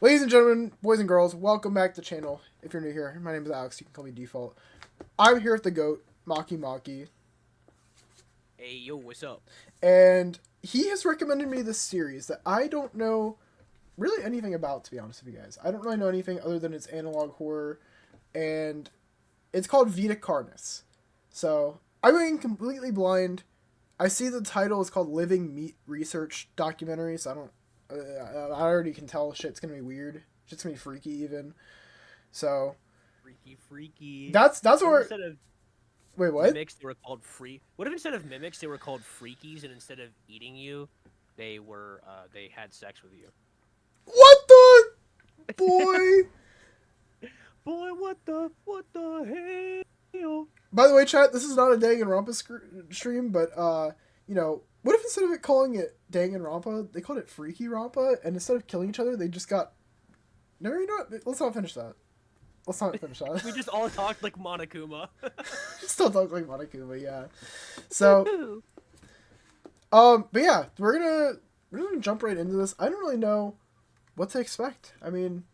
Ladies and gentlemen, boys and girls, welcome back to the channel. If you're new here, my name is Alex. You can call me Default. I'm here with the GOAT, Maki. Hey, yo, what's up? And he has recommended me this series that I don't know really anything about, to be honest with you guys. I don't really know anything other than it's analog horror, and it's called Vita Carnis. So, I'm going completely blind. I see the title is called Living Meat Research Documentary, so I already can tell shit's gonna be weird. Shit's gonna be freaky even. So Freaky. that's What if where. instead of Wait, what? mimics, they were called What if instead of mimics, they were called freakies, and instead of eating you, they had sex with you? What the boy? Boy, what the hell? By the way, chat, this is not a Danganronpa stream, but what if instead of it calling it Danganronpa, they called it Freaky Rampa, and instead of killing each other, they just got. No, you know what? Let's not finish that. We just all talked like Monokuma. Still talk like Monokuma, yeah. So, but yeah, we're gonna jump right into this. I don't really know what to expect. I mean,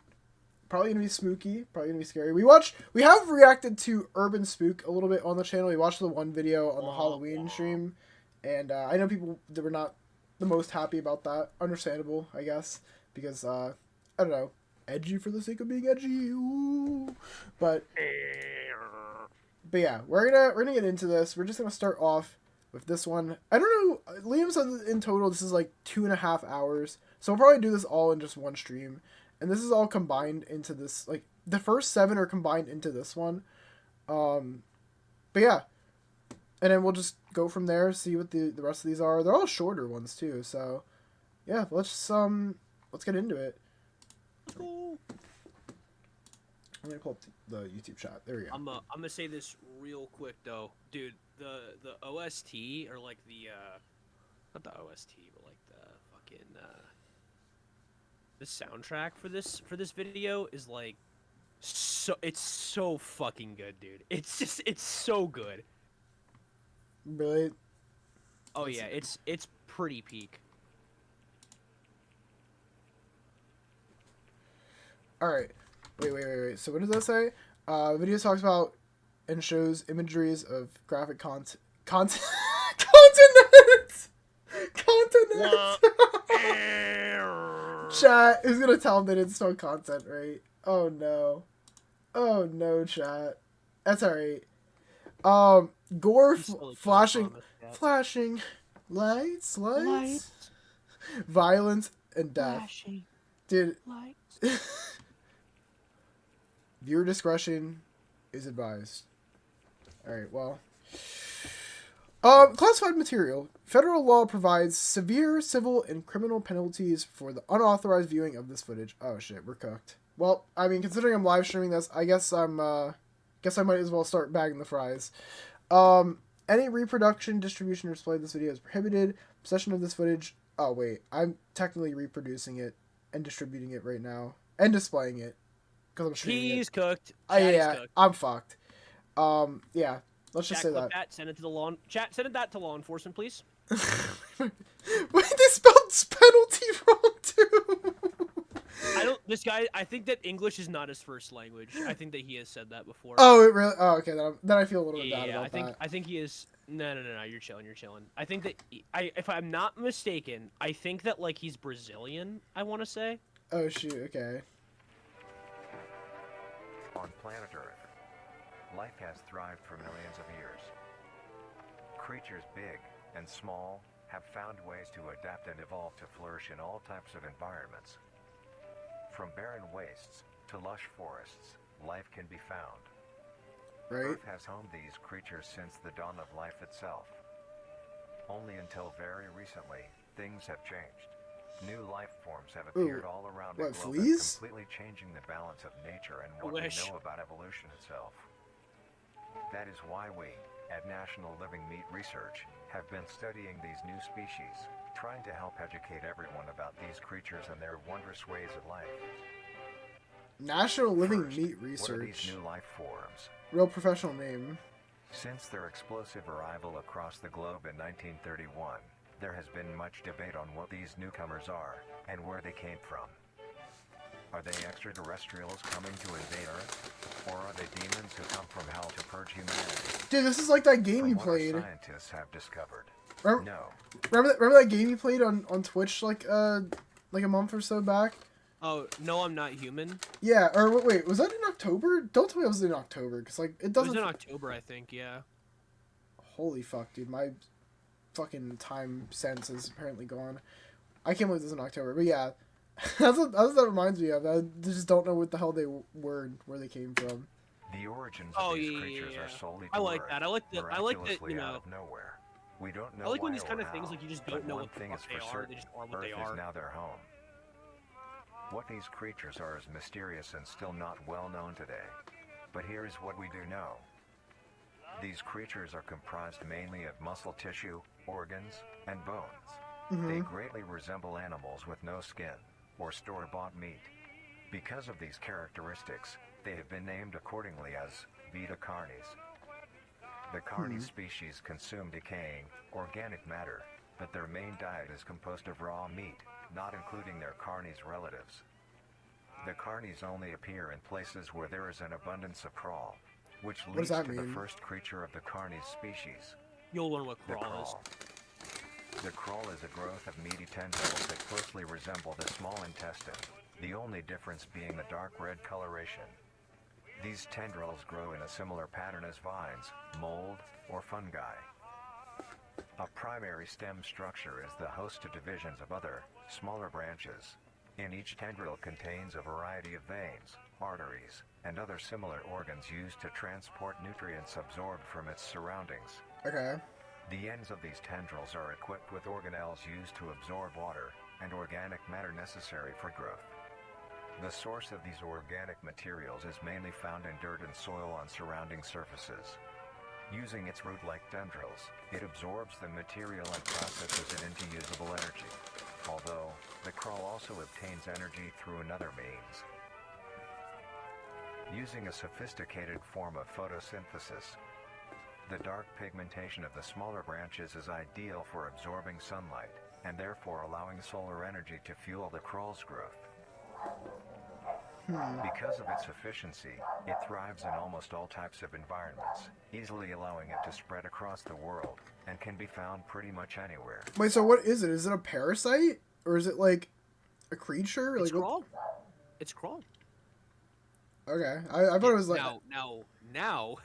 probably gonna be spooky, probably gonna be scary. We have reacted to Urban Spook a little bit on the channel. We watched the one video on the Halloween stream, and I know people that were not the most happy about that. Understandable, I guess, because I don't know, edgy for the sake of being edgy. Ooh. But yeah, we're gonna get into this. We're just gonna start off with this one. I don't know. Liam said in total this is like 2.5 hours, so we'll probably do this all in just one stream. And this is all combined into this, like, the first 7 are combined into this one. But yeah. And then we'll just go from there, see what the rest of these are. They're all shorter ones, too, so... Yeah, let's get into it. Cool. I'm gonna pull up the YouTube chat. There we go. I'm gonna say this real quick, though. Dude, the OST, or like the, not the OST, but like the fucking, the soundtrack for this video is like it's so fucking good, dude. It's so good. Really? Oh yeah, it's pretty peak. Alright. Wait. So what does that say? Video talks about and shows imageries of graphic content continents. Chat, who's gonna tell them they didn't spell content right? Oh no, chat. That's alright. Gore, flashing lights, violence and death. Flashing Dude, lights. viewer discretion is advised. Alright, well. Classified material. Federal law provides severe civil and criminal penalties for the unauthorized viewing of this footage. Oh shit, we're cooked. Well, I mean, considering I'm live streaming this, I guess I might as well start bagging the fries. Any reproduction, distribution, or display of this video is prohibited. Possession of this footage. Oh wait, I'm technically reproducing it and distributing it right now and displaying it because I'm streaming He's it. cooked. Yeah, cooked. I'm fucked. Yeah. Let's just say that. Send it to the law. Chat, send that to law enforcement, please. Wait, they spelled penalty wrong too. This guy. I think that English is not his first language. I think that he has said that before. Oh, it really? Oh, okay. Then I feel a little bit bad about that. I think he is. No. You're chilling. I think that if I'm not mistaken, I think that like he's Brazilian. I want to say. Oh shoot. Okay. On planet Earth, life has thrived for millions of years. Creatures big and small have found ways to adapt and evolve to flourish in all types of environments. From barren wastes to lush forests, life can be found. Right. Earth has homed these creatures since the dawn of life itself. Only until very recently, things have changed. New life forms have appeared all around the globe, completely changing the balance of nature and what we know about evolution itself. That is why we, at National Living Meat Research, have been studying these new species, trying to help educate everyone about these creatures and their wondrous ways of life. National Living Meat Research. What are these new life forms? Real professional name. Since their explosive arrival across the globe in 1931, there has been much debate on what these newcomers are and where they came from. Are they extraterrestrials coming to invade Earth? Or are they demons who come from hell to purge humanity? Dude, this is like that game From you what played. our scientists have discovered. Remember, No. remember that game you played on Twitch like a month or so back? Oh, no, I'm not human. Yeah, or wait, was that in October? Don't tell me it was in October, because like it It doesn't. was in October, I think. Yeah. Holy fuck, dude, my fucking time sense is apparently gone. I can't believe this is in October, but yeah, that's what that reminds me of. I just don't know what the hell they were and where they came from. The origins of these creatures are solely to Earth, that. I like that. miraculously You know. out of nowhere. We don't know I like when why these kind or of things how, like you just but don't know one what the thing fuck is they for are. certain, They just are what Earth they is are. now their home. What these creatures are is mysterious and still not well known today. But here is what we do know. These creatures are comprised mainly of muscle tissue, organs, and bones. They greatly resemble animals with no skin, or store-bought meat. Because of these characteristics, they have been named accordingly as Vita Carnis. The Carnis species consume decaying, organic matter, but their main diet is composed of raw meat, not including their Carnis relatives. The Carnis only appear in places where there is an abundance of crawl, which leads to the first creature of the Carnis species. You'll learn what The crawl is. crawl. The crawl is a growth of meaty tendrils that closely resemble the small intestine, the only difference being the dark red coloration. These tendrils grow in a similar pattern as vines, mold, or fungi. A primary stem structure is the host to divisions of other, smaller branches. In each tendril contains a variety of veins, arteries, and other similar organs used to transport nutrients absorbed from its surroundings. Okay. The ends of these tendrils are equipped with organelles used to absorb water and organic matter necessary for growth. The source of these organic materials is mainly found in dirt and soil on surrounding surfaces. Using its root-like tendrils, it absorbs the material and processes it into usable energy, although the crawl also obtains energy through another means. Using a sophisticated form of photosynthesis, the dark pigmentation of the smaller branches is ideal for absorbing sunlight, and therefore allowing solar energy to fuel the crawl's growth. Because of its efficiency, it thrives in almost all types of environments, easily allowing it to spread across the world, and can be found pretty much anywhere. Wait, so what is it? Is it a parasite? Or is it like a creature? It's like crawl. It's crawl. Okay. I thought it was like... Now,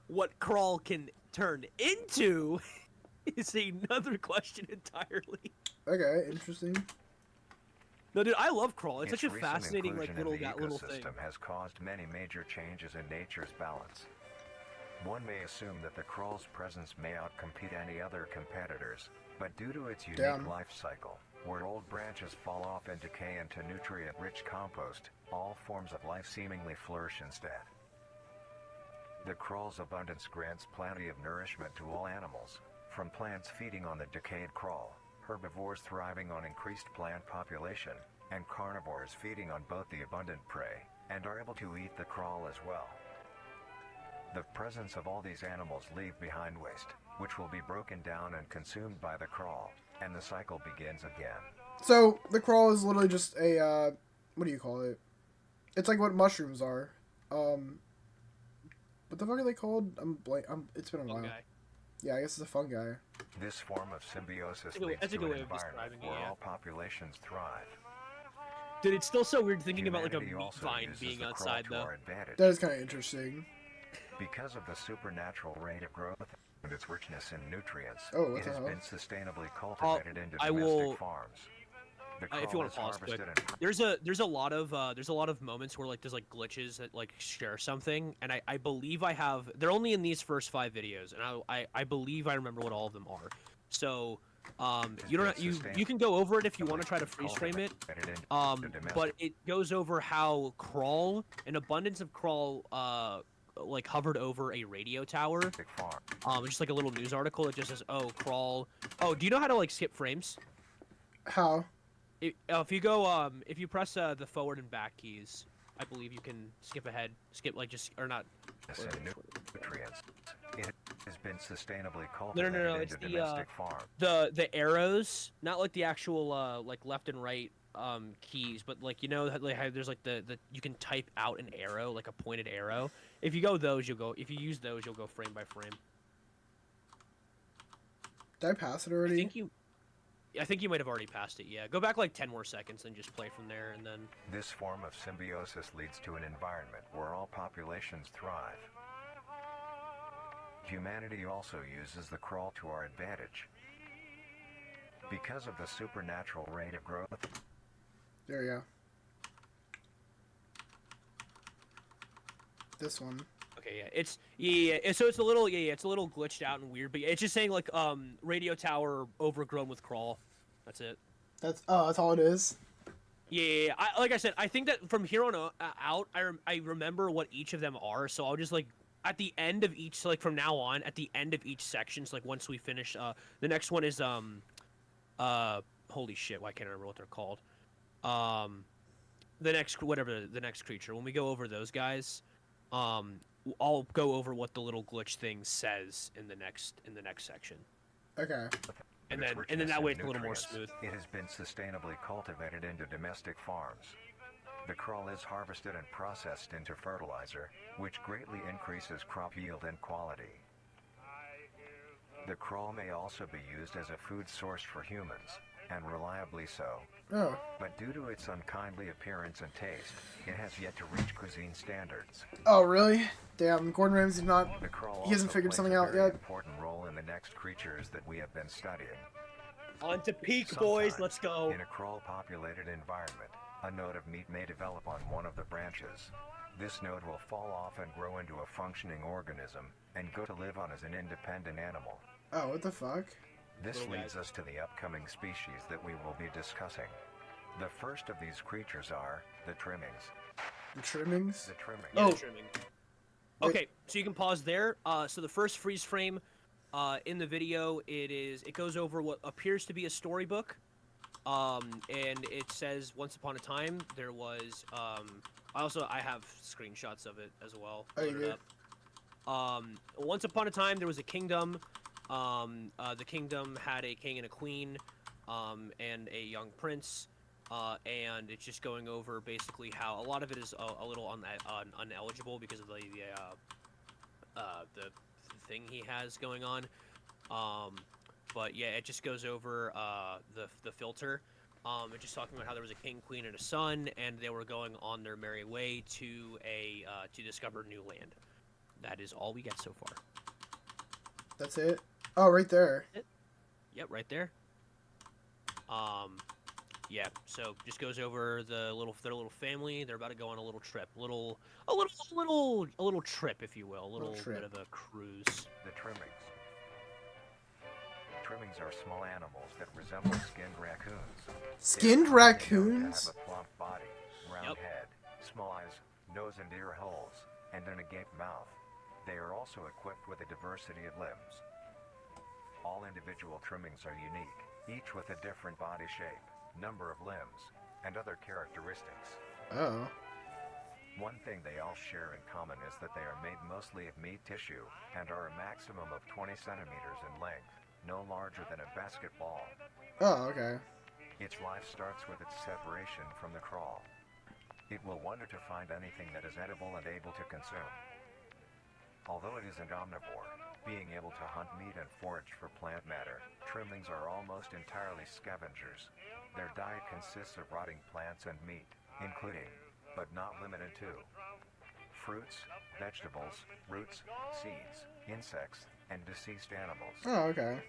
what crawl can turn into is another question entirely. Okay, interesting. No, dude, I love crawl. It's Its such a recent fascinating, like, inclusion in the little thing. ecosystem has caused many major changes in nature's balance. One may assume that the crawl's presence may outcompete any other competitors, but due to its unique life cycle, where old branches fall off and decay into nutrient-rich compost, all forms of life seemingly flourish instead. The crawl's abundance grants plenty of nourishment to all animals, from plants feeding on the decayed crawl, herbivores thriving on increased plant population, and carnivores feeding on both the abundant prey, and are able to eat the crawl as well. The presence of all these animals leave behind waste, which will be broken down and consumed by the crawl, and the cycle begins again. So, the crawl is literally just a, what do you call it? It's like what mushrooms are. What the fuck are they called? It's been a while. Fungi. Yeah, I guess it's a fungi. This form of symbiosis leads that's a to good an way of environment describing it, where yeah. all populations thrive. Dude, it's still so weird thinking about, like, a Humanity meat also vine uses being the crawl outside, to though. our advantage. That is kind of interesting. Because of the supernatural rate of growth and its richness in nutrients, Oh, what it the has hell? been sustainably cultivated into I domestic will- farms. The if you crawl want is to pause quick, harvested and there's a lot of moments where, like, there's, like, glitches that, like, share something, and I believe I have. They're only in these first 5 videos, and I believe I remember what all of them are. So, you don't you can go over it if you want to try to freeze frame it. But it goes over how crawl, an abundance of crawl, like, hovered over a radio tower. Just like a little news article that just says, "Oh, crawl." Oh, do you know how to, like, skip frames? How? If you go, if you press the forward and back keys, I believe you can skip ahead, like, just, or not. nutrients. It has been sustainably No, cultivated it's into domestic farms. the arrows, not like the actual like left and right keys, but like you know like how there's like the you can type out an arrow, like a pointed arrow. If you go those, you'll go. If you use those, you'll go frame by frame. Did I pass it already? I think you might have already passed it. Yeah, go back like 10 more seconds and just play from there, and then. This form of symbiosis leads to an environment where all populations thrive. Humanity also uses the crawl to our advantage. Because of the supernatural rate of growth. There we go. This one. Okay, so it's a little it's a little glitched out and weird, but it's just saying like radio tower overgrown with crawl. That's it. That's all it is. Yeah. Like I said, I think that from here on out, I remember what each of them are, so I'll just like at the end of each, like from now on, at the end of each section, so like once we finish, the next one is holy shit, why can't I remember what they're called? The next creature. When we go over those guys, I'll go over what the little glitch thing says in the next section. Okay. And then that way it's a little more smooth. It has been sustainably cultivated into domestic farms. The crawl is harvested and processed into fertilizer, which greatly increases crop yield and quality. The crawl may also be used as a food source for humans, and reliably so. Oh. But due to its unkindly appearance and taste, it has yet to reach cuisine standards. Oh, really? Damn, Gordon Ramsay's not. The crawl He hasn't also figured plays something a out very yet. Important role in the next creatures that we have been studying. On to peak, boys. Let's go. In a crawl-populated environment, a node of meat may develop on one of the branches. This node will fall off and grow into a functioning organism, and go to live on as an independent animal. Oh, what the fuck? This leads us to the upcoming species that we will be discussing. The first of these creatures are the trimmings. The trimmings? The trimmings. Yeah, Oh. the trimming. Okay, so you can pause there. So the first freeze frame in the video, it goes over what appears to be a storybook, and it says once upon a time there was. I have screenshots of it as well. Oh, you Loaded up. Once upon a time there was a kingdom. The kingdom had a king and a queen, and a young prince. And it's just going over basically how a lot of it is a little uneligible because of the thing he has going on. But yeah, it just goes over the filter. It's just talking about how there was a king, queen, and a son, and they were going on their merry way to discover new land. That is all we get so far. That's it? Oh, right there. Yep, right there. Yeah, so just goes over their little family. They're about to go on a little trip, a little trip, if you will, a little bit of a cruise. The trimmings. Trimmings are small animals that resemble skinned raccoons. Skinned raccoons? They have a plump body, round head, small eyes, nose and ear holes, and an agape mouth. They are also equipped with a diversity of limbs. All individual trimmings are unique, each with a different body shape, number of limbs, and other characteristics. Oh. One thing they all share in common is that they are made mostly of meat tissue and are a maximum of 20 centimeters in length, no larger than a basketball. Oh, okay. Its life starts with its separation from the crawl. It will wonder to find anything that is edible and able to consume. Although it is an omnivore, being able to hunt meat and forage for plant matter, trimmings are almost entirely scavengers. Their diet consists of rotting plants and meat, including, but not limited to, fruits, vegetables, roots, seeds, insects, and deceased animals. Oh, okay.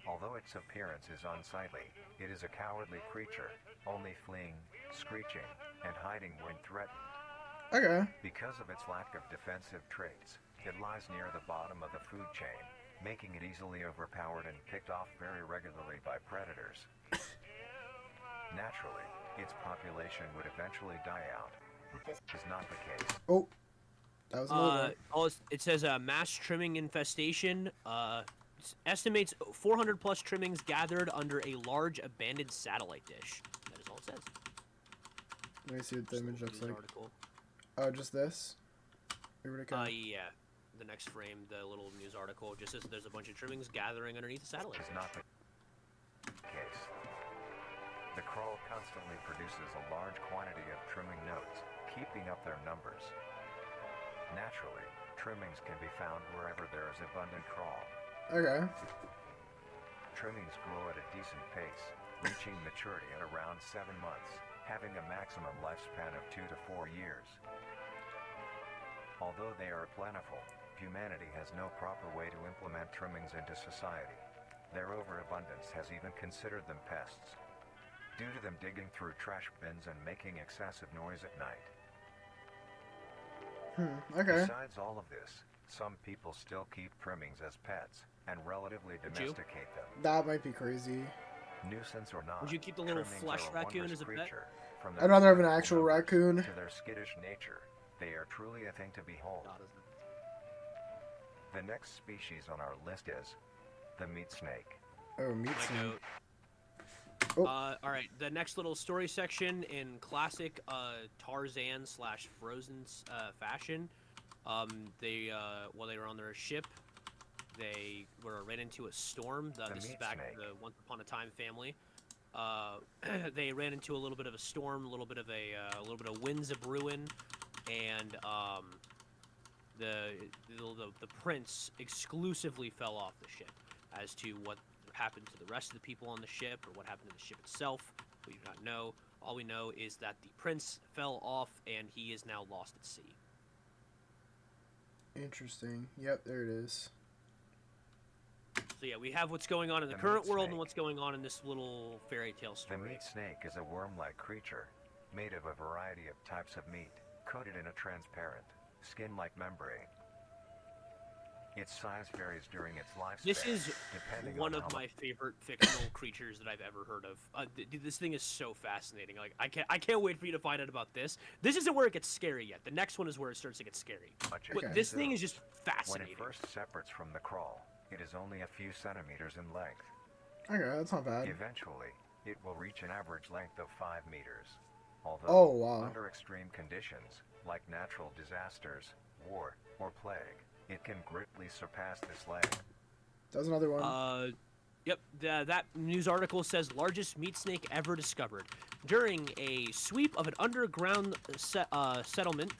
Although its appearance is unsightly, it is a cowardly creature, only fleeing, screeching, and hiding when threatened. Okay. Because of its lack of defensive traits, it lies near the bottom of the food chain, making it easily overpowered and picked off very regularly by predators. Naturally, its population would eventually die out. This is not the case. Oh. That was another one. It says mass trimming infestation. Estimates 400 plus trimmings gathered under a large abandoned satellite dish. That is all it says. Let me see what the image looks like. Article. Oh, just this? Where would it go? Yeah. The next frame, the little news article, just says there's a bunch of trimmings gathering underneath the satellite This is dish. not the case. The crawl constantly produces a large quantity of trimming nodes, keeping up their numbers. Naturally, trimmings can be found wherever there is abundant crawl. Okay. Trimmings grow at a decent pace, reaching maturity at around 7 months, having a maximum lifespan of 2 to 4 years. Although they are plentiful, humanity has no proper way to implement trimmings into society. Their overabundance has even considered them pests, due to them digging through trash bins and making excessive noise at night. Okay. Besides all of this, some people still keep trimmings as pets and relatively domesticate them. That might be crazy. Nuisance or not, Would you keep the little trimmings flesh are a raccoon wondrous as a pet? creature. From their I'd rather have an plentiful actual numbers raccoon. To their skittish nature, they are truly a thing to behold. The next species on our list is the meat snake. Oh, meat My snake. goat. Oh. All right, the next little story section in classic Tarzan / Frozen fashion. While they were on their ship, they ran into a storm. This is back in the Once Upon a Time family. They ran into a little bit of a storm, a little bit of winds a brewing, and the prince exclusively fell off the ship. As to what happened to the rest of the people on the ship, or what happened to the ship itself, we do not know. All we know is that the prince fell off, and he is now lost at sea. Interesting. Yep, there it is. So yeah, we have what's going on in the current world and what's going on in this little fairy tale story. The meat snake is a worm-like creature, made of a variety of types of meat, coated in a transparent, skin-like membrane. Its size varies during its lifespan. This is one of on my favorite fictional creatures that I've ever heard of. Dude, this thing is so fascinating. Like I can't wait for you to find out about this. This isn't where it gets scary yet. The next one is where it starts to get scary. But this thing is just fascinating. When it first separates from the crawl, it is only a few centimeters in length. Okay, that's not bad. Eventually, it will reach an average length of 5 meters. Although, oh, wow. under extreme conditions, like natural disasters, war, or plague, it can greatly surpass this length. There's another one. Yep, that news article says largest meat snake ever discovered. During a sweep of an underground sediments,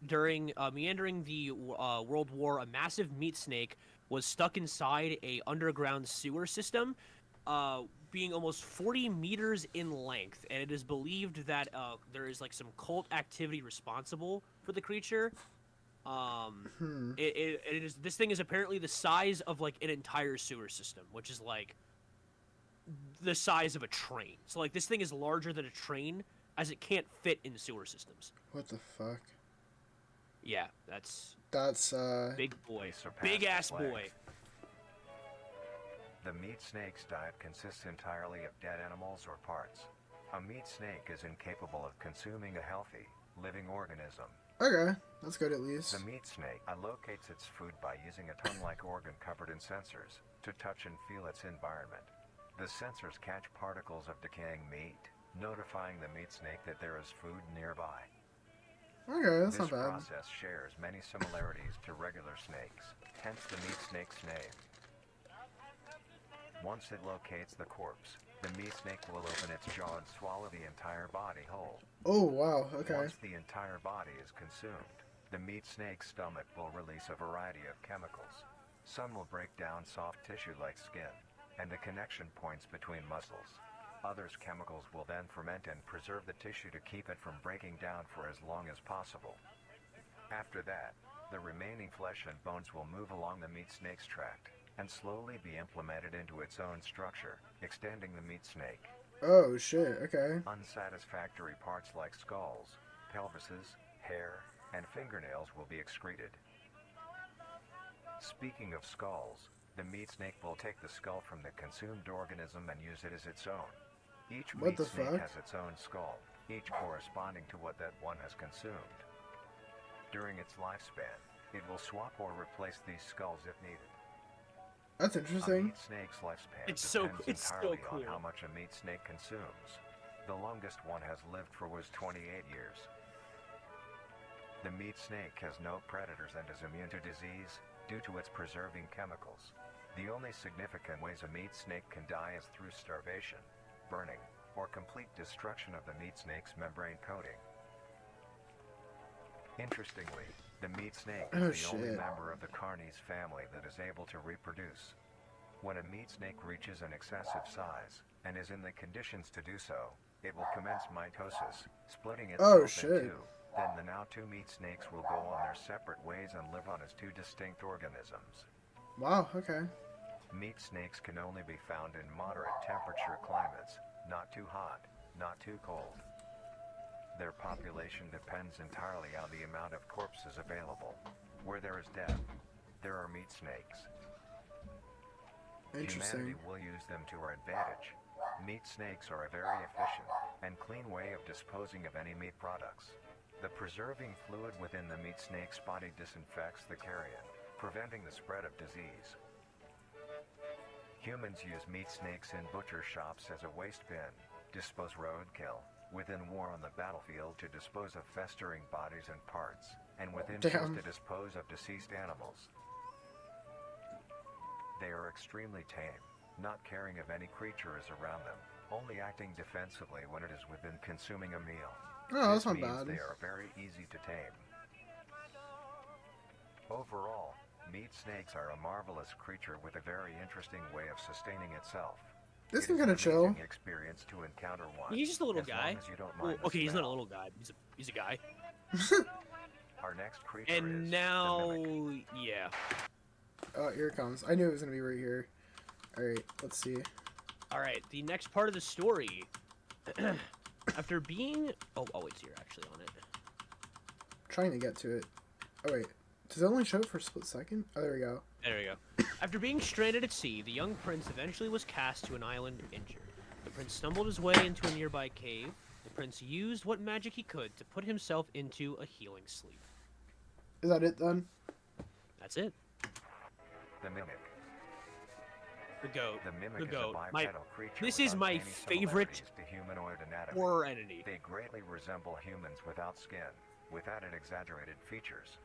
during meandering the World War, a massive meat snake was stuck inside a underground sewer system, being almost 40 meters in length, and it is believed that there is like some cult activity responsible for the creature. This thing is apparently the size of like an entire sewer system, which is like the size of a train. So like this thing is larger than a train, as it can't fit in sewer systems. What the fuck? Yeah, that's big boy, big ass boy. The meat snake's diet consists entirely of dead animals or parts. A meat snake is incapable of consuming a healthy, living organism. Okay, that's good at least. The meat snake allocates its food by using a tongue-like organ covered in sensors to touch and feel its environment. The sensors catch particles of decaying meat, notifying the meat snake that there is food nearby. Okay, that's not bad. This process shares many similarities to regular snakes, hence the meat snake's name. Once it locates the corpse, the meat snake will open its jaw and swallow the entire body whole. Oh, wow, okay. Once the entire body is consumed, the meat snake's stomach will release a variety of chemicals. Some will break down soft tissue like skin, and the connection points between muscles. Others chemicals will then ferment and preserve the tissue to keep it from breaking down for as long as possible. After that, the remaining flesh and bones will move along the meat snake's tract and slowly be implemented into its own structure, extending the meat snake. Oh, shit, okay. Unsatisfactory parts like skulls, pelvises, hair, and fingernails will be excreted. Speaking of skulls, the meat snake will take the skull from the consumed organism and use it as its own. Each meat snake has its own skull, each corresponding to what that one has consumed. During its lifespan, it will swap or replace these skulls if needed. That's interesting. A meat snake's lifespan it's depends entirely cool. on how much a meat snake consumes. The longest one has lived for was 28 years. The meat snake has no predators and is immune to disease due to its preserving chemicals. The only significant ways a meat snake can die is through starvation, burning, or complete destruction of the meat snake's membrane coating. Interestingly, the meat snake is the only member of the Carnis family that is able to reproduce. When a meat snake reaches an excessive size, and is in the conditions to do so, it will commence mitosis, splitting itself in two. Then the now two meat snakes will go on their separate ways and live on as two distinct organisms. Wow, okay. Meat snakes can only be found in moderate temperature climates, not too hot, not too cold. Their population depends entirely on the amount of corpses available. Where there is death, there are meat snakes. Interesting. Humanity will use them to our advantage. Meat snakes are a very efficient and clean way of disposing of any meat products. The preserving fluid within the meat snake's body disinfects the carrion, preventing the spread of disease. Humans use meat snakes in butcher shops as a waste bin, dispose roadkill, within war on the battlefield to dispose of festering bodies and parts, and within ships to dispose of deceased animals. They are extremely tame, not caring if any creature is around them, only acting defensively when it is within consuming a meal. Oh, that's not this means bad. They are very easy to tame. Overall, meat snakes are a marvelous creature with a very interesting way of sustaining itself. This is kind of chill. Experience to encounter one. He's just a little as guy. Long as you don't mind Okay, he's not a smell. little guy. He's a guy. Our next creature And is now, the mimic. yeah. Oh, here it comes. I knew it was gonna be right here. All right, let's see. All right, the next part of the story. After being, oh, it's here actually on it. Trying to get to it. Oh wait, does it only show it for a split second? Oh, there we go. There we go. After being stranded at sea, the young prince eventually was cast to an island injured. The prince stumbled his way into a nearby cave. The prince used what magic he could to put himself into a healing sleep. Is that it then? That's it. The mimic. The goat. The mimic The is goat. a bipedal creature This with is my uncanny favorite similarities to humanoid anatomy. horror entity. They greatly resemble humans without skin, with added exaggerated features.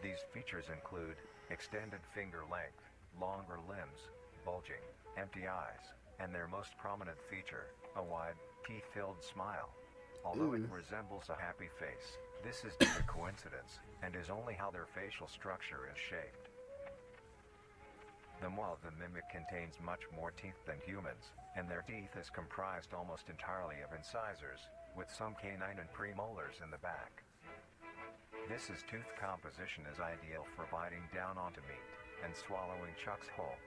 These features include extended finger length, longer limbs, bulging, empty eyes, and their most prominent feature, a wide, teeth-filled smile. Although it resembles a happy face, this is due to coincidence, and is only how their facial structure is shaped. The maw of the mimic contains much more teeth than humans, and their teeth is comprised almost entirely of incisors, with some canine and premolars in the back. This tooth composition is ideal for biting down onto meat and swallowing chunks whole.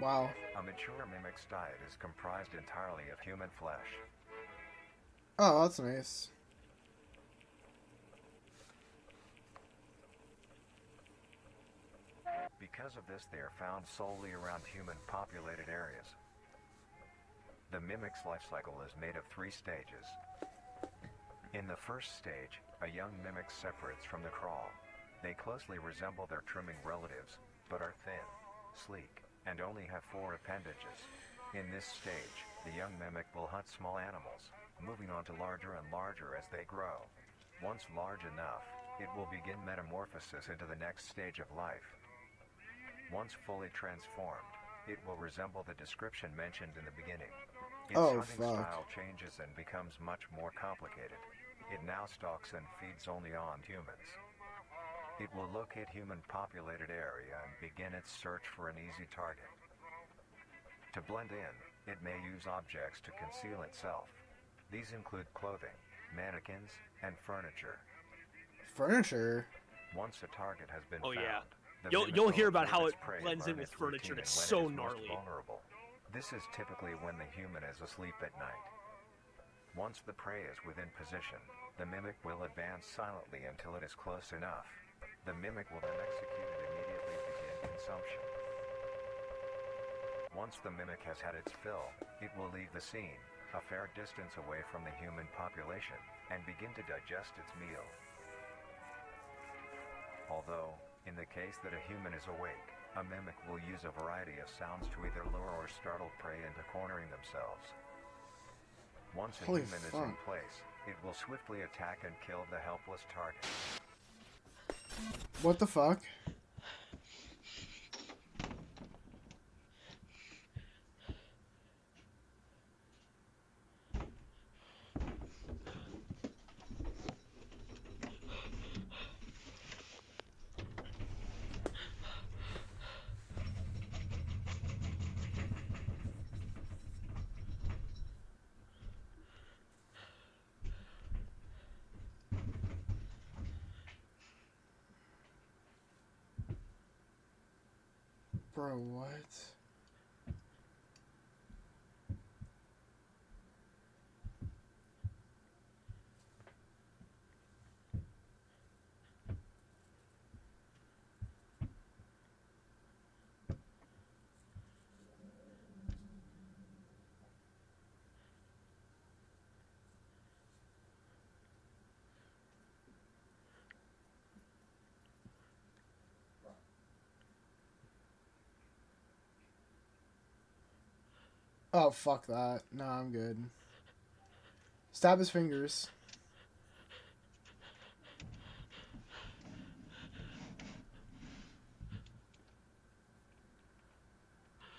Wow. A mature mimic's diet is comprised entirely of human flesh. Oh, that's nice. Because of this, they are found solely around human-populated areas. The mimic's life cycle is made of 3 stages. In the first stage, a young mimic separates from the crawl. They closely resemble their trimming relatives, but are thin, sleek, and only have 4 appendages. In this stage, the young mimic will hunt small animals, moving on to larger and larger as they grow. Once large enough, it will begin metamorphosis into the next stage of life. Once fully transformed, it will resemble the description mentioned in the beginning. Its hunting style changes and becomes much more complicated. It now stalks and feeds only on humans. It will locate human-populated area and begin its search for an easy target. To blend in, it may use objects to conceal itself. These include clothing, mannequins, and furniture. Furniture? Once a target has been Oh, found, yeah. the You'll mimic hear will about how observe it its prey, blends in learn with its furniture, routine, and it's and when so it is most gnarly. vulnerable. This is typically when the human is asleep at night. Once the prey is within position, the mimic will advance silently until it is close enough. The mimic will then execute and immediately begin consumption. Once the mimic has had its fill, it will leave the scene, a fair distance away from the human population, and begin to digest its meal. Although, in the case that a human is awake, a mimic will use a variety of sounds to either lure or startle prey into cornering themselves. Once a human is in place, it will swiftly attack and kill the helpless target. What the fuck? Bro, what? Oh, fuck that. Nah, I'm good. Stab his fingers.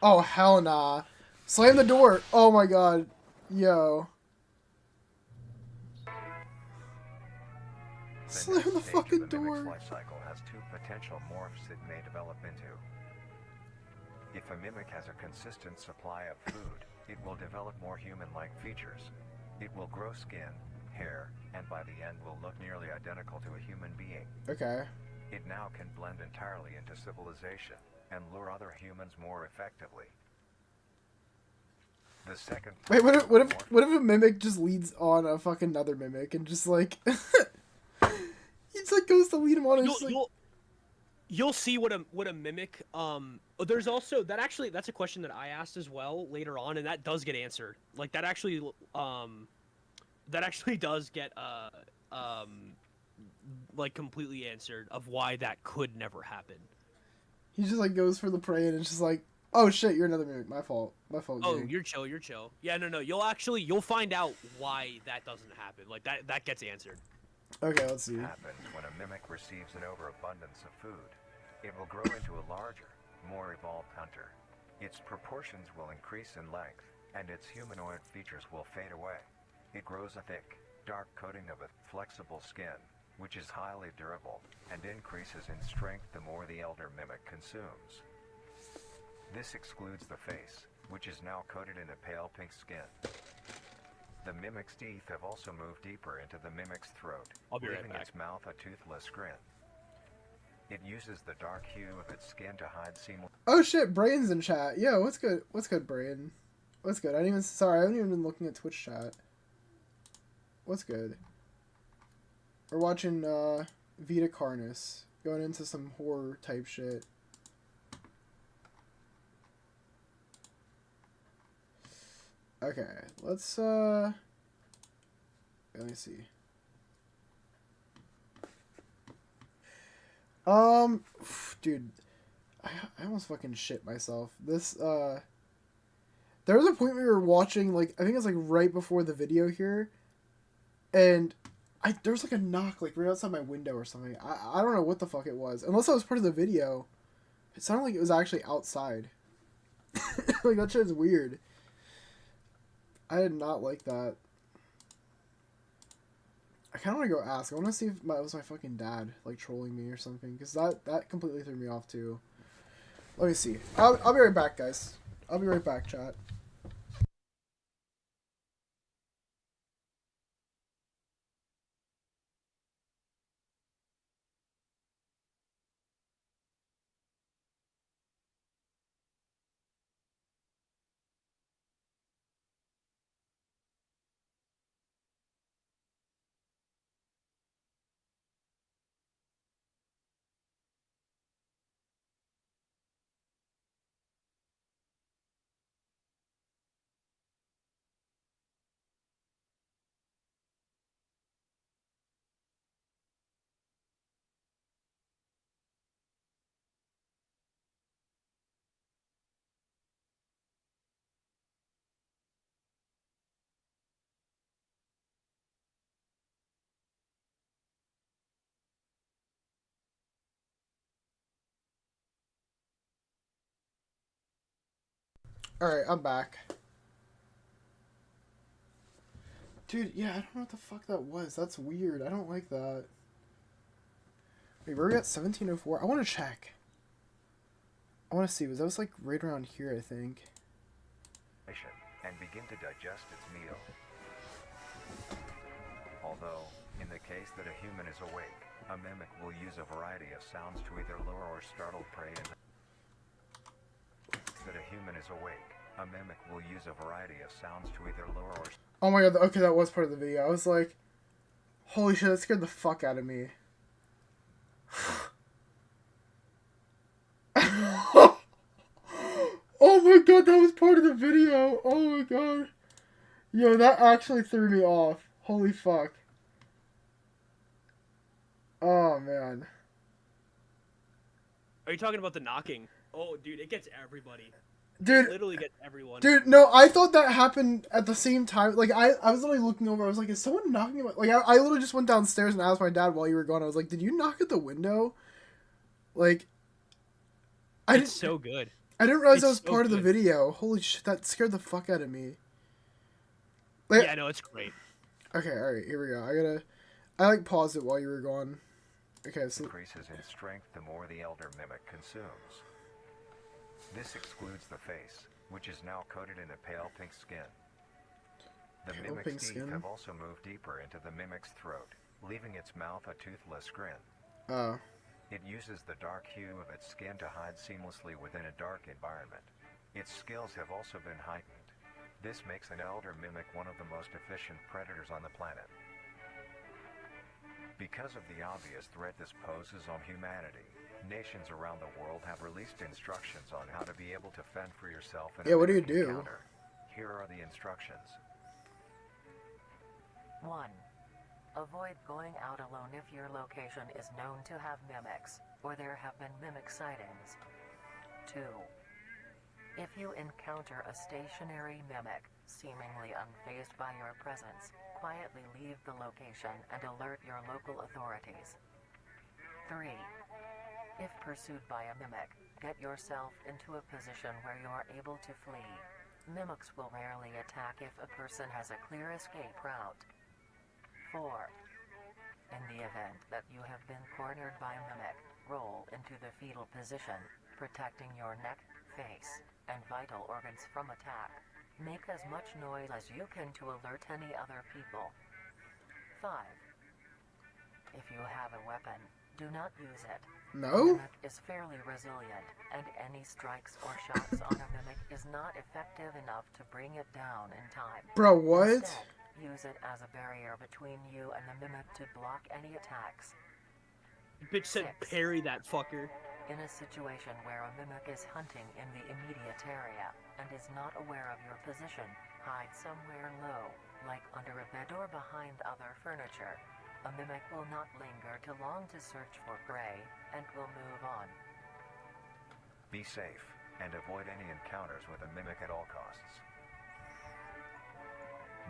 Oh, hell nah. Slam the door. Oh my god. Yo. Slam the fucking door. Life cycle has two potential morphs it may develop into. If a mimic has a consistent supply of food, it will develop more human-like features. It will grow skin, hair, and by the end will look nearly identical to a human being. Okay. It now can blend entirely into civilization and lure other humans more effectively. The second. Wait, what if a mimic just leads on a fucking another mimic and just like he just like goes to lead him on and just like... You'll see what a mimic there's also that's a question that I asked as well later on, and that does get answered. Like that actually does get like completely answered of why that could never happen. He just like goes for the prey and it's just like, oh shit, you're another mimic. My fault. Oh, Gang. you're chill. Yeah, no. You'll find out why that doesn't happen. Like that gets answered. Okay, let's see. Happens when a mimic receives an overabundance of food. It will grow into a larger, more evolved hunter. Its proportions will increase in length, and its humanoid features will fade away. It grows a thick, dark coating of a flexible skin, which is highly durable, and increases in strength the more the elder mimic consumes. This excludes the face, which is now coated in a pale pink skin. The mimic's teeth have also moved deeper into the mimic's throat, leaving its mouth a toothless grin. It uses the dark hue of its skin to hide seamless... Oh shit, Brain's in chat. Yo, what's good? What's good, Brain? What's good? I haven't even been looking at Twitch chat. What's good? We're watching Vita Carnis, going into some horror type shit. Okay, let's let me see. Dude, I almost fucking shit myself. This there was a point we were watching, like, I think it was like right before the video here, and there was like a knock like right outside my window or something. I don't know what the fuck it was. Unless that was part of the video. It sounded like it was actually outside. Like, that shit is weird. I did not like that. I kind of want to go ask. I want to see if it was my fucking dad, like, trolling me or something. Because that completely threw me off, too. Let me see. I'll be right back, guys. I'll be right back, chat. Alright, I'm back. Dude, yeah, I don't know what the fuck that was. That's weird. I don't like that. Wait, were we at 1704? I want to check. I want to see. That was like right around here, I think. And begin to digest its meal. Although, in the case that a human is awake, a mimic will use a variety of sounds to either lure or startle prey. that a human is awake, a mimic will use a variety of sounds to either lure or... Oh my god, okay, that was part of the video. I was like, holy shit, that scared the fuck out of me. Oh my god, that was part of the video. Oh my god. Yo, that actually threw me off. Holy fuck. Oh man. Are you talking about the knocking? Oh, dude, it gets everybody. Dude, It literally gets everyone. Dude, no, I thought that happened at the same time. Like, I was literally looking over. I was like, is someone knocking? Like, I literally just went downstairs and asked my dad while you were gone. I was like, did you knock at the window? Like, It's so good. I didn't realize It's that was so part of the good. video. Holy shit, that scared the fuck out of me. Like, Yeah, no, it's great. Okay, alright, here we go. I like paused it while you were gone. Okay, so... Increases in strength the more the elder mimic consumes. This excludes the face, which is now coated in a pale pink skin. The mimic's teeth have also moved deeper into the mimic's throat, leaving its mouth a toothless grin. Oh. It uses the dark hue of its skin to hide seamlessly within a dark environment. Its skills have also been heightened. This makes an elder mimic one of the most efficient predators on the planet. Because of the obvious threat this poses on humanity, nations around the world have released instructions on how to be able to fend for yourself in a what do you mimic do? encounter. Here are the instructions. 1. Avoid going out alone if your location is known to have mimics, or there have been mimic sightings. 2. If you encounter a stationary mimic, seemingly unfazed by your presence, quietly leave the location and alert your local authorities. 3. If pursued by a mimic, get yourself into a position where you are able to flee. Mimics will rarely attack if a person has a clear escape route. 4. In the event that you have been cornered by a mimic, roll into the fetal position, protecting your neck, face, and vital organs from attack. Make as much noise as you can to alert any other people. 5. If you have a weapon, do not use it. No? Mimic is fairly resilient, and any strikes or shots on a mimic is not effective enough to bring it down in time. Bro, what? Instead, use it as a barrier between you and the mimic to block any attacks. Bitch said 6. parry that fucker. In a situation where a mimic is hunting in the immediate area, and is not aware of your position, hide somewhere low, like under a bed or behind other furniture. A mimic will not linger too long to search for prey, and will move on. Be safe, and avoid any encounters with a mimic at all costs.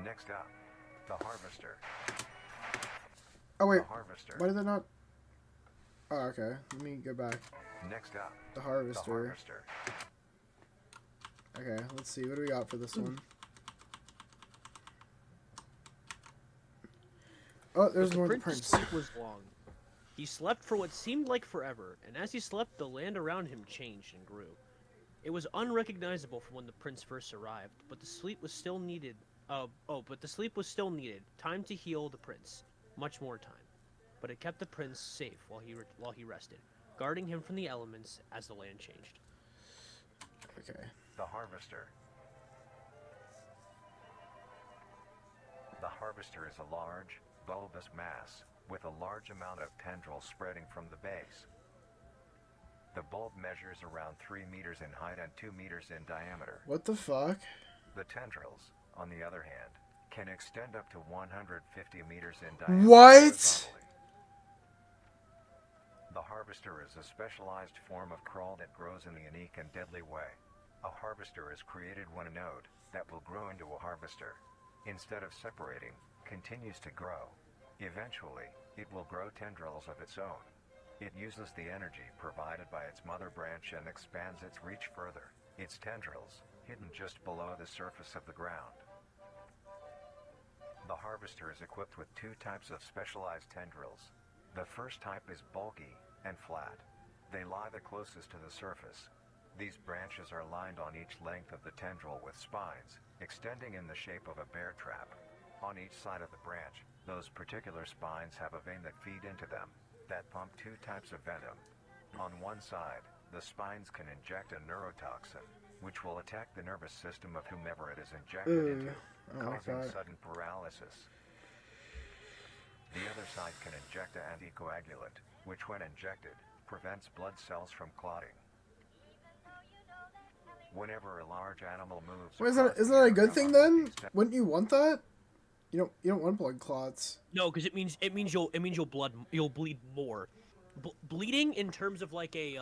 Next up, the Harvester. Oh wait, The Harvester. why did that not... Oh, okay. Let me go back. Next up, The the Harvester. Harvester. Okay, let's see. What do we got for this one? Oh, there's more of the prince's prince. sleep was long. He slept for what seemed like forever, and as he slept, the land around him changed and grew. It was unrecognizable from when the prince first arrived, but the sleep was still needed. But the sleep was still needed. Time to heal the prince. Much more time. But it kept the prince safe while he rested, guarding him from the elements as the land changed. Okay. The Harvester. The Harvester is a large, bulbous mass, with a large amount of tendrils spreading from the base. The bulb measures around 3 meters in height and 2 meters in diameter. What the fuck? The tendrils, on the other hand, can extend up to 150 meters in diameter. What? horizontally. The Harvester is a specialized form of crawl that grows in a unique and deadly way. A harvester is created when a node that will grow into a harvester, instead of separating, continues to grow. Eventually, it will grow tendrils of its own. It uses the energy provided by its mother branch and expands its reach further. Its tendrils, hidden just below the surface of the ground. The harvester is equipped with 2 types of specialized tendrils. The first type is bulky and flat. They lie the closest to the surface. These branches are lined on each length of the tendril with spines, extending in the shape of a bear trap. On each side of the branch, those particular spines have a vein that feed into them, that pump 2 types of venom. On one side, the spines can inject a neurotoxin. which will attack the nervous system of whomever it is injected into, causing that. sudden paralysis. The other side can inject an anticoagulant, which when injected, prevents blood cells from clotting. Whenever a large animal moves... Wait, isn't that a good thing then? Wouldn't you want that? You don't want blood clots. No, because it means you'll bleed more. Bleeding in terms of like a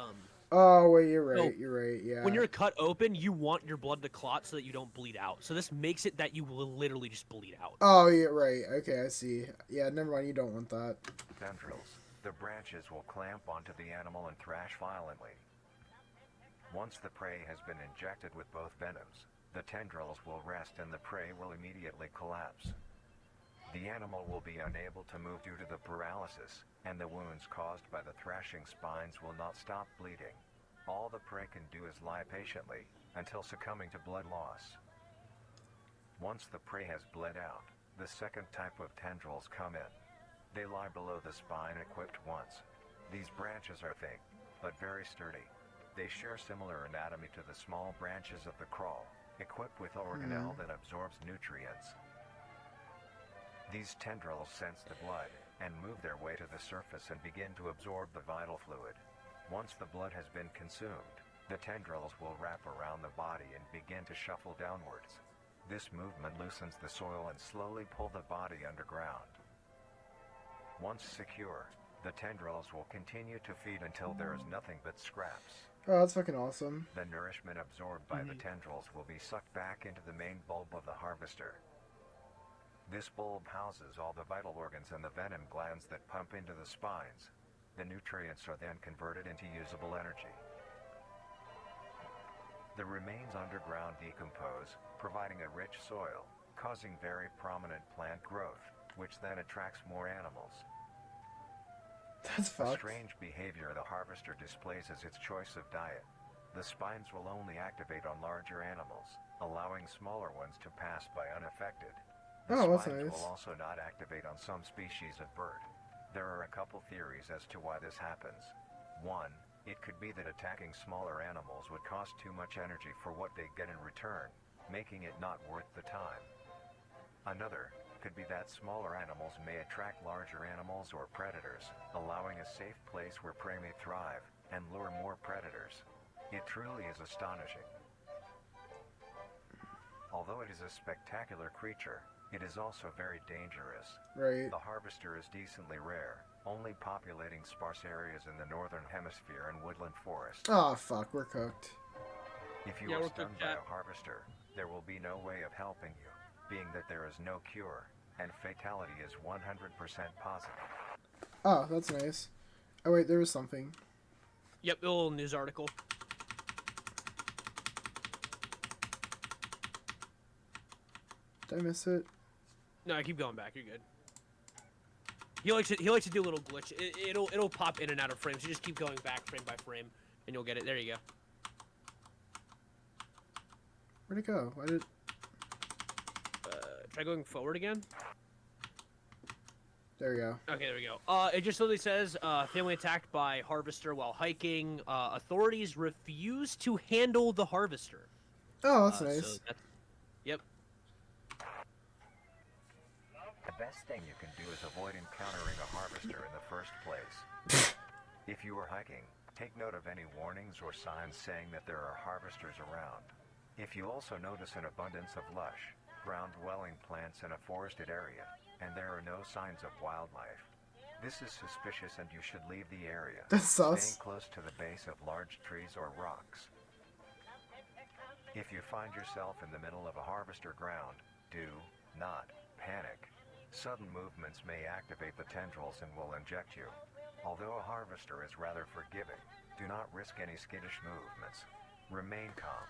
Oh wait, you're right. No, You're right. Yeah. when you're cut open, you want your blood to clot so that you don't bleed out. So this makes it that you will literally just bleed out. Oh, yeah, right. Okay, I see. Yeah, never mind. You don't want that. Tendrils. The branches will clamp onto the animal and thrash violently. Once the prey has been injected with both venoms, the tendrils will rest and the prey will immediately collapse. The animal will be unable to move due to the paralysis, and the wounds caused by the thrashing spines will not stop bleeding. All the prey can do is lie patiently, until succumbing to blood loss. Once the prey has bled out, the second type of tendrils come in. They lie below the spine equipped once. These branches are thick, but very sturdy. They share similar anatomy to the small branches of the crawl, equipped with organelle that absorbs nutrients. These tendrils sense the blood, and move their way to the surface and begin to absorb the vital fluid. Once the blood has been consumed, the tendrils will wrap around the body and begin to shuffle downwards. This movement loosens the soil and slowly pull the body underground. Once secure, the tendrils will continue to feed until there is nothing but scraps. Oh, that's fucking awesome. The nourishment absorbed by the tendrils will be sucked back into the main bulb of the harvester. This bulb houses all the vital organs and the venom glands that pump into the spines. The nutrients are then converted into usable energy. The remains underground decompose, providing a rich soil, causing very prominent plant growth, which then attracts more animals. That's The fucked. strange behavior the harvester displays is its choice of diet. The spines will only activate on larger animals, allowing smaller ones to pass by unaffected. The Oh, that's spines nice. will also not activate on some species of bird. There are a couple theories as to why this happens. One, it could be that attacking smaller animals would cost too much energy for what they get in return, making it not worth the time. Another could be that smaller animals may attract larger animals or predators, allowing a safe place where prey may thrive and lure more predators. It truly is astonishing. Although it is a spectacular creature, it is also very dangerous. Right. The harvester is decently rare, only populating sparse areas in the northern hemisphere and woodland forests. Oh, fuck. We're cooked. If you Yeah, are we're stung cooked, by Jack. a harvester, there will be no way of helping you, being that there is no cure, and fatality is 100% positive. Oh, that's nice. Oh, wait. There was something. Yep, a little news article. Did I miss it? No, keep going back. You're good. He likes to do a little glitch. It'll pop in and out of frames. You just keep going back frame by frame, and you'll get it. There you go. Where'd it go? Why did... Try going forward again. There we go. Okay, there we go. It just literally says, family attacked by harvester while hiking. Authorities refuse to handle the harvester. Oh, that's So nice. that's, yep. The best thing you can do is avoid encountering a harvester in the first place. If you are hiking, take note of any warnings or signs saying that there are harvesters around. If you also notice an abundance of lush, ground-dwelling plants in a forested area, and there are no signs of wildlife, this is suspicious and you should leave the area, That's sus. staying close to the base of large trees or rocks. If you find yourself in the middle of a harvester ground, do not panic. Sudden movements may activate the tendrils and will inject you. Although a harvester is rather forgiving, do not risk any skittish movements. Remain calm.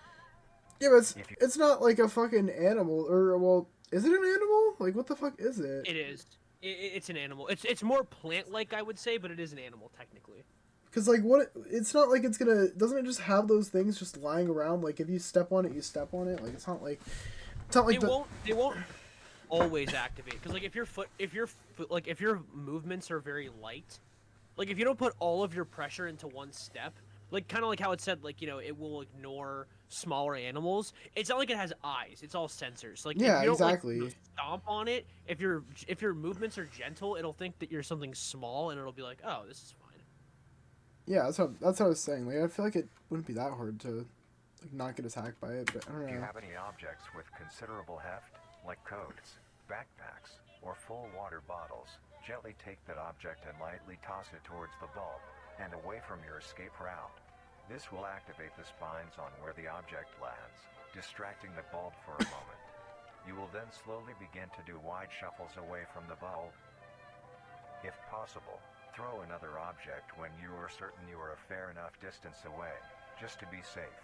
Yeah, but it's not like a fucking animal, or, well, is it an animal? Like, what the fuck is it? It is. It's an animal. It's more plant-like, I would say, but it is an animal technically. Because, like, what? It's not like it's gonna... Doesn't it just have those things just lying around? Like, if you step on it, you step on it? Like, it's not like... It's not like They won't always activate, because like if your movements are very light, like if you don't put all of your pressure into one step, like kind of like how it said, like, it will ignore smaller animals. It's not like it has eyes. It's all sensors. Like, Yeah, if you don't exactly. like stomp on it, if your movements are gentle, it'll think that you're something small, and it'll be like, oh, this is fine. Yeah, that's what I was saying. Like, I feel like it wouldn't be that hard to like not get attacked by it, but I don't If you know. have any objects with considerable heft, like coats, backpacks, or full water bottles, gently take that object and lightly toss it towards the bulb and away from your escape route. This will activate the spines on where the object lands, distracting the bulb for a moment. You will then slowly begin to do wide shuffles away from the bulb. If possible, throw another object when you are certain you are a fair enough distance away, just to be safe.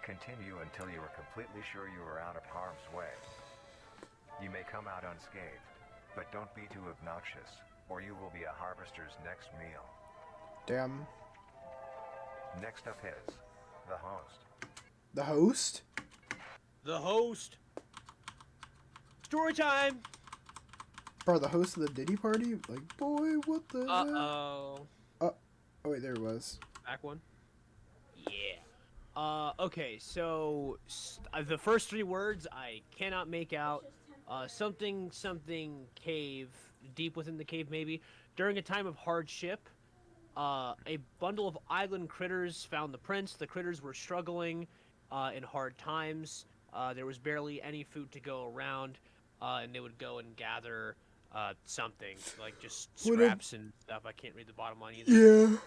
Continue until you are completely sure you are out of harm's way. You may come out unscathed, but don't be too obnoxious, or you will be a harvester's next meal. Damn. Next up is the host. The host? The host. Story time. Bro, the host of the Diddy party? Like, boy, what the heck? Oh, wait, there it was. back one. Yeah. Okay, so the first 3 words I cannot make out. Something cave, deep within the cave maybe. During a time of hardship, a bundle of island critters found the prince. The critters were struggling in hard times. There was barely any food to go around, and they would go and gather something, like just scraps and stuff. I can't read the bottom line either. Yeah.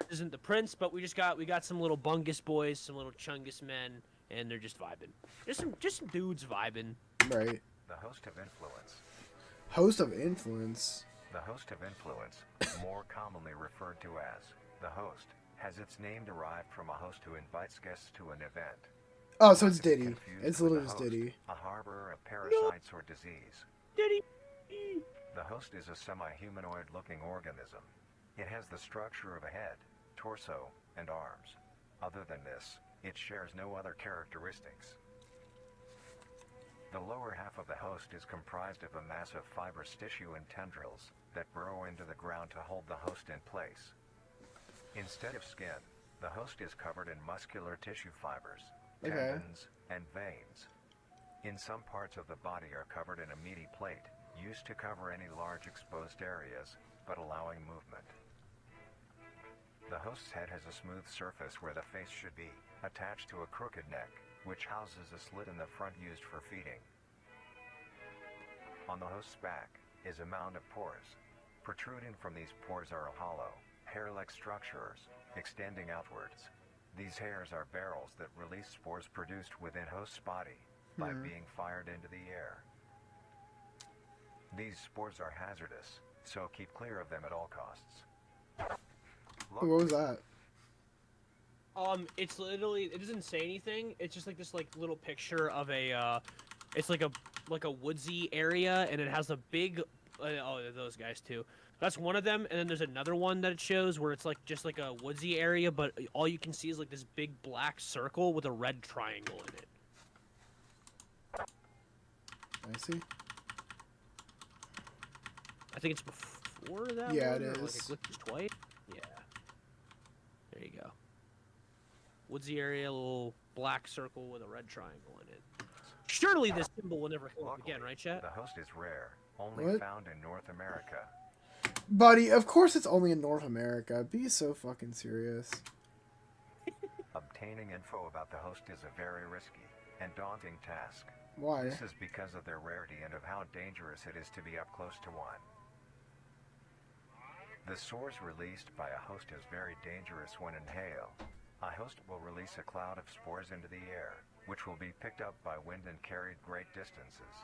Isn't the prince, but we got some little bungus boys, some little chungus men, and they're just vibing. Just some dudes vibing. Right. The host of influence. Host of influence. The host of influence, more commonly referred to as the host, has its name derived from a host who invites guests to an event. Oh, so it's Not to be Diddy. confused It's with literally the just host, Diddy. a harborer of parasites or disease. Diddy. The host is a semi-humanoid looking organism. It has the structure of a head, torso, and arms. Other than this, it shares no other characteristics. The lower half of the host is comprised of a mass of fibrous tissue and tendrils that burrow into the ground to hold the host in place. Instead of skin, the host is covered in muscular tissue fibers, tendons, and veins. In some parts of the body are covered in a meaty plate, used to cover any large exposed areas, but allowing movement. The host's head has a smooth surface where the face should be, attached to a crooked neck, which houses a slit in the front used for feeding. On the host's back is a mound of pores. Protruding from these pores are hollow, hair-like structures, extending outwards. These hairs are barrels that release spores produced within host's body by being fired into the air. These spores are hazardous, so keep clear of them at all costs. What was that? It's literally, it doesn't say anything. It's just like this little picture of a it's like a woodsy area, and it has a big oh, those guys too. That's one of them, and then there's another one that it shows where it's just like a woodsy area, but all you can see is like this big black circle with a red triangle in it. I see. I think it's before that. Yeah, one, it or, is. Like, it glitches twice. Yeah. There you go. Woodsy area, little black circle with a red triangle in it. Surely this symbol will never come up again, right, chat? The host is rare, only What? found in North America. Buddy, of course it's only in North America. Be so fucking serious. Obtaining info about the host is a very risky and daunting task. Why? This is because of their rarity and of how dangerous it is to be up close to one. The spores released by a host is very dangerous when inhaled. A host will release a cloud of spores into the air, which will be picked up by wind and carried great distances.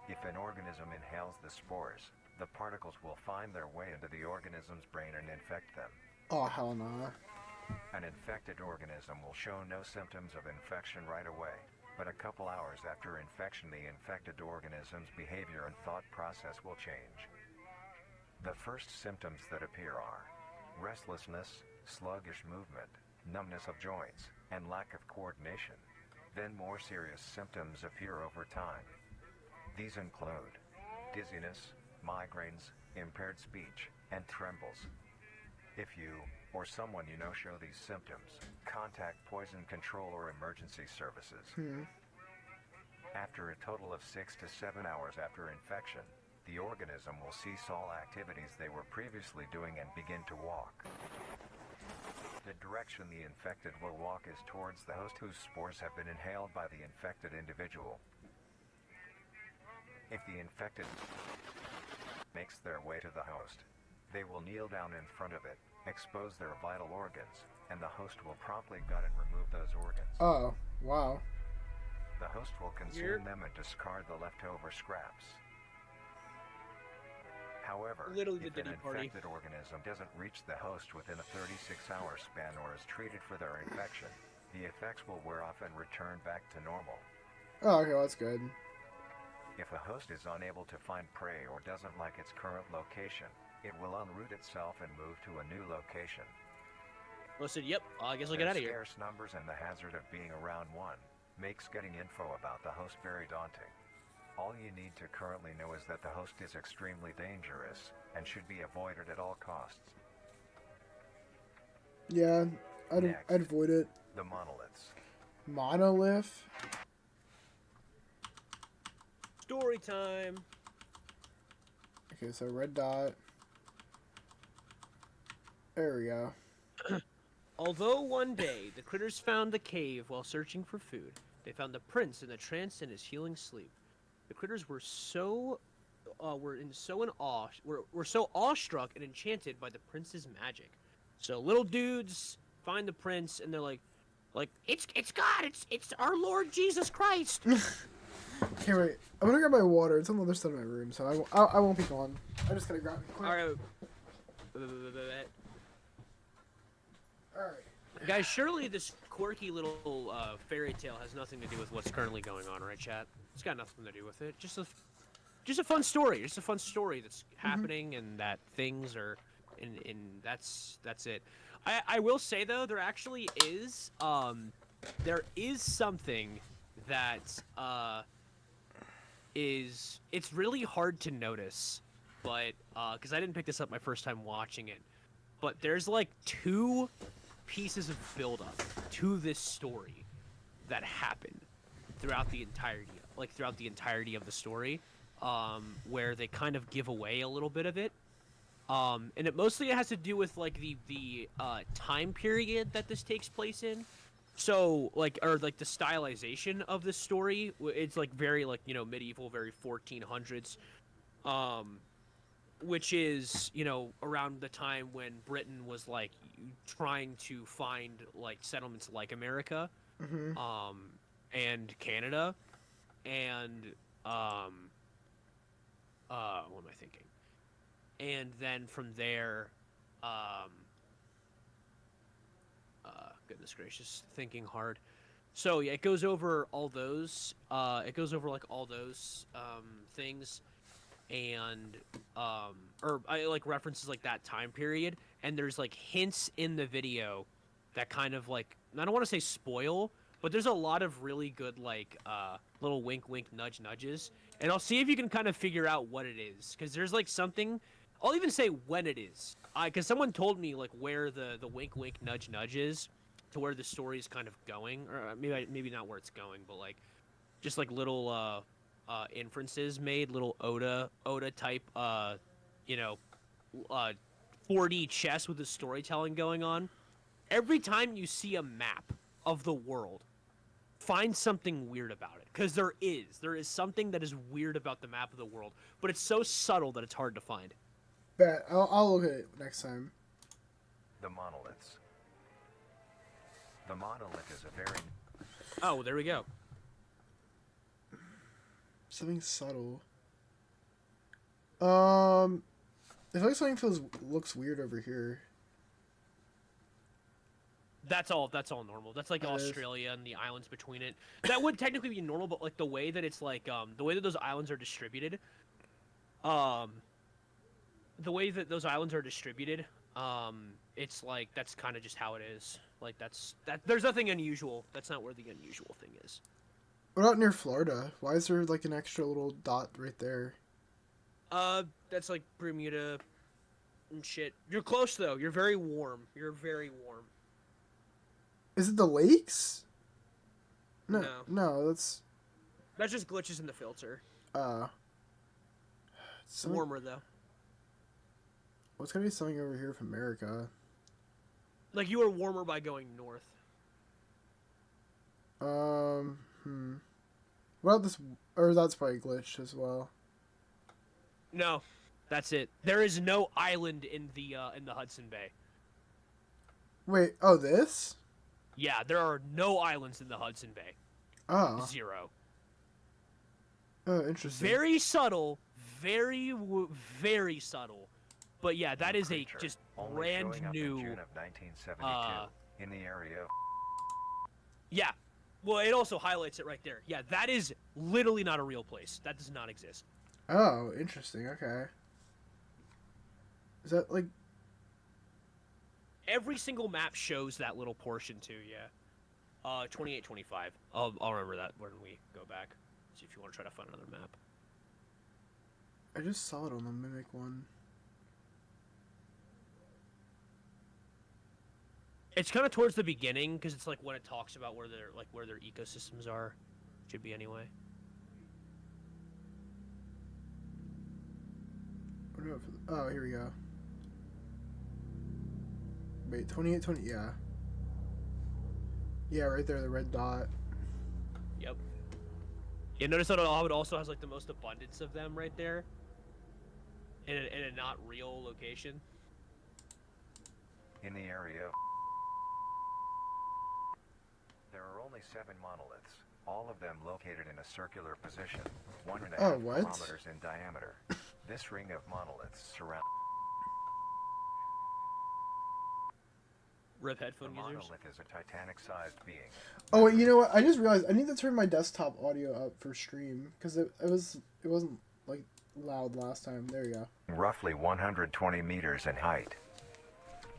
If an organism inhales the spores, the particles will find their way into the organism's brain and infect them. Oh, hell no. An infected organism will show no symptoms of infection right away, but a couple hours after infection the infected organism's behavior and thought process will change. The first symptoms that appear are restlessness, sluggish movement, numbness of joints, and lack of coordination. Then more serious symptoms appear over time. These include dizziness, migraines, impaired speech, and trembles. If you, or someone you know show these symptoms, contact poison control or emergency services. After a total of 6 to 7 hours after infection, the organism will cease all activities they were previously doing and begin to walk. The direction the infected will walk is towards the host whose spores have been inhaled by the infected individual. If the infected makes their way to the host, they will kneel down in front of it, expose their vital organs, and the host will promptly gut and remove those organs. Oh, wow. The host will consume them and discard the leftover scraps. However, Literally if the an Diddy party. infected organism doesn't reach the host within a 36-hour span or is treated for their infection, the effects will wear off and return back to normal. Oh, okay, well, that's good. If a host is unable to find prey or doesn't like its current location, it will unroot itself and move to a new location. I said, yep, I guess I'll get out of here. Scarce numbers and the hazard of being around one makes getting info about the host very daunting. All you need to currently know is that the host is extremely dangerous and should be avoided at all costs. Yeah, I'd Next, avoid it. the monoliths. Monolith? Story time. Okay, so red dot. There we go. Although one day the critters found the cave while searching for food, they found the prince in a trance in his healing sleep. The critters were so awestruck and enchanted by the prince's magic. So little dudes find the prince and they're like it's God, it's our Lord Jesus Christ. Okay, wait. I'm gonna grab my water. It's on the other side of my room, so I won't be gone. I'm just gonna grab it quick. All right. Alright. Guys, surely this quirky little fairy tale has nothing to do with what's currently going on, right, chat? It's got nothing to do with it. Just a fun story. Just a fun story that's happening, and that things are, and that's it. I will say though, there actually is something that it's really hard to notice, but because I didn't pick this up my first time watching it, but there's like 2 pieces of build-up to this story that happen throughout the entirety of the story, where they kind of give away a little bit of it, and it mostly has to do with like the time period that this takes place in. So like the stylization of this story, it's like very medieval, very 1400s, which is around the time when Britain was like trying to find like settlements like America, and Canada, and what am I thinking? And then from there, goodness gracious, thinking hard. So yeah, it goes over all those. Things, and or I like references like that time period. And there's like hints in the video that kind of like, I don't want to say spoil, but there's a lot of really good like little wink wink nudge nudges. And I'll see if you can kind of figure out what it is, because there's like something. I'll even say when it is, because someone told me like where the wink wink nudge nudge is to where the story is kind of going, or maybe not where it's going, but like just like little inferences made, little Oda type 4D chess with the storytelling going on. Every time you see a map of the world, find something weird about it, because there is something that is weird about the map of the world, but it's so subtle that it's hard to find. Bet. I'll look at it next time. The monoliths. The monolith is a very... Oh, there we go. Something subtle. I feel like something looks weird over here. That's all normal. That's like Australia and the islands between it. That would technically be normal, but like the way that it's like the way that those islands are distributed, it's like that's kind of just how it is. Like that. There's nothing unusual. That's not where the unusual thing is. What about near Florida? Why is there like an extra little dot right there? That's like Bermuda. and shit. You're close though. You're very warm. You're very warm. Is it the lakes? No. No, that's just glitches in the filter. It's something... warmer though. What's gonna be something over here from America? Like you are warmer by going north. Well, this or that's probably glitched as well. No, that's it. There is no island in the Hudson Bay. Wait, oh this? Yeah, there are no islands in the Hudson Bay. Oh. 0. Oh, interesting. Very subtle, very subtle. But yeah, that is a just brand new. June of 1972 in the area of... Yeah. Well, it also highlights it right there. Yeah, that is literally not a real place. That does not exist. Oh, interesting. Okay. Is that like... Every single map shows that little portion too, yeah. 28, 25. I'll remember that when we go back. See if you want to try to find another map. I just saw it on the Mimic one. It's kind of towards the beginning because it's like when it talks about where their ecosystems are. Should be anyway. Oh, here we go. Wait, 28, 20, yeah. Yeah, right there, the red dot. Yep. Yeah, notice how it also has like the most abundance of them right there. In a not real location. In the area of... There are only 7 monoliths, all of them located in a circular position, 1.5 kilometers in diameter. This ring of monoliths surrounds... Rip headphone the users. monolith is a Titanic-sized being. Oh wait, you know what? I just realized I need to turn my desktop audio up for stream because it wasn't like loud last time. There you go. Roughly 120 meters in height.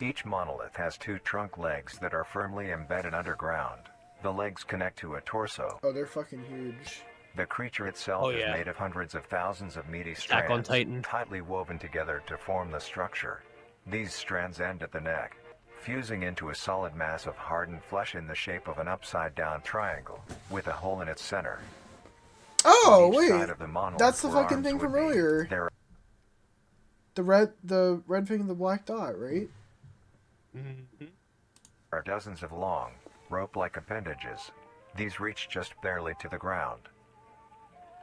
Each monolith has 2 trunk legs that are firmly embedded underground. The legs connect to a torso. Oh, they're fucking huge. The creature itself is made of hundreds of thousands of meaty Attack on strands, Titan. tightly woven together to form the structure. These strands end at the neck, fusing into a solid mass of hardened flesh in the shape of an upside-down triangle, with a hole in its center. Oh, Each wait. side of the monolith That's the where fucking arms thing would from be, earlier. there The red thing and the black dot, right? are dozens of long, rope-like appendages. These reach just barely to the ground.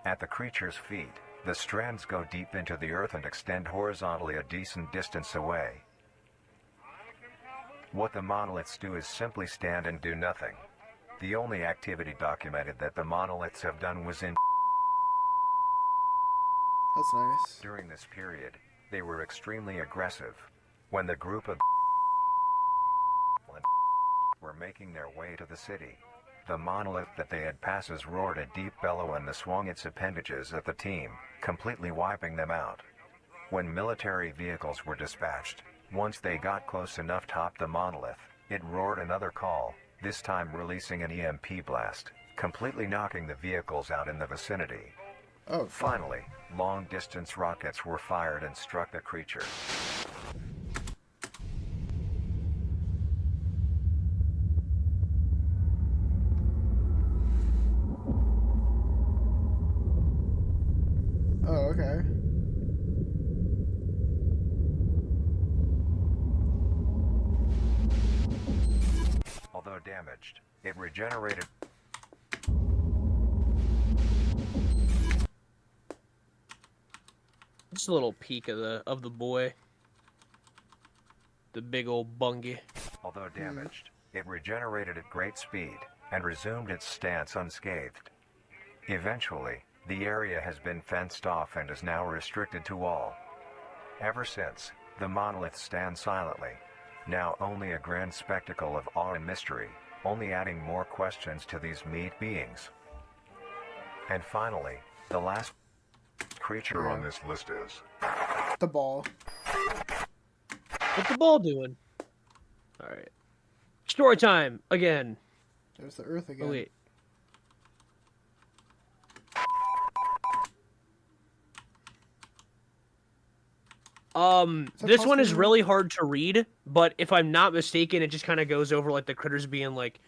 At the creature's feet, the strands go deep into the earth and extend horizontally a decent distance away. What the monoliths do is simply stand and do nothing. The only activity documented that the monoliths have done was in... That's nice. During this period, they were extremely aggressive. When the group of were making their way to the city, the monolith that they had passes roared a deep bellow and swung its appendages at the team, completely wiping them out. When military vehicles were dispatched, once they got close enough to top the monolith, it roared another call, this time releasing an EMP blast, completely knocking the vehicles out in the vicinity. Oh, finally, long-distance rockets were fired and struck the creature. Oh, okay. Although damaged, it regenerated. Just a little peek of the boy. The big old bungie. Although damaged, it regenerated at great speed and resumed its stance unscathed. Eventually, the area has been fenced off and is now restricted to all. Ever since, the monolith stands silently, now only a grand spectacle of awe and mystery, only adding more questions to these meat beings. And finally, the last creature on this list is... The ball. What's the ball doing? Alright. Story time, again. There's the Earth again. Oh, wait. This one is possible? really hard to read, but if I'm not mistaken, it just kind of goes over like the critters being like,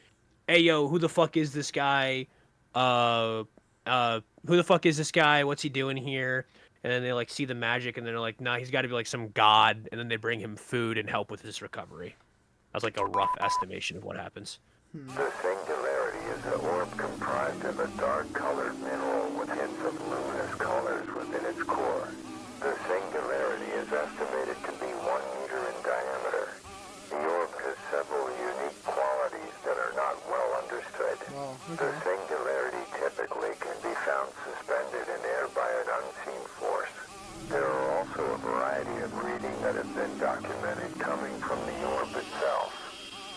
"Hey, yo, who the fuck is this guy? Who the fuck is this guy? What's he doing here?" And then they like see the magic, and they're like, "Nah, he's got to be like some god." And then they bring him food and help with his recovery. That's like a rough estimation of what happens. The singularity is an orb comprised of a dark-colored mineral with hints of luminous colors within its core. The singularity is estimated to be 1 meter in diameter. The orb has several unique qualities that are not well understood. Wow, The okay. singularity typically can be found suspended in air by an unseen force. There are also a variety of reading that have been documented coming from the orb itself.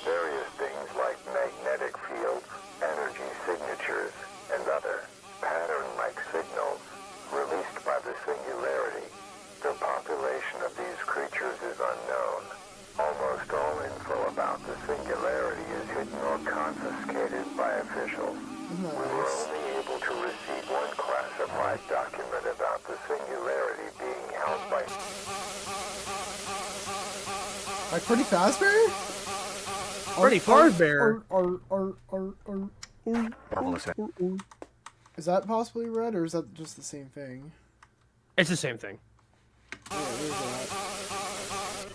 Various things like magnetic fields, energy signatures, and other pattern-like signals released by the singularity. The population of these creatures is unknown. Almost all info about the singularity is hidden or confiscated by officials. Isn't that We were nice? only able to receive one classified document about the singularity being held by... Like Pretty Fazbear? Pretty Fazbear. Marvelous. Is that possibly red, or is that just the same thing? It's the same thing. Yeah, where's that?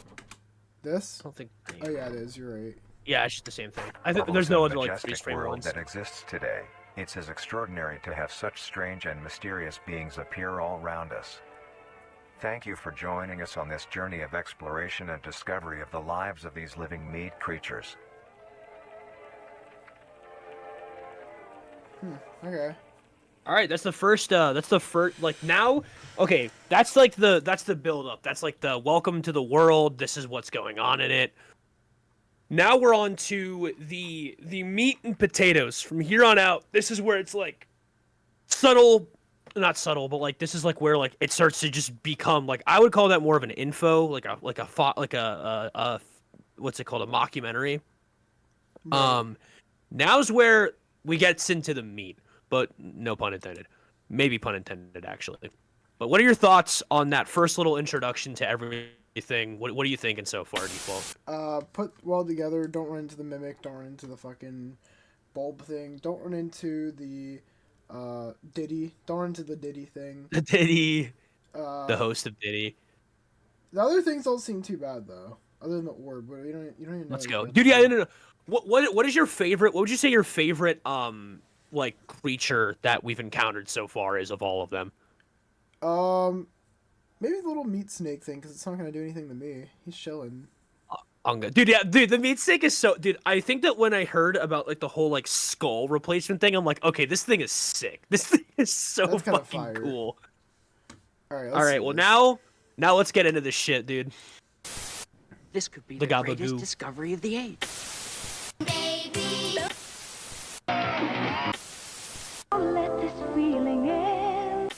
This? I don't think. Oh yeah, it is. You're right. Yeah, it's just the same thing. I think Marvelous there's no and other like majestic freeze frame world ones. that exists today. It's as extraordinary to have such strange and mysterious beings appear all around us. Thank you for joining us on this journey of exploration and discovery of the lives of these living meat creatures. Okay. All right, that's the first. Like now. Okay, that's the build up. That's like the welcome to the world. This is what's going on in it. Now we're on to the meat and potatoes. From here on out, this is where it's like subtle, not subtle, but like this is like where like it starts to just become like I would call that more of an info, like a what's it called, a mockumentary. Now's where we get into the meat, but no pun intended. Maybe pun intended actually. But what are your thoughts on that first little introduction to everything? What are you thinking so far, Default? Put well together. Don't run into the mimic. Don't run into the fucking bulb thing. Don't run into the Diddy. Don't run into the Diddy thing. The Diddy, Uh, the host of Diddy. The other things don't seem too bad though, other than the orb. But you don't even know. Let's you go, got dude. the Yeah, orb. no. What is your favorite? What would you say your favorite like creature that we've encountered so far is of all of them? Maybe the little meat snake thing, because it's not gonna do anything to me. He's chilling. I'm good, dude. Yeah, dude. The meat stick is so, dude. I think that when I heard about like the whole like skull replacement thing, I'm like, okay, this thing is sick. This thing is so That's kinda fucking fire. cool. All right. All right, well now let's get into this shit, dude. This could be The the greatest Gabagoo. discovery of the age. Let this feeling in.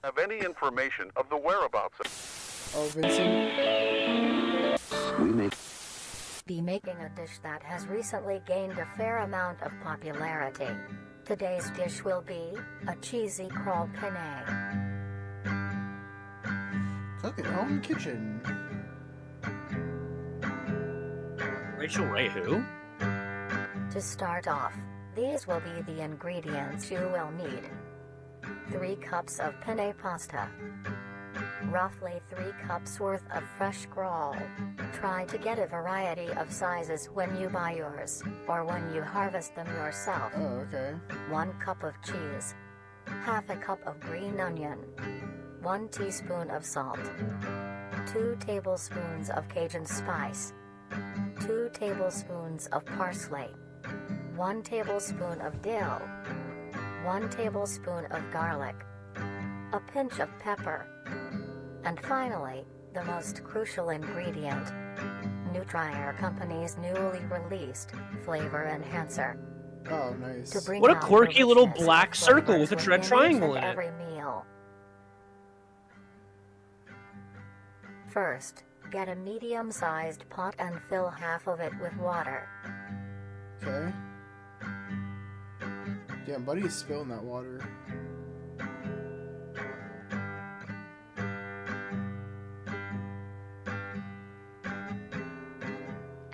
Have any information of the whereabouts of Oh, Vincent. Be making a dish that has recently gained a fair amount of popularity. Today's dish will be a cheesy crawl penne. Cook at home kitchen. Rachel Ray, who? To start off, these will be the ingredients you will need. 3 cups of penne pasta. Roughly 3 cups worth of fresh crawl. Try to get a variety of sizes when you buy yours, or when you harvest them yourself. Oh, okay. 1 cup of cheese. Half a cup of green onion. 1 teaspoon of salt. 2 tablespoons of Cajun spice. 2 tablespoons of parsley. 1 tablespoon of dill. 1 tablespoon of garlic. A pinch of pepper. And finally, the most crucial ingredient. Nutrier Company's newly released flavor enhancer. Oh, nice. To bring What a out the quirky little richness black of circle with flavors a red within each triangle and in it. every meal. First, get a medium-sized pot and fill half of it with water. Okay. Damn, buddy's spilling that water.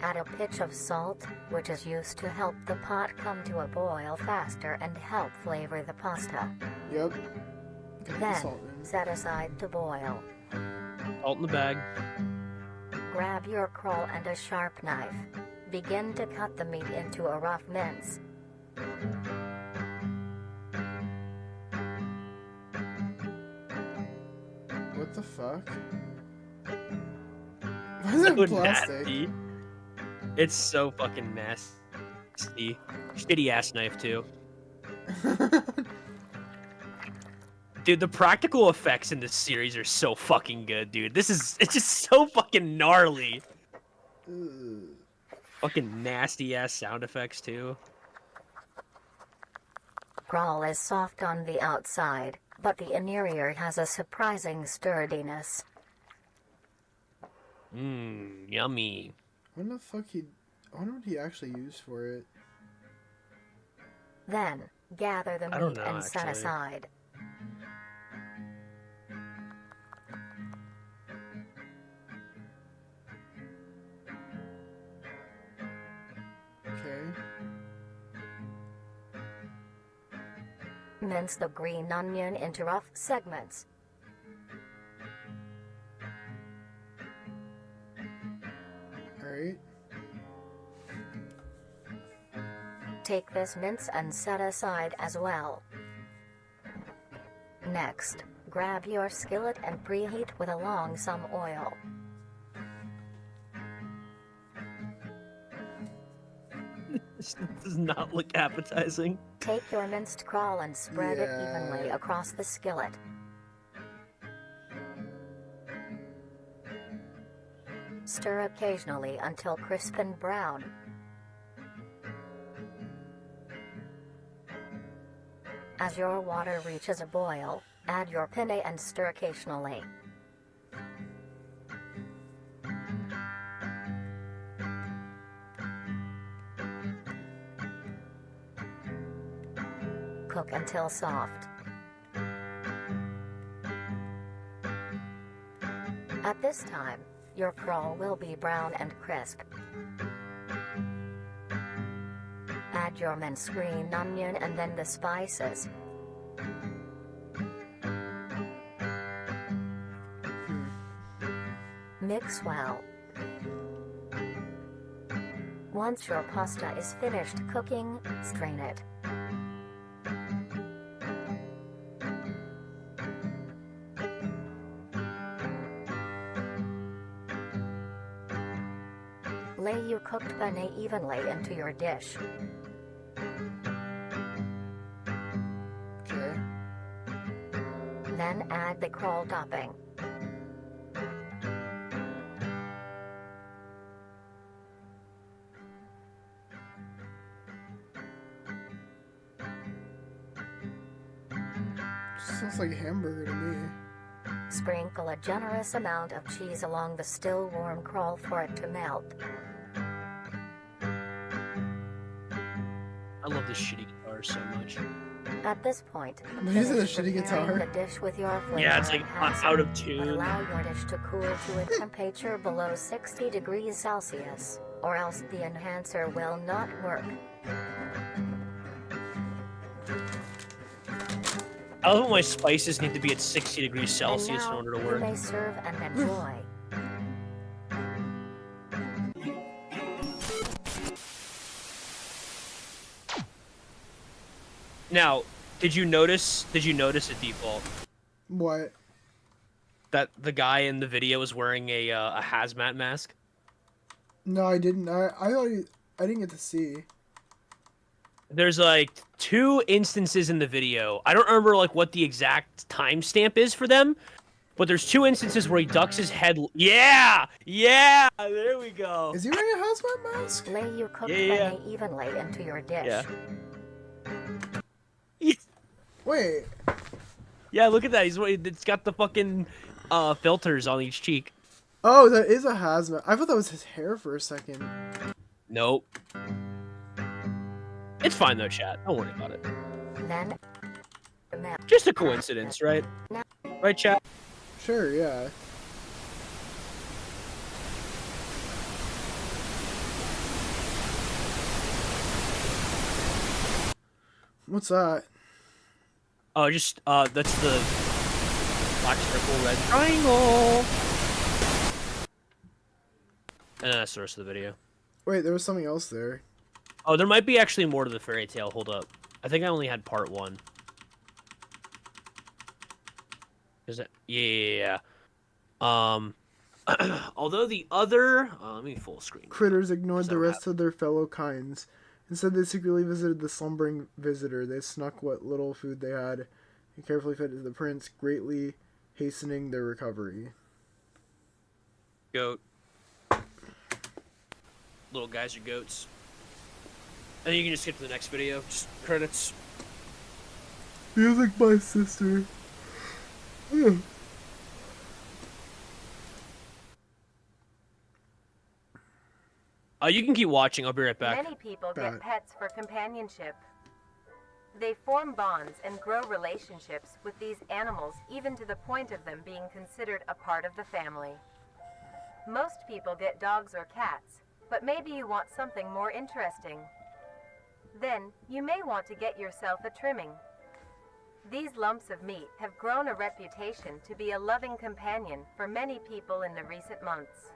Add a pinch of salt, which is used to help the pot come to a boil faster and help flavor the pasta. Yep. Get the Then, salt in. set aside to boil. Salt in the bag. Grab your crawl and a sharp knife. Begin to cut the meat into a rough mince. What the fuck? Why is it So plastic? nasty. It's so fucking nasty. Shitty ass knife too. Dude, the practical effects in this series are so fucking good, dude. It's just so fucking gnarly. Ugh. Fucking nasty ass sound effects too. Crawl is soft on the outside, but the interior has a surprising sturdiness. Mmm, yummy. What the fuck I wonder what he actually used for it. Then, gather the I don't meat know, and set actually. aside. Okay. Mince the green onion into rough segments. Alright. Take this mince and set aside as well. Next, grab your skillet and preheat with some oil. This does not look appetizing. Take your minced crawl and spread it evenly Yeah. across the skillet. Stir occasionally until crisp and brown. As your water reaches a boil, add your penne and stir occasionally. Cook until soft. At this time, your crawl will be brown and crisp. Add your minced green onion and then the spices. Mix well. Once your pasta is finished cooking, strain it. Lay your cooked penne evenly into your dish. Okay. Then add the crawl topping. Sounds like a hamburger to me. Sprinkle a generous amount of cheese along the still warm crawl for it to melt. I love this shitty guitar so much. At this point, I'm using a finish shitty preparing guitar. the dish with your flavor Yeah, it's like enhancer, out of and tune. allow your dish to cool to a temperature below 60 degrees Celsius, or else the enhancer will not work. I love my spices need to be at 60 degrees And Celsius in now, order to you work. may serve and enjoy. Now, did you notice at default What? that the guy in the video was wearing a hazmat mask? No, I didn't. I thought I didn't get to see. There's like 2 instances in the video. I don't remember like what the exact timestamp is for them, but there's 2 instances where he ducks his head. Yeah, there we go. Is he wearing a hazmat mask? Lay your cooked Yeah. penne evenly into your dish. Yeah. Wait. Yeah, look at that. It's got the fucking filters on each cheek. Oh, that is a hazmat. I thought that was his hair for a second. Nope. It's fine though, chat. Don't worry about it. Then, melt. Just a coincidence, right? Right, chat? Sure, yeah. What's that? Oh, just that's the black circle, red triangle. And that's the rest of the video. Wait, there was something else there. Oh, there might be actually more to the fairy tale. Hold up. I think I only had part 1. Is it? Yeah. Although the other... let me full screen. Critters ignored the rest of their fellow kinds. Instead, they secretly visited the slumbering visitor. They snuck what little food they had and carefully fed it to the prince, greatly hastening their recovery. Goat. Little guys are goats. And you can just skip to the next video. Just credits. Music by sister. You can keep watching. I'll be right back. Many people get pets for companionship. They form bonds and grow relationships with these animals, even to the point of them being considered a part of the family. Most people get dogs or cats, but maybe you want something more interesting. Then, you may want to get yourself a trimming. These lumps of meat have grown a reputation to be a loving companion for many people in the recent months.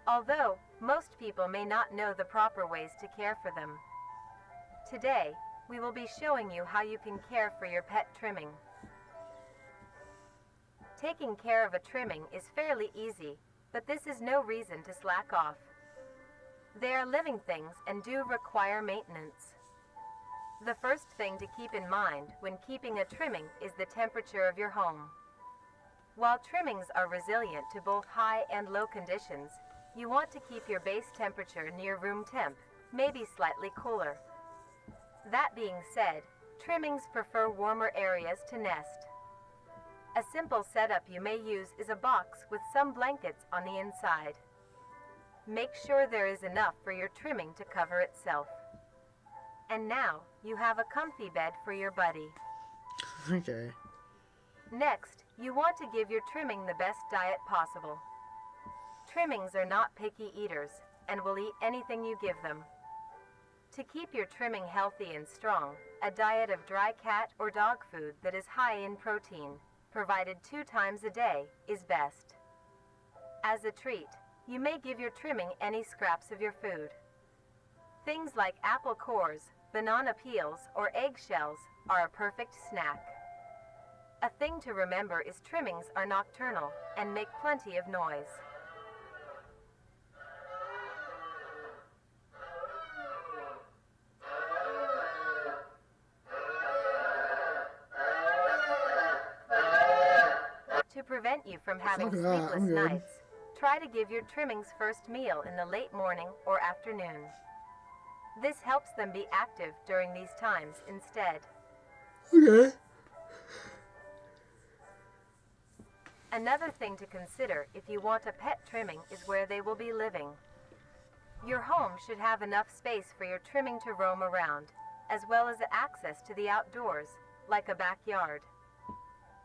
Although, most people may not know the proper ways to care for them. Today, we will be showing you how you can care for your pet trimming. Taking care of a trimming is fairly easy, but this is no reason to slack off. They are living things and do require maintenance. The first thing to keep in mind when keeping a trimming is the temperature of your home. While trimmings are resilient to both high and low conditions, you want to keep your base temperature near room temp, maybe slightly cooler. That being said, trimmings prefer warmer areas to nest. A simple setup you may use is a box with some blankets on the inside. Make sure there is enough for your trimming to cover itself. And now, you have a comfy bed for your buddy. Okay. Next, you want to give your trimming the best diet possible. Trimmings are not picky eaters, and will eat anything you give them. To keep your trimming healthy and strong, a diet of dry cat or dog food that is high in protein, provided 2 times a day, is best. As a treat, you may give your trimming any scraps of your food. Things like apple cores, banana peels, or eggshells are a perfect snack. A thing to remember is trimmings are nocturnal and make plenty of noise. To prevent you from having sleepless nights, try to give your trimmings first meal in the late morning or afternoon. This helps them be active during these times instead. Okay. Another thing to consider if you want a pet trimming is where they will be living. Your home should have enough space for your trimming to roam around, as well as access to the outdoors, like a backyard.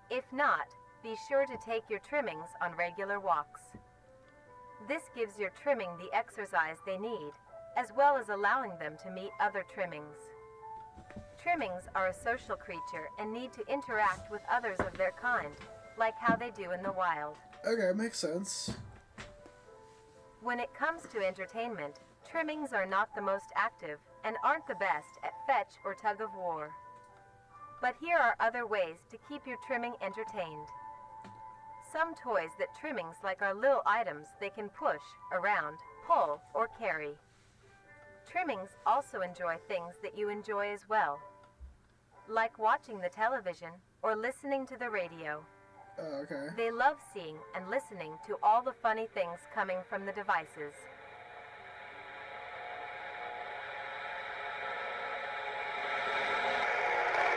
If not, be sure to take your trimmings on regular walks. This gives your trimming the exercise they need, as well as allowing them to meet other trimmings. Trimmings are a social creature and need to interact with others of their kind, like how they do in the wild. Okay, makes sense. When it comes to entertainment, trimmings are not the most active and aren't the best at fetch or tug of war. But here are other ways to keep your trimming entertained. Some toys that trimmings like are little items they can push, around, pull, or carry. Trimmings also enjoy things that you enjoy as well, like watching the television or listening to the radio. Oh, okay. They love seeing and listening to all the funny things coming from the devices.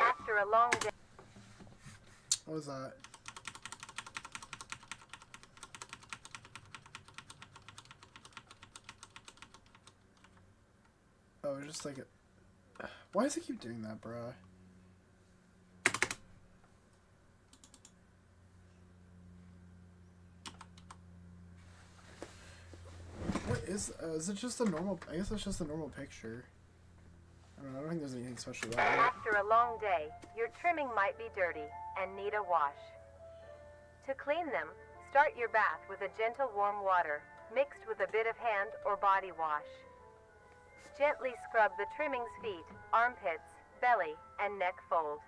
After a long day... What was that? Oh, it's just like a... Why does it keep doing that, bruh? What is it just a normal... I guess it's just a normal picture. I don't think there's anything special about it. After a long day, your trimming might be dirty and need a wash. To clean them, start your bath with a gentle warm water mixed with a bit of hand or body wash. Gently scrub the trimming's feet, armpits, belly, and neck fold.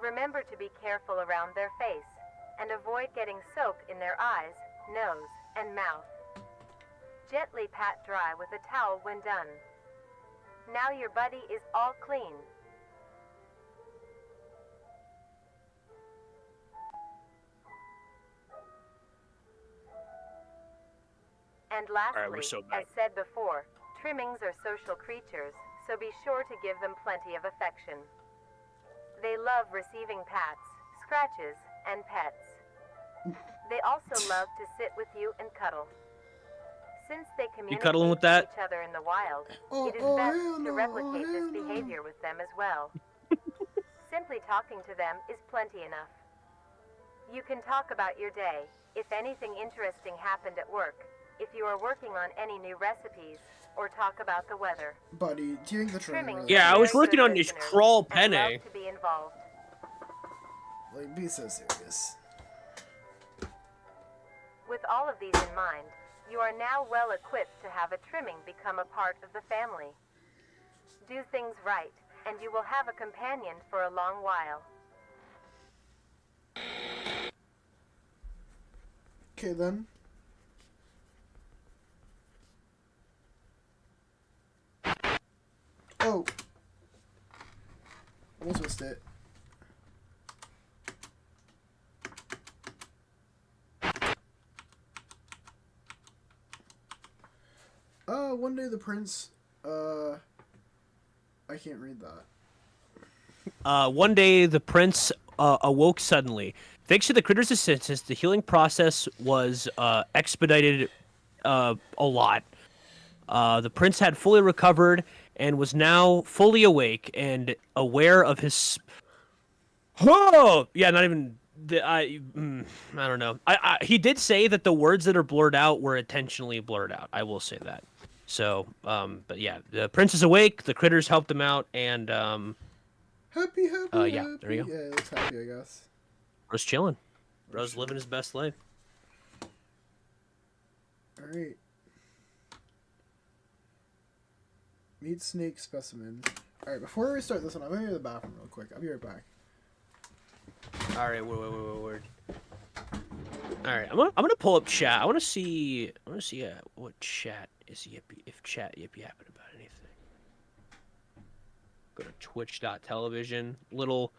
Remember to be careful around their face and avoid getting soap in their eyes, nose, and mouth. Gently pat dry with a towel when done. Now your buddy is all clean. And lastly, we're so back. as said before, trimmings are social creatures, so be sure to give them plenty of affection. They love receiving pats, scratches, and pets. They also love to sit with you and cuddle. Since they communicate cuddling with that? each other in the wild, it is best to replicate this behavior with them as well. Simply talking to them is plenty enough. You can talk about your day, if anything interesting happened at work, if you are working on any new recipes, or talk about the weather. Buddy, do you think the trimming really... Yeah, I was working on this listeners crawl and penne. love to be involved. Like, be so serious. With all of these in mind, you are now well equipped to have a trimming become a part of the family. Do things right, and you will have a companion for a long while. Okay, then. Oh! Almost missed it. One day the prince, I can't read that. One day, the prince awoke suddenly. Thanks to the critter's assistance, the healing process was expedited a lot. The prince had fully recovered and was now fully awake and aware of his... Oh! Yeah, not even... I don't know. He did say that the words that are blurred out were intentionally blurred out. I will say that. So, but yeah, the prince is awake, the critters helped him out, and, Happy, yeah, happy. there you go. Yeah, he looks happy, I guess. bro's chilling. Bro's living his best life. Alright. Meet Snake Specimen. Alright, before we start this one, I'm gonna go to the bathroom real quick. I'll be right back. Alright, word. Alright, I'm gonna pull up chat. I wanna see what chat is yippy, if chat yippy yapping about anything. Go to twitch.television, little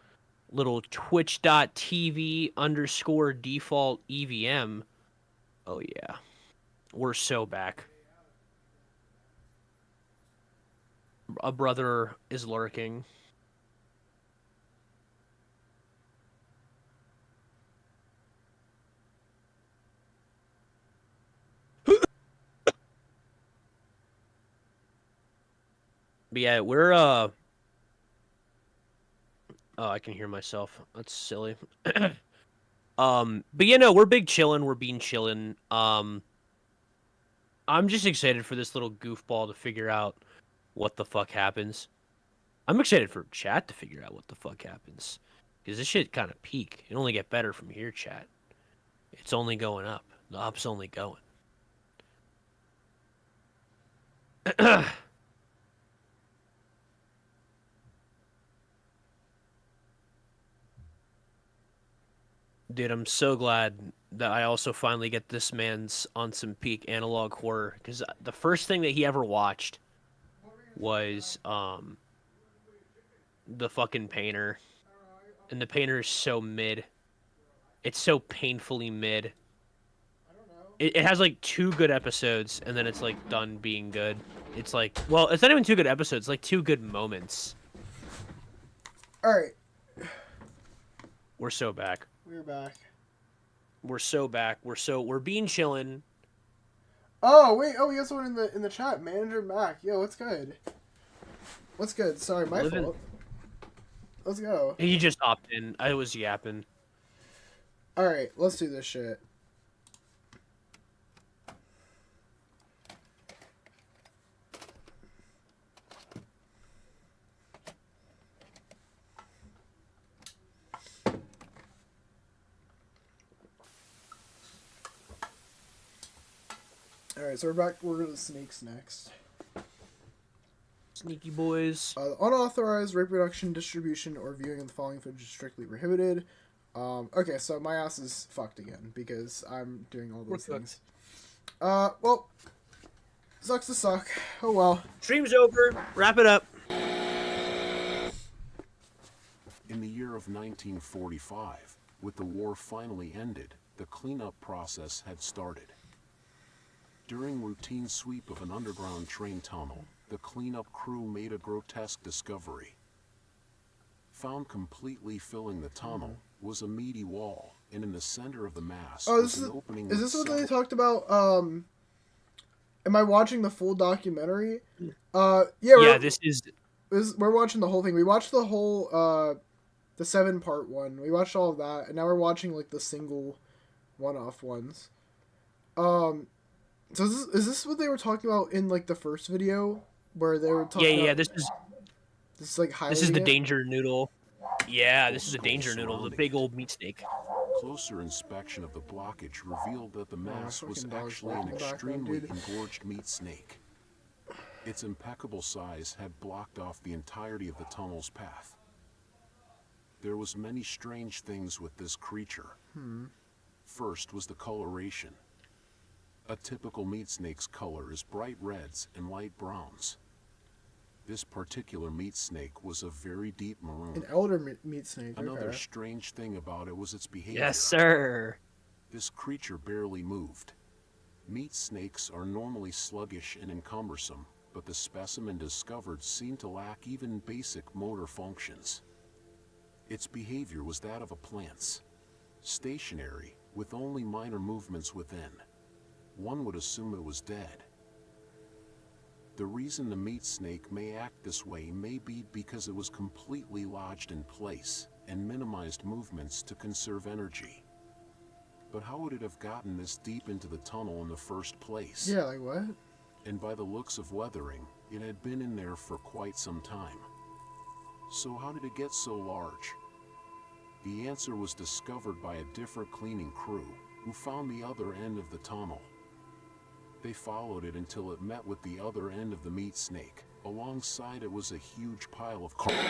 twitch.tv _defaultEVM. Oh yeah. We're so back. A brother is lurking. But yeah, we're oh, I can hear myself. That's silly. But yeah, no, we're big chillin'. We're being chillin'. I'm just excited for this little goofball to figure out what the fuck happens. I'm excited for chat to figure out what the fuck happens. Because this shit kind of peak. It only get better from here, chat. It's only going up. The up's only going. Dude, I'm so glad that I also finally get this man's on some peak analog horror. Because the first thing that he ever watched was the fucking Painter. And the Painter is so mid. It's so painfully mid. It has like 2 good episodes, and then it's like done being good. It's like, well, it's not even 2 good episodes, it's like 2 good moments. Alright. We're so back. We're back. We're so back. We're being chillin'. Oh, wait. Oh, we got someone in the chat. Manager Mac. Yo, what's good? What's good? Sorry, my fault. Let's go. He just hopped in. I was yapping. Alright, let's do this shit. Alright, so we're back. We're going to the snakes next. Sneaky boys. Unauthorized reproduction, distribution, or viewing of the following footage is strictly prohibited. Okay, so my ass is fucked again because I'm doing all those things. Well, sucks to suck. Oh well. Stream's over. Wrap it up. In the year of 1945, with the war finally ended, the cleanup process had started. During routine sweep of an underground train tunnel, the cleanup crew made a grotesque discovery. Found completely filling the tunnel was a meaty wall, and in the center of the mass was an opening. Is this what they talked about? Am I watching the full documentary? Yeah, this is. We're watching the whole thing. We watched the whole the 7-part one. We watched all of that, and now we're watching like the single one-off ones. So is this what they were talking about in like the first video where they were talking? Yeah. About, This is like this is the danger noodle. Yeah, this is a danger noodle, the big old meat snake. Closer inspection of the blockage revealed that the mass was actually an extremely engorged meat snake. Its impeccable size had blocked off the entirety of the tunnel's path. There was many strange things with this creature. First was the coloration. A typical meat snake's color is bright reds and light browns. This particular meat snake was a very deep maroon. An elder meat snake. Another strange thing about it was its behavior. Yes, sir. This creature barely moved. Meat snakes are normally sluggish and encumbersome, but the specimen discovered seemed to lack even basic motor functions. Its behavior was that of a plant's, stationary, with only minor movements within. One would assume it was dead. The reason the meat snake may act this way may be because it was completely lodged in place and minimized movements to conserve energy. But how would it have gotten this deep into the tunnel in the first place? Yeah, like what? And by the looks of weathering, it had been in there for quite some time. So how did it get so large? The answer was discovered by a different cleaning crew, who found the other end of the tunnel. They followed it until it met with the other end of the meat snake. Alongside it was a huge pile of corpses?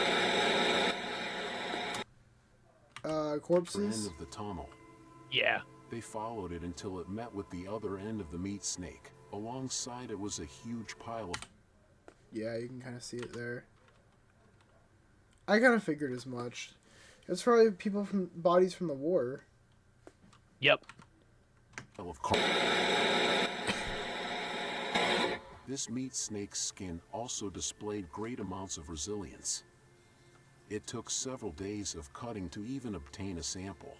End of the tunnel. Yeah. They followed it until it met with the other end of the meat snake. Alongside it was a huge pile of... Yeah, you can kind of see it there. I kind of figured as much. It's probably people from bodies from the war. Yep. This meat snake's skin also displayed great amounts of resilience. It took several days of cutting to even obtain a sample.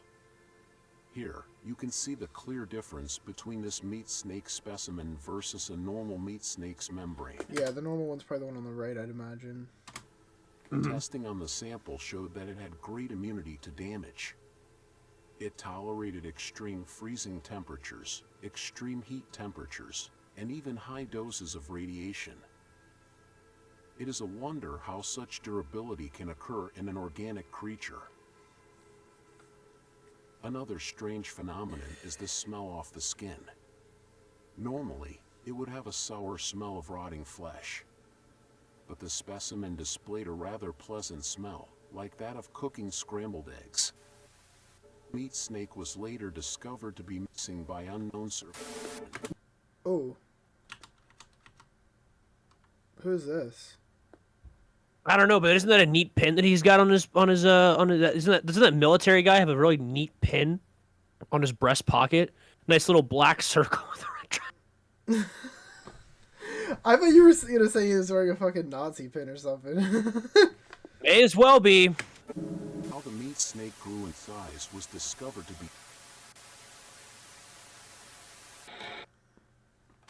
Here, you can see the clear difference between this meat snake specimen versus a normal meat snake's membrane. Yeah, the normal one's probably the one on the right, I'd imagine. Testing on the sample showed that it had great immunity to damage. It tolerated extreme freezing temperatures, extreme heat temperatures, and even high doses of radiation. It is a wonder how such durability can occur in an organic creature. Another strange phenomenon is the smell off the skin. Normally, it would have a sour smell of rotting flesh. But the specimen displayed a rather pleasant smell, like that of cooking scrambled eggs. Meat snake was later discovered to be missing by unknown survivors. Oh. Who's this? I don't know, but isn't that a neat pin that he's got on his doesn't that military guy have a really neat pin on his breast pocket? Nice little black circle with a red I thought you were gonna say he was wearing a fucking Nazi pin or something. May as well be. How the meat snake grew in size was discovered to be...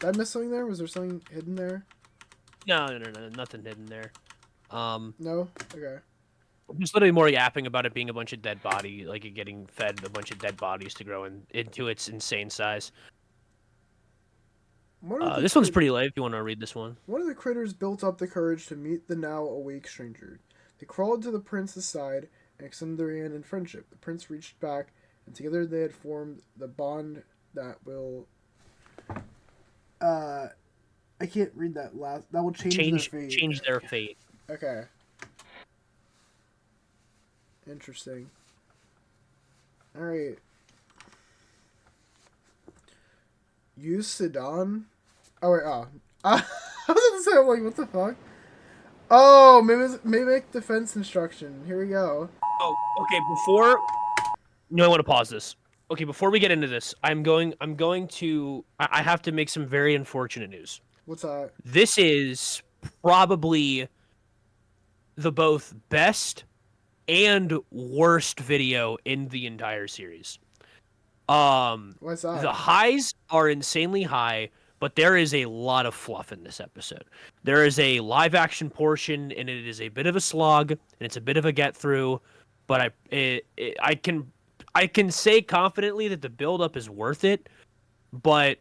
Did I miss something there? Was there something hidden there? No, nothing hidden there. No? Okay. Just literally more yapping about it being a bunch of dead body, like it getting fed a bunch of dead bodies to grow into its insane size. This one's pretty light if you want to read this one. One of the critters built up the courage to meet the now awake stranger. They crawled to the prince's side and extended their hand in friendship. The prince reached back, and together they had formed the bond that will I can't read that last. That will change their fate. Change their fate. Okay. Interesting. All right. Use Sedan. Oh wait. Oh, I was about to say. I'm like, what the fuck? Oh, mimic defense instruction. Here we go. Oh, okay. Before, I want to pause this. Okay, before we get into this, I have to make some very unfortunate news. What's that? This is probably the both best and worst video in the entire series. What's that? The highs are insanely high, but there is a lot of fluff in this episode. There is a live action portion, and it is a bit of a slog, and it's a bit of a get through. But I can say confidently that the build up is worth it. But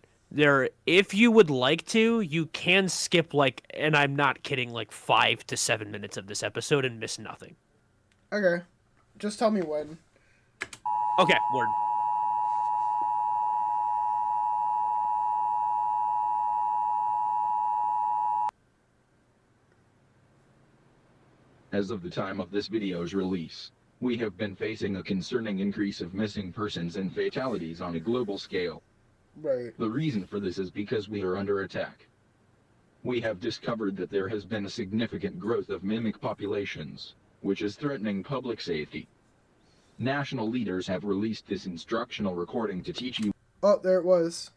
if you would like to, you can skip and I'm not kidding, 5 to 7 minutes of this episode and miss nothing. Okay, just tell me when. Okay, word. As of the time of this video's release, we have been facing a concerning increase of missing persons and fatalities on a global scale. Right. The reason for this is because we are under attack. We have discovered that there has been a significant growth of mimic populations, which is threatening public safety. National leaders have released this instructional recording to teach you. Oh, there it was.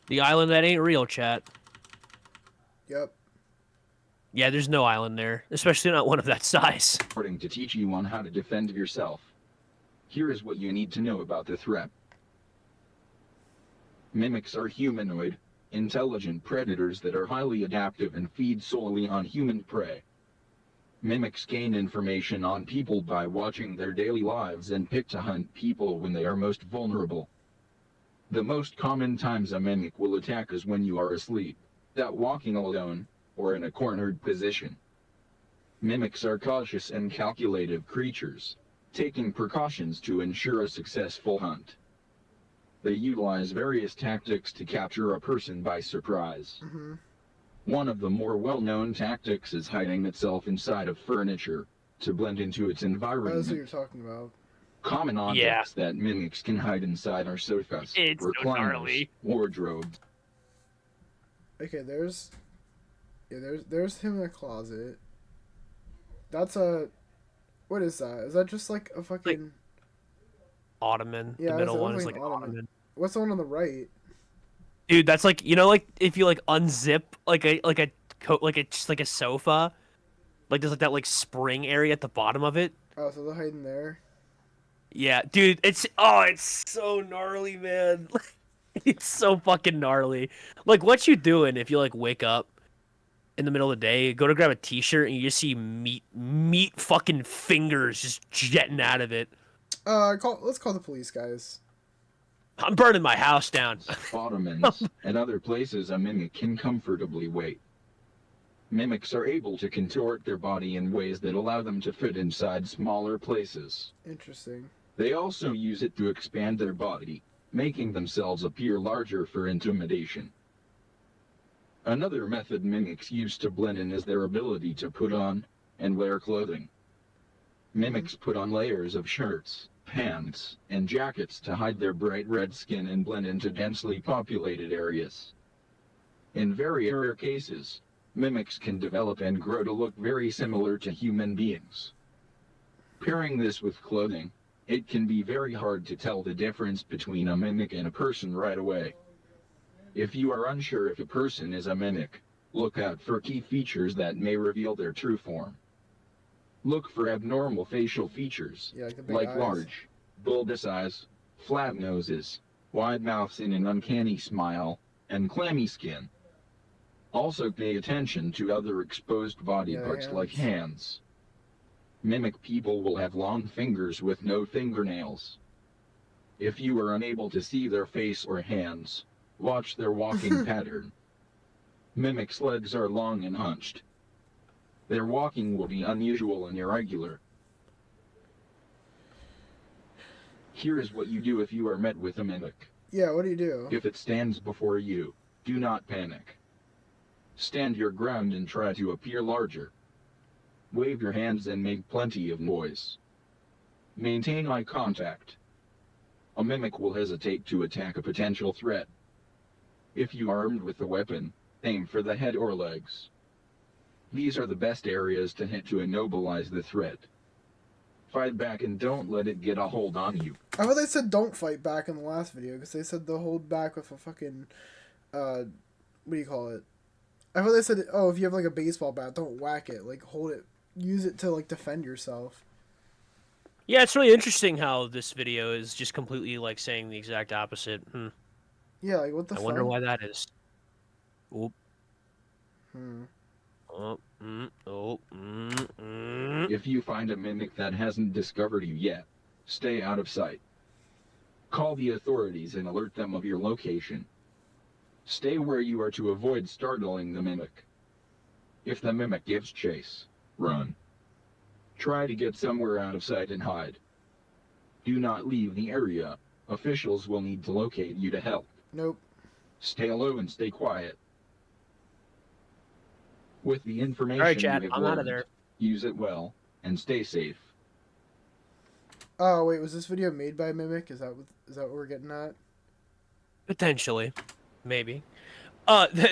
The island that ain't real, chat. Yep. Yeah, there's no island there, especially not one of that size. Recording to teach you on how to defend yourself. Here is what you need to know about the threat. Mimics are humanoid, intelligent predators that are highly adaptive and feed solely on human prey. Mimics gain information on people by watching their daily lives and pick to hunt people when they are most vulnerable. The most common times a mimic will attack is when you are asleep, out walking alone, or in a cornered position. Mimics are cautious and calculative creatures, taking precautions to ensure a successful hunt. They utilize various tactics to capture a person by surprise. Mm-hmm. One of the more well-known tactics is hiding itself inside of furniture to blend into its environment. That's what you're talking about. Common objects that mimics can hide inside are sofas, recliners, wardrobes. Okay, there's him in a closet. That's a... What is that? Is that just like a fucking... Ottoman. Yeah, the middle it one looks is like like an an ottoman. ottoman. What's the one on the right? Dude, that's if you unzip just like a sofa, there's that spring area at the bottom of it. Oh, so they're hiding there. Yeah, dude, it's so gnarly, man. It's so fucking gnarly. What you doing if you wake up in the middle of the day, go to grab a t-shirt, and you just see meat fucking fingers just jetting out of it. Let's call the police, guys. I'm burning my house down. Ottomans and other places a mimic can comfortably wait. Mimics are able to contort their body in ways that allow them to fit inside smaller places. Interesting. They also use it to expand their body, making themselves appear larger for intimidation. Another method mimics use to blend in is their ability to put on and wear clothing. Mimics put on layers of shirts, pants, and jackets to hide their bright red skin and blend into densely populated areas. In very rare cases, mimics can develop and grow to look very similar to human beings. Pairing this with clothing, it can be very hard to tell the difference between a mimic and a person right away. If you are unsure if a person is a mimic, look out for key features that may reveal their true form. Look for abnormal facial features, like large, bulbous eyes, flat noses, wide mouths and an uncanny smile, and clammy skin. Also pay attention to other exposed body parts like hands. Mimic people will have long fingers with no fingernails. If you are unable to see their face or hands, watch their walking pattern. Mimics' legs are long and hunched. Their walking will be unusual and irregular. Here is what you do if you are met with a mimic. Yeah, what do you do? If it stands before you, do not panic. Stand your ground and try to appear larger. Wave your hands and make plenty of noise. Maintain eye contact. A mimic will hesitate to attack a potential threat. If you are armed with a weapon, aim for the head or legs. These are the best areas to hit to immobilize the threat. Fight back and don't let it get a hold on you. I thought they said don't fight back in the last video, because they said they'll hold back with a fucking, what do you call it? I thought they said, oh, if you have like a baseball bat, don't whack it, like hold it, use it to like defend yourself. Yeah, it's really interesting how this video is just completely like saying the exact opposite. Yeah, like what the I fuck? wonder why that is. Oop. If you find a mimic that hasn't discovered you yet, stay out of sight. Call the authorities and alert them of your location. Stay where you are to avoid startling the mimic. If the mimic gives chase, run. Try to get somewhere out of sight and hide. Do not leave the area. Officials will need to locate you to help. Nope. Stay low and stay quiet. With the information All right, Chad, you have I'm out of learned, there. use it well and stay safe. Oh wait, was this video made by a mimic? Is that what we're getting at? Potentially, maybe.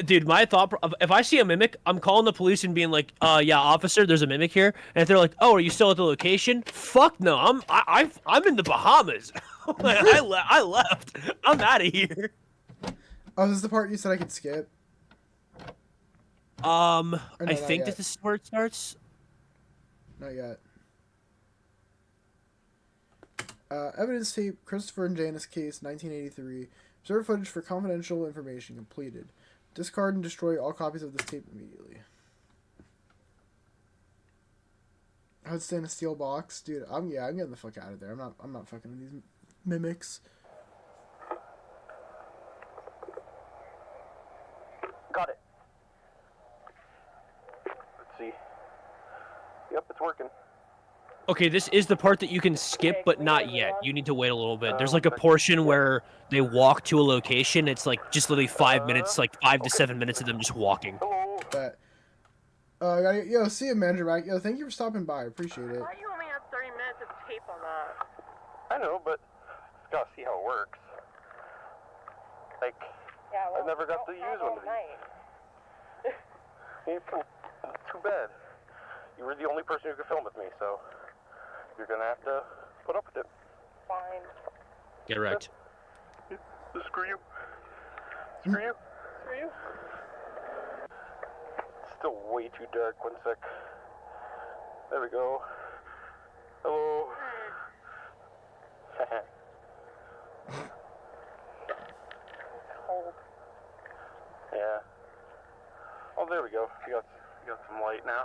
Dude, my thought: if I see a mimic, I'm calling the police and being like, yeah, officer, there's a mimic here." And if they're like, "Oh, are you still at the location?" Fuck no, I'm in the Bahamas. I left. I'm out of here. Oh, this is the part you said I could skip. I not think yet. that this is where it starts. Not yet. Evidence tape, Christopher and Janice case, 1983. Observer footage for confidential information completed. Discard and destroy all copies of this tape immediately. I would stay in a steel box, dude. I'm getting the fuck out of there. I'm not fucking with these mimics. Got it. Let's see. Yep, it's working. Okay, this is the part that you can skip, but not yet. You need to wait a little bit. There's like a portion where they walk to a location. It's like just literally 5 minutes, like 5 to 7 minutes of them just walking. Hello. But, yo, see you, Manager Mac. Yo, thank you for stopping by. I appreciate it. Why you only have 30 minutes of tape on that? I know, but just gotta see how it works. Like, Yeah, well, I never got to use one of these. It's too bad. You were the only person who could film with me, so you're gonna have to put up with it. Fine. Get wrecked. Screw you. Screw you. Screw you. It's still way too dark. 1 sec. There we go. Hello. Cold. Yeah. Oh, there we go. You got some light now.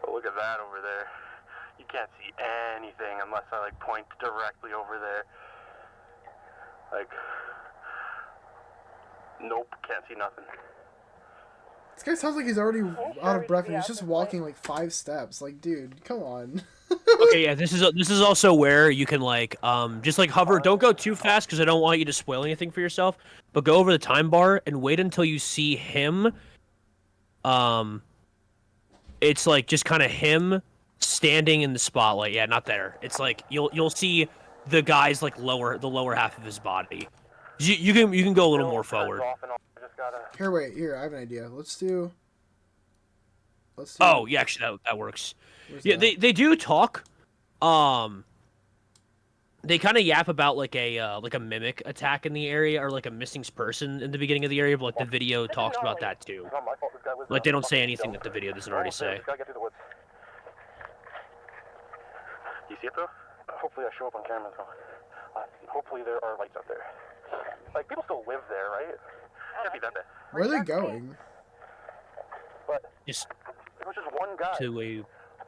But look at that over there. You can't see anything unless I like point directly over there. Like, nope, can't see nothing. This guy sounds like he's already out of breath and he's just walking like 5 steps. Like, dude, come on. Okay, yeah, this is also where you can like just like hover. Don't go too fast because I don't want you to spoil anything for yourself. But go over the time bar and wait until you see him. It's like just kind of him standing in the spotlight. Yeah, not there. It's like you'll see the guy's like the lower half of his body. You can go a little more forward. Here, wait, here, I have an idea. Let's do. Oh, yeah, actually that works. Where's Yeah, that? they do talk. They kind of yap about like a mimic attack in the area or like a missing person in the beginning of the area, but like the video talks about that too. It's not my fault. This guy lives Like in they a don't say fucking anything dump. that the video doesn't already Almost there. say. Just gotta get through the woods. You see it though? Hopefully I show up on camera though. Hopefully there are lights out there. Like people still live there, right? Can't be that bad. Where are they going? But Just it was just one guy. to a I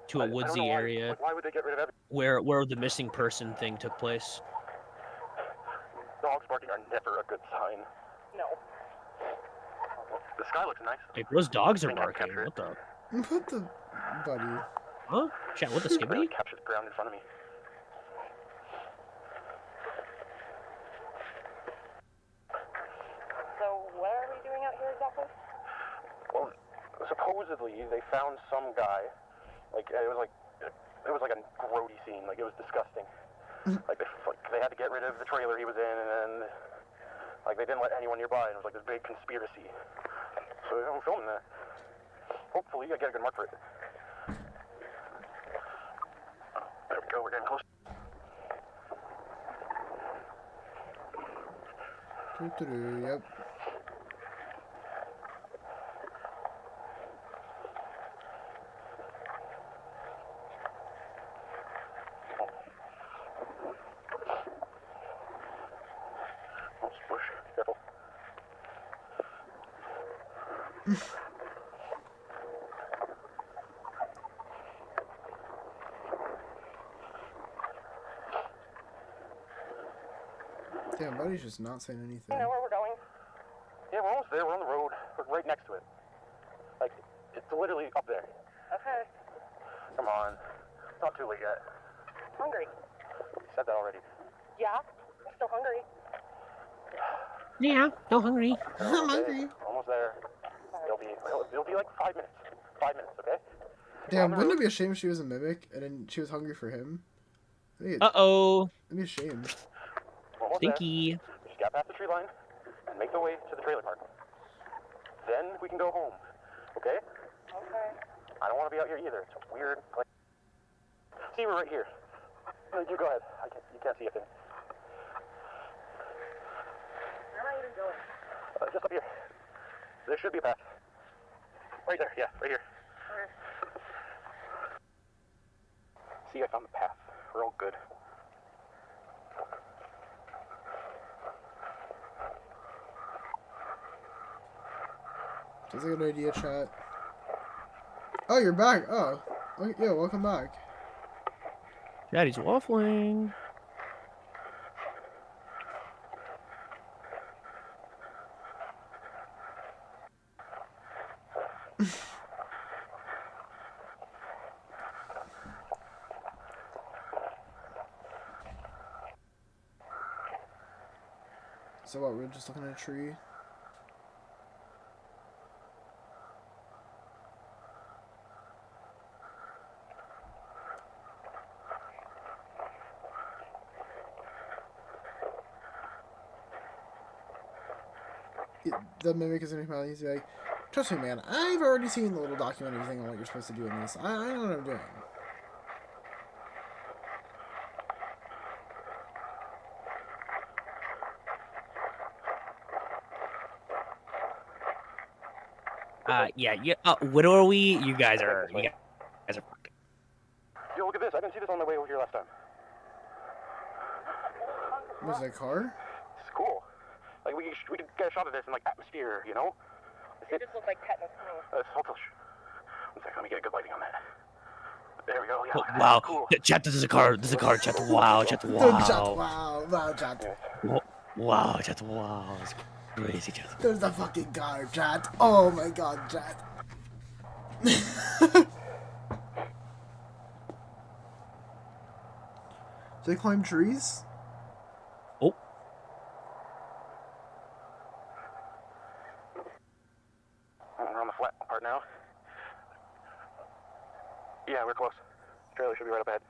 don't woodsy know why. area Like, why would they get rid of everything? where the missing person thing took place. Dogs barking are never a good sign. No. The sky looks nice. Hey, those dogs are Think I barking. captured it. What the? What the, buddy? Huh? Chat, what the I skibbity? captured the ground in front of me. supposedly they found some guy, like it was like a grody scene, like it was disgusting. like they had to get rid of the trailer he was in, and then like they didn't let anyone nearby, and it was like this big conspiracy. So I'm filming that. Hopefully I get a good mark for it. There we go, we're getting close. Yep. Oh, squish. Careful. Damn, buddy's just not saying anything. You know where we're going? Yeah, we're almost there. We're on the road. We're right next to it. Like, it's literally up there. Okay. Come on. It's not too late yet. Hungry. You said that already. Yeah. I'm still hungry. Yeah, no hungry. I'm hungry. Almost there. It'll be like 5 minutes. 5 minutes, okay? Damn, wouldn't it be a shame if she was a mimic and then she was hungry for him? Uh-oh. It'd be a shame. Almost Stinky. there. Just get past the tree line and make the way to the trailer park. Then we can go home, okay? Okay. I don't want to be out here either. It's a weird place. See, we're right here. You go ahead. You can't see it then. Where am I even going? Just up here. There should be a path. Right there, yeah, right here. Okay. See, I found the path. We're all good. That's a good idea, chat. Oh, you're back. Oh. Yeah, welcome back. Daddy's waffling. So what, we're just looking at a tree? The mimic is going to come out and he's like, trust me, man, I've already seen the little documentary thing on what you're supposed to do in this. I know what I'm doing. Yeah. What are we? You guys are fucked. Yo, look at this. I didn't see this on my way over here last time. Was that a car? It's cool. Like, we could get a shot of this in, like, atmosphere, you know? It just looks like tetanus to me. Hold on. One second, let me get a good lighting on that. There we go. Yeah, Oh, look at that. wow. Cool. Chat, this is a car. Chat, wow. Chat, Chat, wow. wow, chat. Wow, chat, wow. It's crazy, chat. There's the fucking car, chat. Oh my god, chat. Do they climb trees? Oh. We're on the flat part now. Yeah, we're close. Trailer should be right up ahead.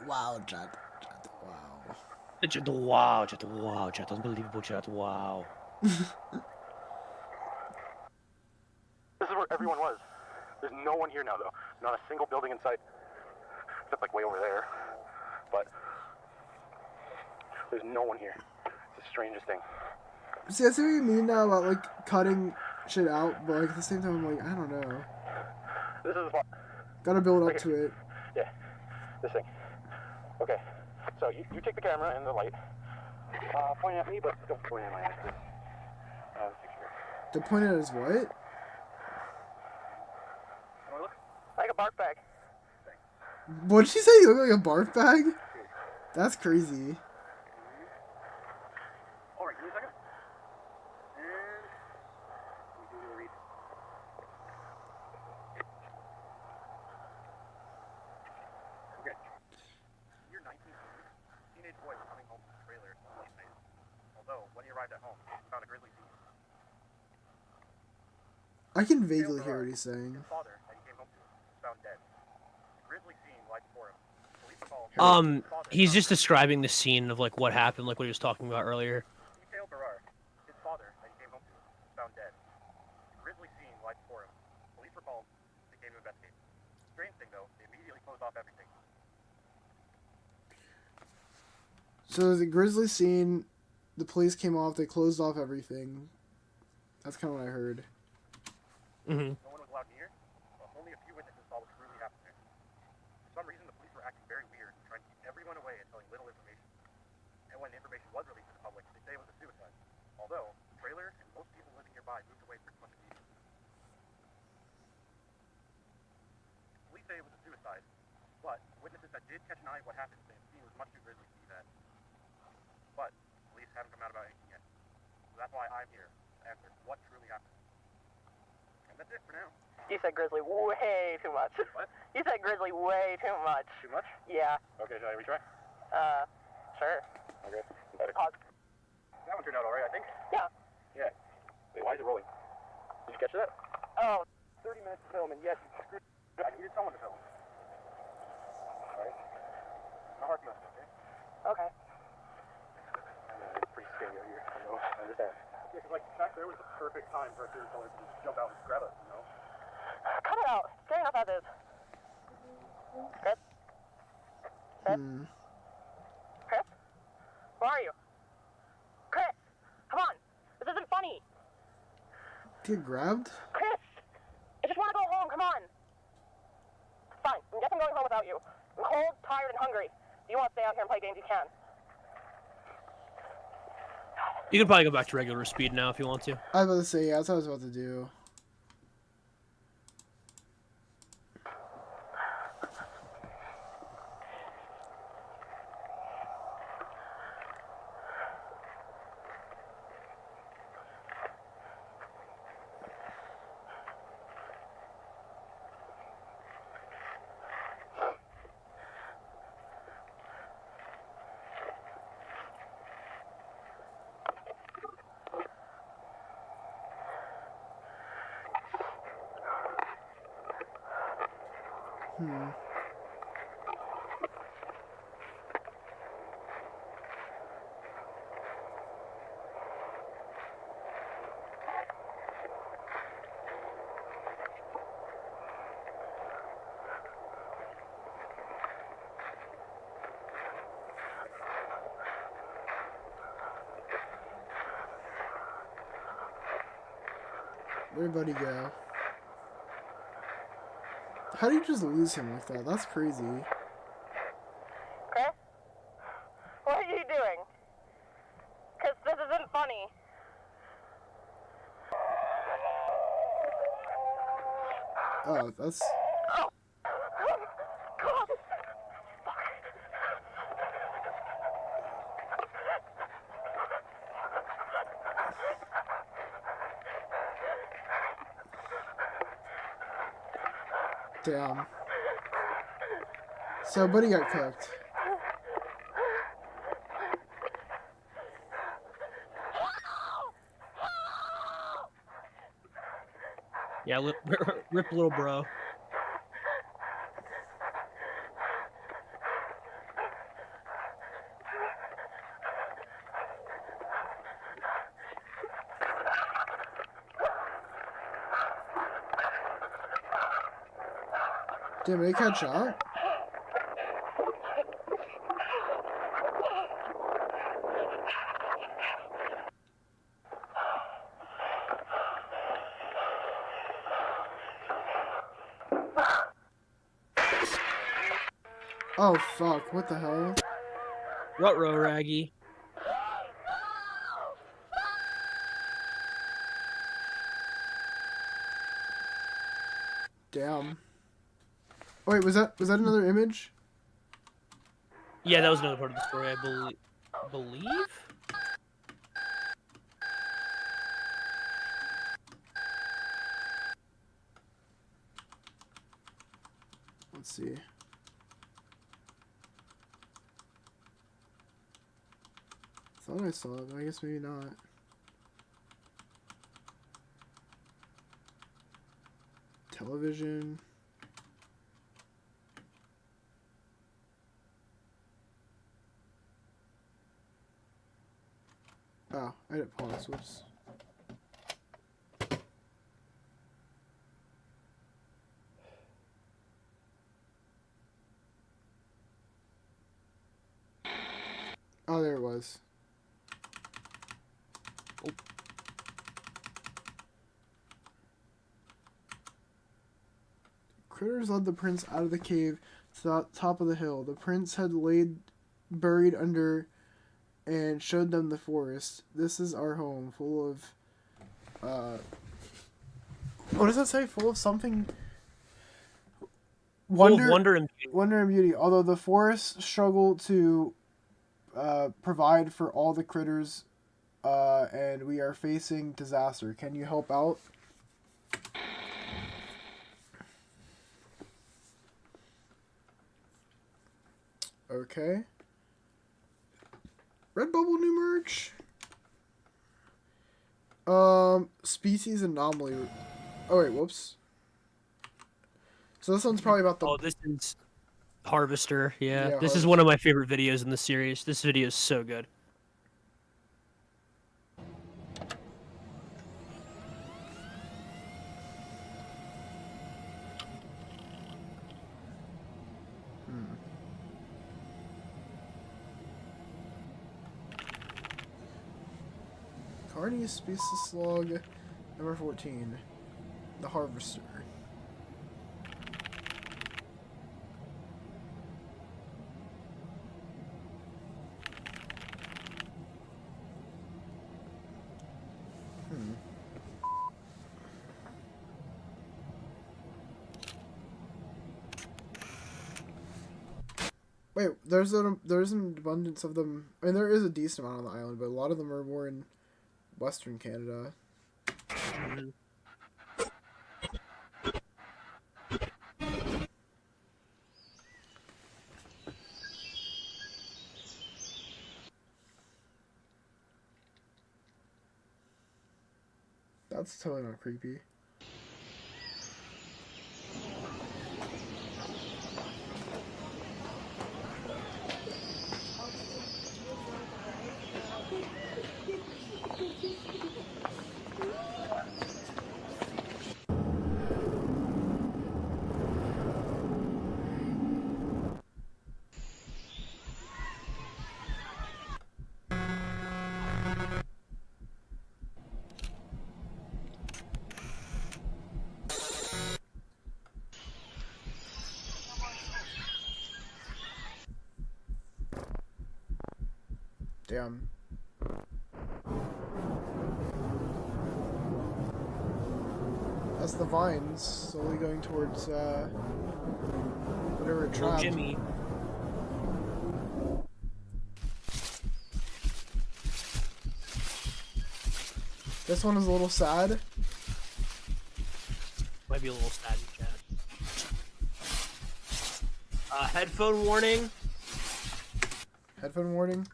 Wow, chat. Wow. Chat, unbelievable, chat, wow. This is where everyone was. There's no one here now, though. Not a single building in sight. Except, like, way over there. But there's no one here. It's the strangest thing. See, I see what you mean now about, like, cutting shit out, but, like, at the same time, I'm like, I don't know. This is the spot. Gotta build up to it. Yeah, this thing. Okay, so you take the camera and the light. Point at me, but don't point at my ass. The point at is what? Like a barf bag. What did she say? You look like a barf bag? That's crazy. Alright, give me a second. And we do the read. Okay. You're 19. Teenage boy was coming home from the trailer late night. Although, when he arrived at home, he found a grisly scene. I can vaguely hear what he's saying. His father that he came home to was found dead. A grisly scene lies before him. Police called He's just describing the scene of like what happened, like what he was talking about earlier. detailed Barar. His father that he came home to was found dead. A grisly scene lies before him. Police were called. They came to investigate. Strange thing though, they immediately closed off everything. So the grisly scene, the police came off, they closed off everything. That's kind of what I heard. Mm-hmm. No one was allowed near. Well, only a few witnesses saw what truly happened there. For some reason, the police were acting very weird, trying to keep everyone away and telling little information. And when the information was released to the public, they say it was a suicide. Although, the trailer and most people living nearby moved away pretty much immediately. Police say it was a suicide, but witnesses that did catch an eye of what happened say the scene was much too grisly to be that. But police haven't come out about anything yet. So that's why I'm here to answer what truly happened. And that's it for now. You said grizzly way too much. What? You said grizzly way too much. Too much? Yeah. Okay, shall I retry? Sure. Okay. Pause. That one turned out alright, I think. Yeah. Yeah. Wait, why is it rolling? Did you catch that? Oh. 30 minutes to film, and yes, you screwed. I needed someone to film. Alright. No hard feelings, okay? Okay. It's pretty scary out here. I know. I understand. Yeah, because, like, back there was the perfect time for a serial killer to just jump out and grab us, you know? Cut it out. Scary enough as is. Chris? Chris? Chris? Where are you? Chris! Come on! This isn't funny! Get grabbed? Chris! I just want to go home, come on! Fine, I guess I'm going home without you. I'm cold, tired, and hungry. If you want to stay out here and play games, you can. You can probably go back to regular speed now if you want to. I was about to say, yeah, that's what I was about to do. Where'd Buddy go? How do you just lose him like that? That's crazy. Chris? What are you doing? Because this isn't funny. Oh, that's... Oh! God! Damn. So, Buddy got cooked. Yeah, rip little bro. Damn, they catch up? Oh fuck, what the hell? Ruh-roh, Raggy. Damn. Wait, was that another image? Yeah, that was another part of the story, I believe? Let's see. Thought I saw it, but I guess maybe not. Television. Oh, I didn't pause. Whoops. Oh, there it was. Oh. Critters led the prince out of the cave to the top of the hill. The prince had laid buried under and showed them the forest. This is our home, full of what does that say? Full of something. Full of wonder and beauty. Wonder and beauty. Although the forests struggle to provide for all the critters, and we are facing disaster. Can you help out? Okay. Redbubble new merch. Species anomaly. Oh wait, whoops. So this one's probably about the. Oh, this is Harvester. Yeah, Yeah, this is one of my favorite videos in the series. This video is so good. Carnis species log number 14. The Harvester. Wait, there's an abundance of them. I mean, there is a decent amount on the island, but a lot of them are more in Western Canada. That's totally not creepy. Damn. That's the vines slowly going towards whatever it trapped. Jimmy. This one is a little sad. Might be a little sad in chat. Headphone warning. Headphone warning.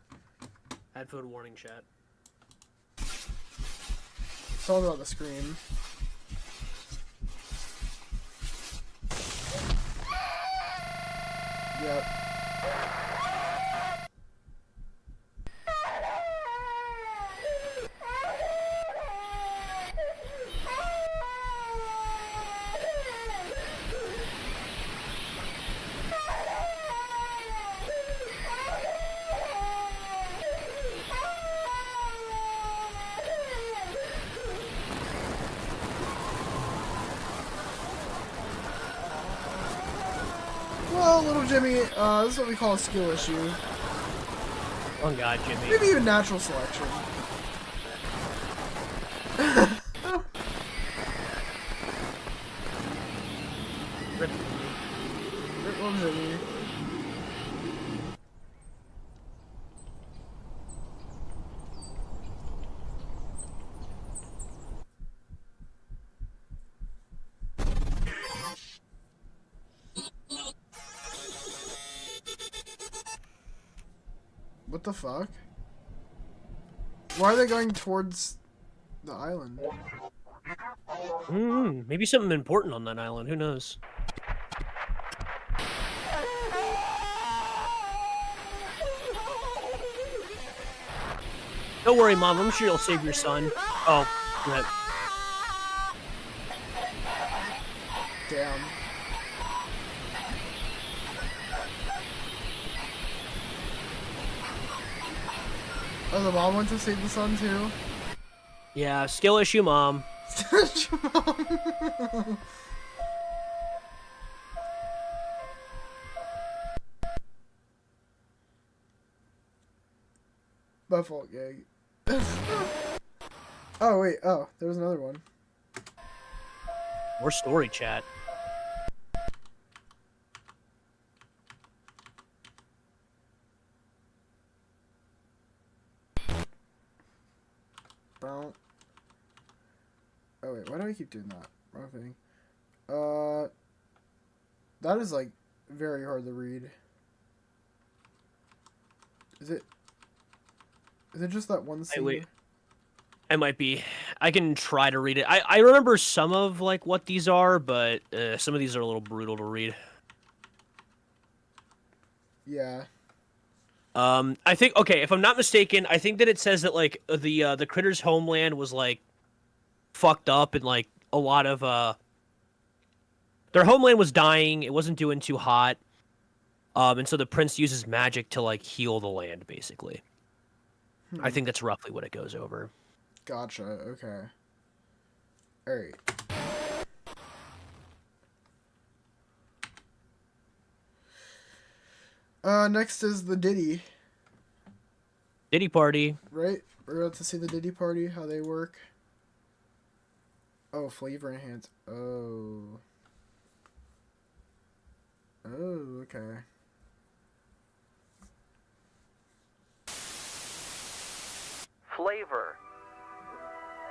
Headphone warning, chat. It's all about the scream. Yep. Well, little Jimmy, this is what we call a skill issue. Oh god, Jimmy. Maybe even natural selection. Rip. Rip little Jimmy. What the fuck? Why are they going towards the island? Maybe something important on that island. Who knows? Don't worry, Mom. I'm sure you'll save your son. Oh, rip. Damn. Oh, the mom went to save the son too? Yeah, skill issue, Mom. My fault, gang. Oh, wait. Oh, there was another one. More story chat. Oh, wait. Why do I keep doing that? Wrong thing. That is, like, very hard to read. Is it just that one scene? Hey, wait. It might be. I can try to read it. I remember some of, like, what these are, but some of these are a little brutal to read. Yeah. I think, okay, if I'm not mistaken, I think that it says that, like, the critter's homeland was, like, fucked up and, like, a lot of, their homeland was dying, it wasn't doing too hot, and so the prince uses magic to, like, heal the land, basically. I think that's roughly what it goes over. Gotcha, okay. Alright. Next is the Diddy. Diddy party. Right? We're about to see the Diddy party, how they work. Oh, flavor enhance. Oh. Oh, okay. Flavor.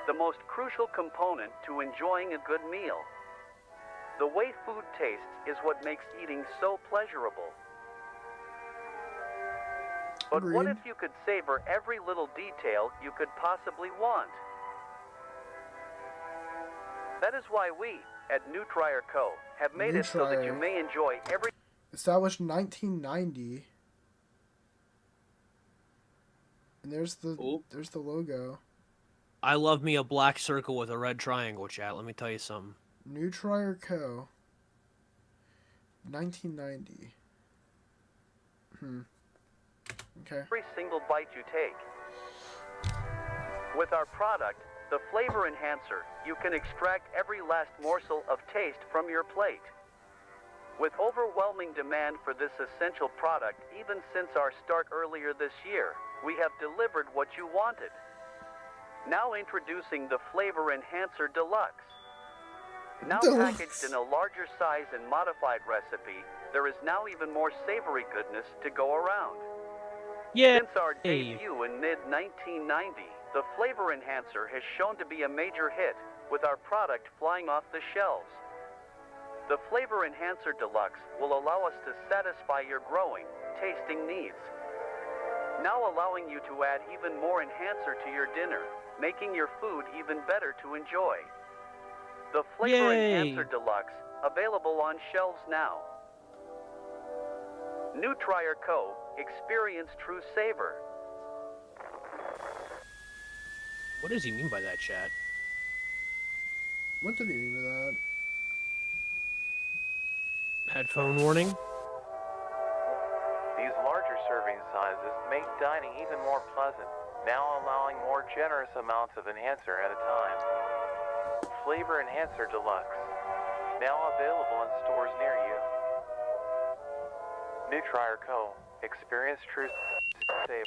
The most crucial component to enjoying a good meal. The way food tastes is what makes eating so pleasurable. But what if you could savor every little detail you could possibly want? That is why we, at Nutrier Co., have made it so that you may enjoy every... Established in 1990. And there's the logo. I love me a black circle with a red triangle, chat. Let me tell you something. Nutrier Co. 1990. Okay. Every single bite you take. With our product, the Flavor Enhancer, you can extract every last morsel of taste from your plate. With overwhelming demand for this essential product, even since our start earlier this year, we have delivered what you wanted. Now introducing the Flavor Enhancer Deluxe. Now packaged in a larger size and modified recipe, there is now even more savory goodness to go around. Yeah. Since our debut in mid-1990, the Flavor Enhancer has shown to be a major hit, with our product flying off the shelves. The Flavor Enhancer Deluxe will allow us to satisfy your growing, tasting needs. Now allowing you to add even more enhancer to your dinner, making your food even better to enjoy. The Flavor Enhancer Deluxe, available on shelves now. Nutrier Co. Experience true savor. What does he mean by that, chat? What did he mean by that? Headphone warning? These larger serving sizes make dining even more pleasant, now allowing more generous amounts of enhancer at a time. Flavor Enhancer Deluxe, now available in stores near you. Nutrier Co. Experience true savor.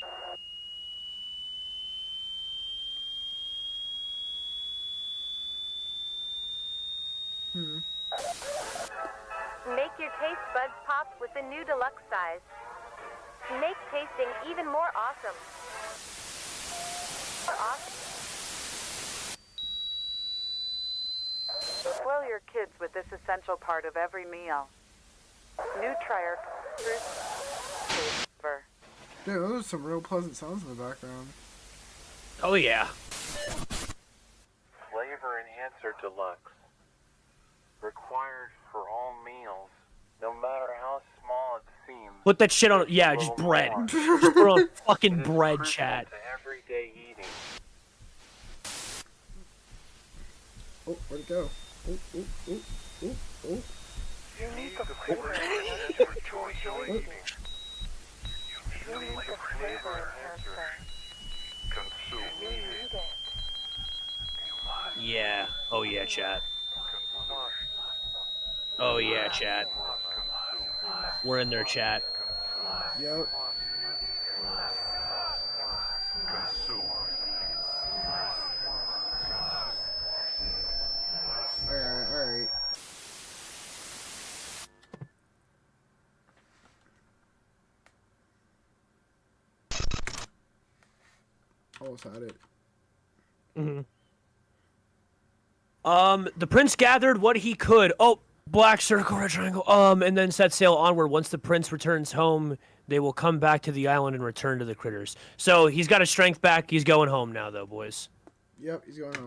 Make your taste buds pop with the new deluxe size. Make tasting even more awesome. Spoil your kids with this essential part of every meal. Nutrier Savor. Dude, those are some real pleasant sounds in the background. Oh yeah. Flavor Enhancer Deluxe. Required for all meals, no matter how small it seems. Put that shit on. Yeah, just bread. Just put on fucking bread, chat. To everyday eating. Oh, where'd it go? Oh, oh, oh, oh, oh. You need the flavor enhancer for joyful eating. You need the flavor enhancer. Consume. You need it. Yeah. Oh yeah, chat. Oh yeah, chat. We're in there, chat. Yep. Alright, alright. Almost had it. The prince gathered what he could. Oh, black circle, red triangle. And then set sail onward. Once the prince returns home, they will come back to the island and return to the critters. So he's got his strength back. He's going home now, though, boys. Yep, he's going home.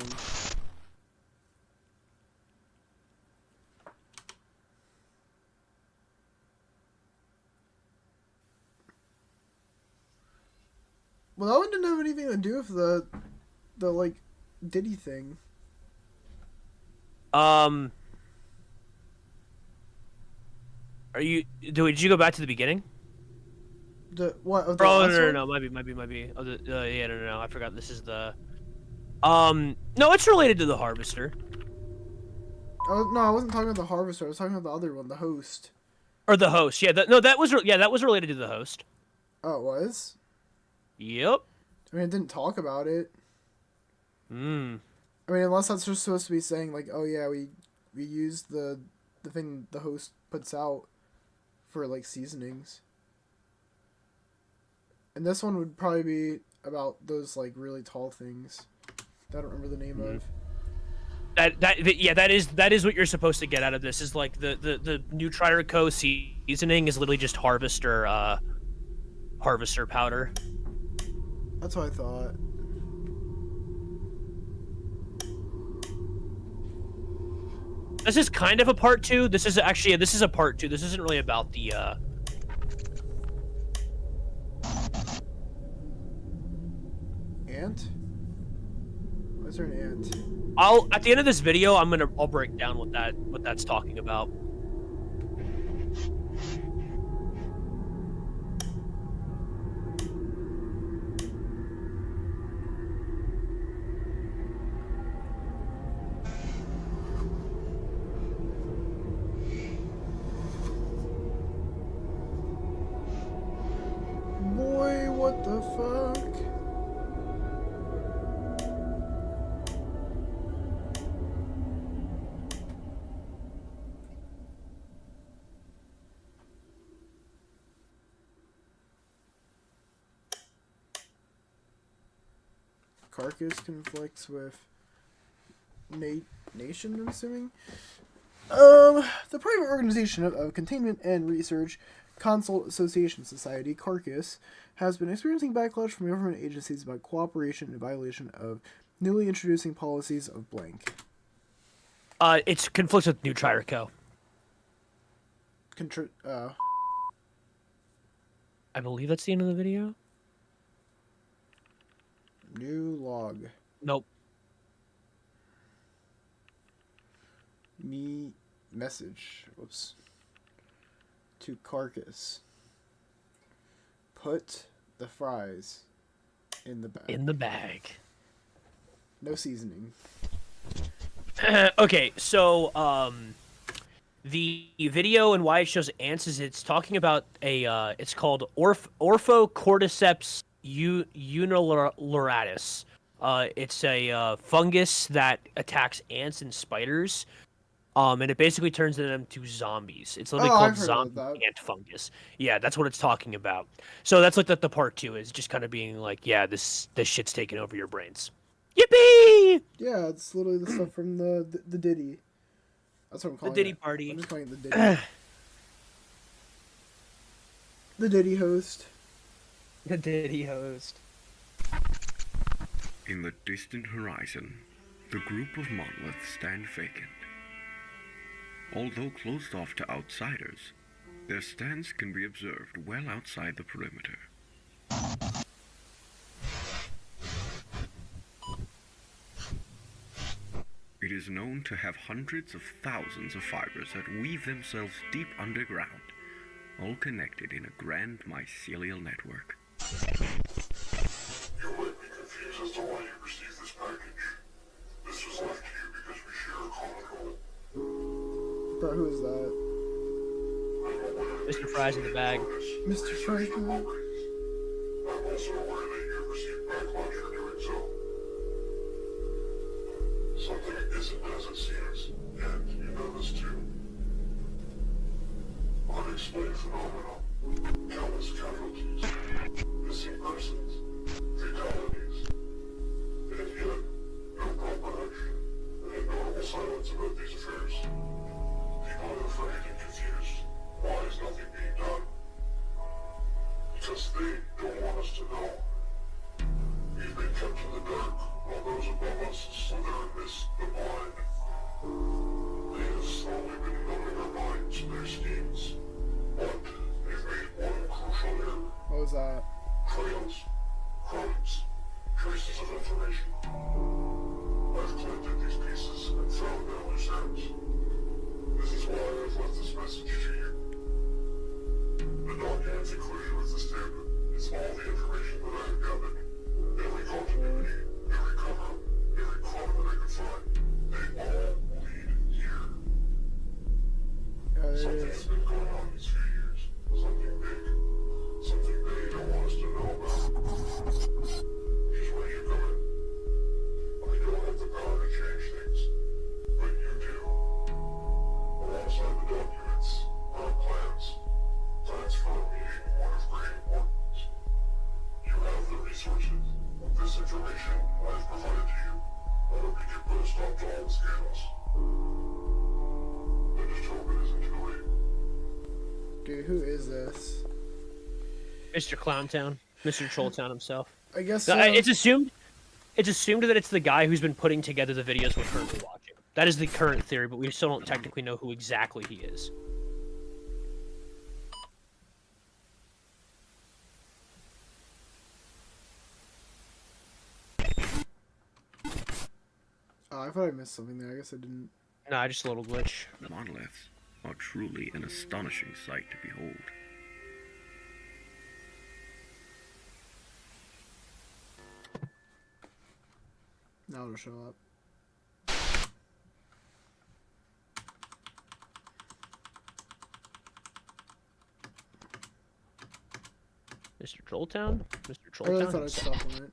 Well, that one didn't have anything to do with the like Diddy thing. Did you go back to the beginning? The what? Of the Oh last no, one? might be. Oh, yeah, no, I forgot. This is the. No, it's related to the harvester. Oh no, I wasn't talking about the harvester. I was talking about the other one, the host. Or the host. Yeah, that was related to the host. Oh, it was. Yep. I mean, it didn't talk about it. I mean, unless that's just supposed to be saying like, oh yeah, we used the thing the host puts out for like seasonings. And this one would probably be about those like really tall things that I don't remember the name of. That is what you're supposed to get out of this. Is like the new Trier Co seasoning is literally just harvester powder. That's what I thought. This is kind of a part 2. This is a part 2. This isn't really about the Ant? Why is there an ant? At the end of this video I'll break down what that's talking about. Boy, what the fuck? Carcass conflicts with Nation, I'm assuming. The private organization of containment and research, Consult Association Society, Carcass, has been experiencing backlash from government agencies about cooperation and violation of newly introducing policies of blank. It's conflicts with New Trier Co. I believe that's the end of the video. New log. Nope. Me message. Whoops. To Carcass. Put the fries in the bag. In the bag. No seasoning. Okay, so the video and why it shows ants is it's talking about it's called Orthocordyceps unilaratus. It's a fungus that attacks ants and spiders. And it basically turns them to zombies. It's literally called zombie ant fungus. Yeah, that's what it's talking about. So that's like the part 2 is just kind of being like, yeah, this shit's taking over your brains. Yippee! Yeah, it's literally the stuff from the Diddy. That's what I'm calling it. The Diddy party. I'm just calling it the Diddy. The Diddy host. The Diddy host. In the distant horizon, The group of monoliths stand vacant. Although closed off to outsiders, their stance can be observed well outside the perimeter. It is known to have hundreds of thousands of fibers that weave themselves deep underground, all connected in a grand mycelial network. You might be confused as to why you received this package. This was left to you because we share a common goal. Bro, who is that? Mr. Fry's in the bag. Mr. Fry. I'm also aware that you received backlash for doing so. Something isn't as it seems, and you know this too. Unexplained phenomena, countless casualties, missing persons, fatalities, and yet no proper action, and notable silence about these affairs. People are afraid and confused. Why is nothing being done? Because they don't want us to know. We've been kept in the dark, while those above us slither and miss the blind. They have slowly been numbing our minds to their schemes. But they've made one crucial error. What was that? Trails, crumbs, traces of information. I've collected these pieces and found their loose ends. This is why I've left this message to you. The document's included with the stamp is all the information that I have gathered. Every continuity, every cover-up, every clue that I could find. They all lead here. Something's been going on these few years. Something big. Something they don't want us to know about. Here's where you come in. I don't have the power to change things, but you do. Alongside the documents are plans. Plans for a meeting, one of great importance. You have the resources. This information I have provided to you. I hope you can put a stop to all the scandals. I just hope it isn't too late. Dude, who is this? Mr. Clowntown. Mr. Trolltown himself. I guess so. It's assumed that it's the guy who's been putting together the videos we're currently watching. That is the current theory, but we still don't technically know who exactly he is. Oh, I thought I missed something there. I guess I didn't. Nah, just a little glitch. The monoliths are truly an astonishing sight to behold. Now it'll show up. Mr. Trolltown? Mr. I really Trolltown? thought I'd supplement.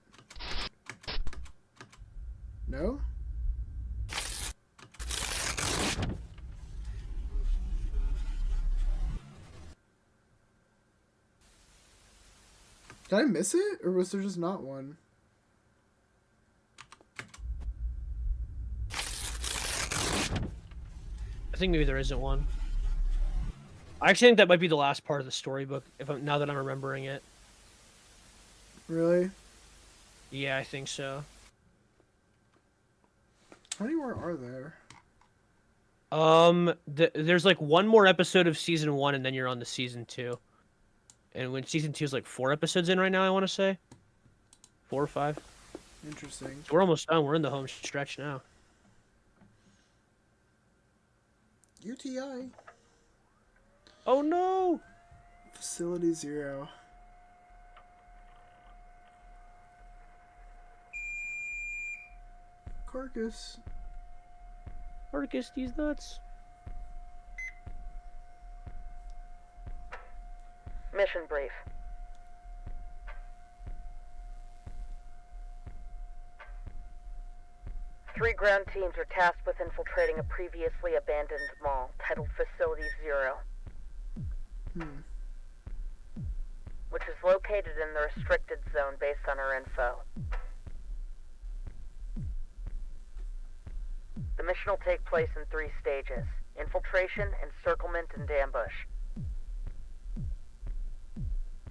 No? Did I miss it? Or was there just not one? I think maybe there isn't one. I actually think that might be the last part of the storybook, now that I'm remembering it. Really? Yeah, I think so. How many more are there? There's like one more episode of season 1, and then you're on to season 2. And when season 2 is like 4 episodes in right now, I want to say. 4 or 5. Interesting. So we're almost done. We're in the home stretch now. UTI. Oh no! Facility 0. Carcass. Carcass, these nuts. Mission brief. Three ground teams are tasked with infiltrating a previously abandoned mall titled Facility 0. Which is located in the restricted zone based on our info. The mission will take place in 3 stages: infiltration, encirclement, and ambush.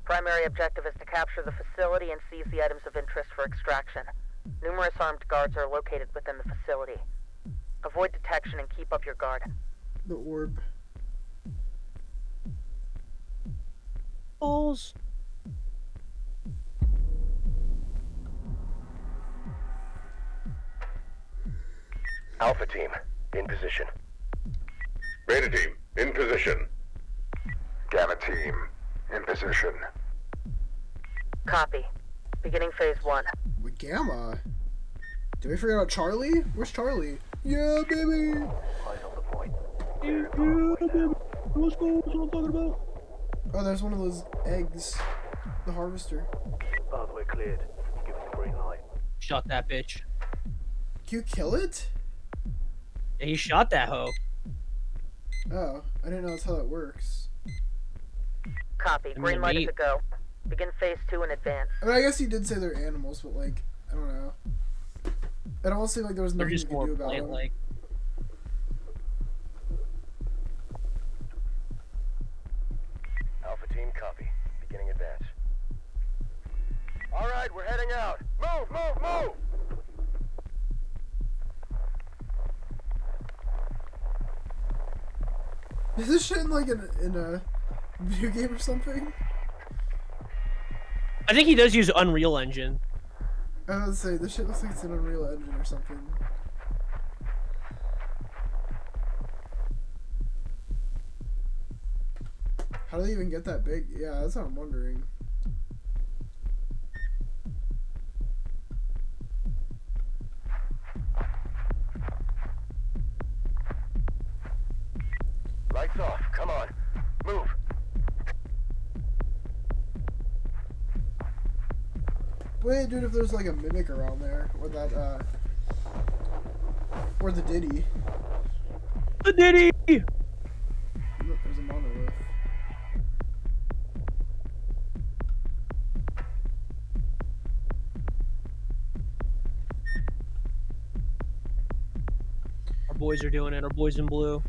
Primary objective is to capture the facility and seize the items of interest for extraction. Numerous armed guards are located within the facility. Avoid detection and keep up your guard. The orb. Balls. Alpha team, in position. Beta team, in position. Gamma team, in position. Copy. Beginning phase 1. With Gamma? Did we forget about Charlie? Where's Charlie? Yeah, baby! Let's go, that's what I'm talking about. Oh, there's one of those eggs. The harvester. Pathway cleared. Give us the green light. Shot that bitch. Can you kill it? Yeah, he shot that hoe. Oh, I didn't know that's how that works. Copy. Green light is a go. Begin phase 2 in advance. I mean, I guess he did say they're animals, but like, I don't know. It almost seemed like there was nothing you could do about them. Like. Alpha team, copy. Beginning advance. All right, we're heading out. Move, move, move! Is this shit in like in a video game or something? I think he does use Unreal Engine. I was about to say, this shit looks like it's an Unreal Engine or something. How do they even get that big? Yeah, that's what I'm wondering. Lights off. Come on. Move. Wait, dude, if there's like a mimic around there, or that, or the Diddy. The Diddy! Look, there's a monolith. Our boys are doing it, our boys in blue.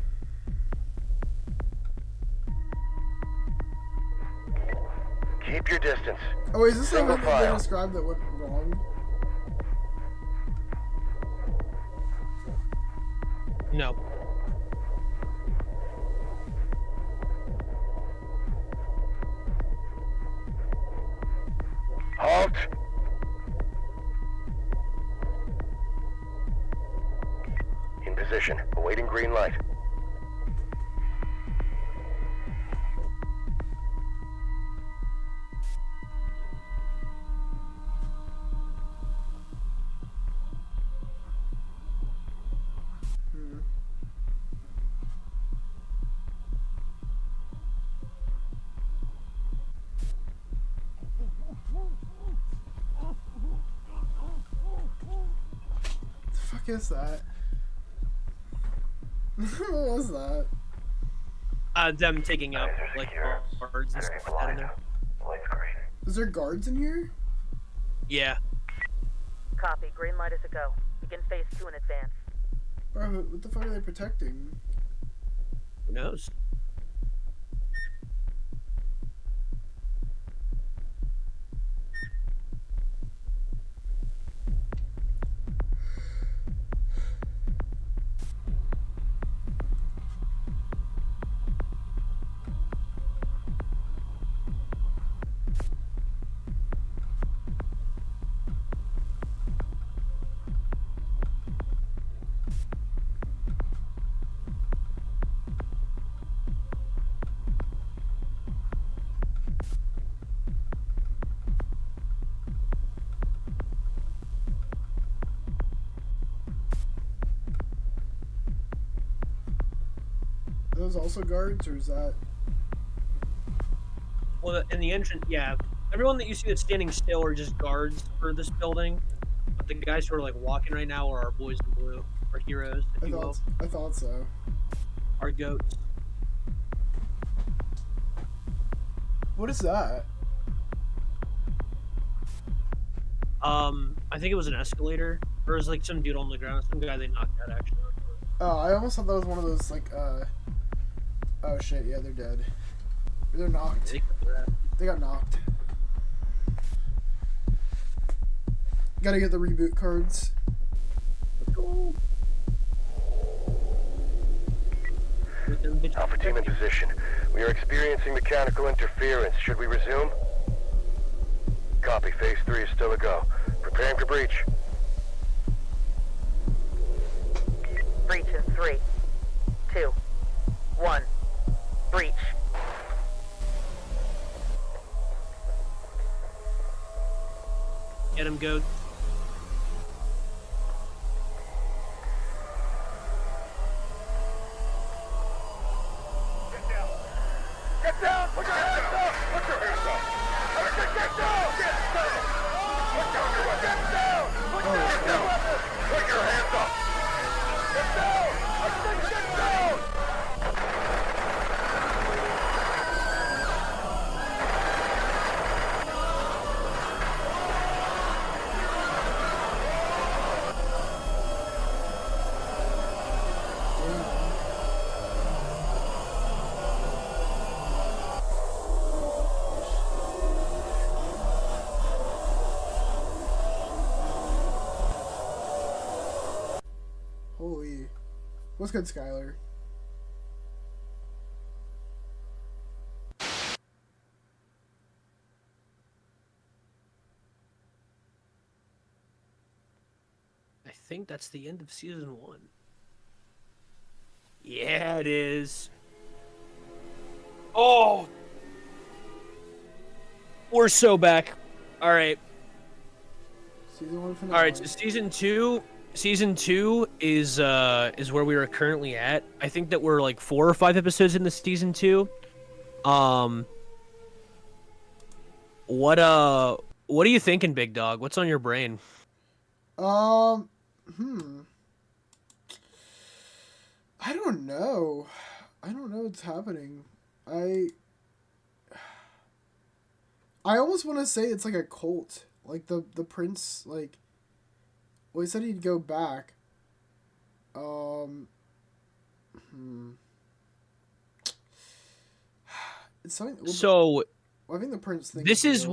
Keep your distance. Oh, is this Single something that they file. described that went wrong? No. Halt! In position, awaiting green light. What is that? What was that? Them taking out like guards and stuff like that in there. Is there guards in here? Yeah. Copy. Green light is a go. Begin phase 2 in advance. Bro, what the fuck are they protecting? Who knows? Are those also guards, or is that... Well, in the entrance, yeah. Everyone that you see that's standing still are just guards for this building. But the guys who are like walking right now are our boys in blue, our heroes, if you will. I thought so. Our goats. What is that? I think it was an escalator, or it was like some dude on the ground, some guy they knocked out actually. Oh, I almost thought that was one of those like oh shit, yeah, they're dead. They're knocked. They got knocked. Gotta get the reboot cards. Alpha team in position. We are experiencing mechanical interference. Should we resume? Copy. Phase 3 is still a go. Preparing for breach. Breach in 3, 2, 1. Breach. Get him, Goat. Get down! Put your hands up! Put your hands up! Get down! Get down! Put down your weapon! Get down! Put down your weapon! Put your hands up! Get down! I said get down! Holy. What's good, Skylar? I think that's the end of season 1. Yeah, it is. Oh! We're so back. Alright. Season 1 finale. Alright, so Season 2 is where we are currently at. I think that we're like 4 or 5 episodes into season 2. What are you thinking, Big Dog? What's on your brain? I don't know. I don't know what's happening. I almost want to say it's like a cult. Like the prince, like, well, he said he'd go back. It's something. Well, So I think the prince thinks this is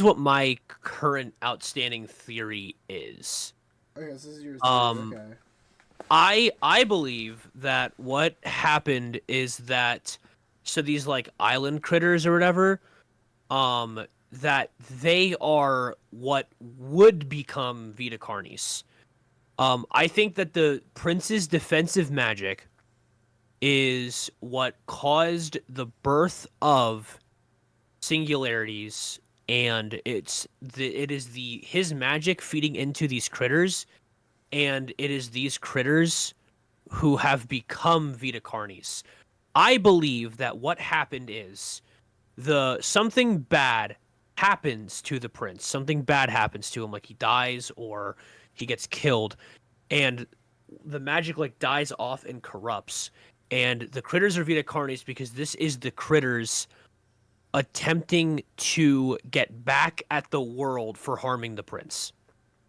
what my current outstanding theory is. Okay, so this is your theory. Okay. I believe that what happened is that these like island critters or whatever, that they are what would become Vita Carnis. I think that the prince's defensive magic is what caused the birth of singularities, and it is his magic feeding into these critters, and it is these critters who have become Vita Carnis. I believe that what happened is something bad happens to the prince. Something bad happens to him, like he dies or he gets killed, and the magic like dies off and corrupts. And the critters are Vita Carnis because this is the critters attempting to get back at the world for harming the prince.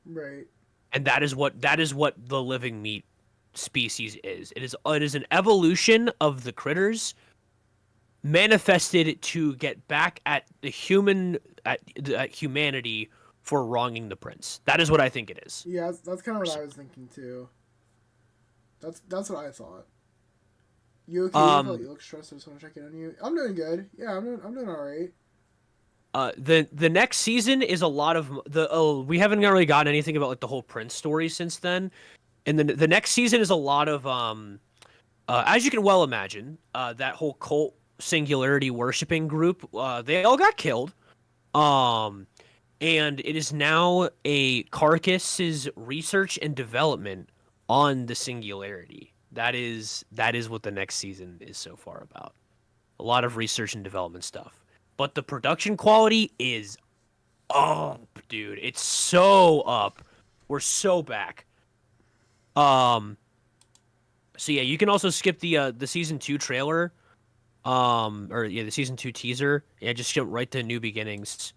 Right. And that is what the living meat species is. It is an evolution of the critters manifested to get back at the humanity for wronging the prince. That is what I think it is. Yeah, that's kind of what I was thinking too. That's what I thought. You okay? You look stressed. I just want to check in on you. I'm doing good. Yeah, I'm doing all right. The next season is a lot of we haven't really gotten anything about like the whole prince story since then, and then the next season is a lot of as you can well imagine, that whole cult singularity worshipping group, they all got killed, and it is now a Carcass's research and development on the singularity. That is what the next season is so far about. A lot of research and development stuff. But the production quality is up, dude. It's so up. We're so back. So yeah, you can also skip the season 2 trailer. The season 2 teaser. Yeah, just jump right to New Beginnings.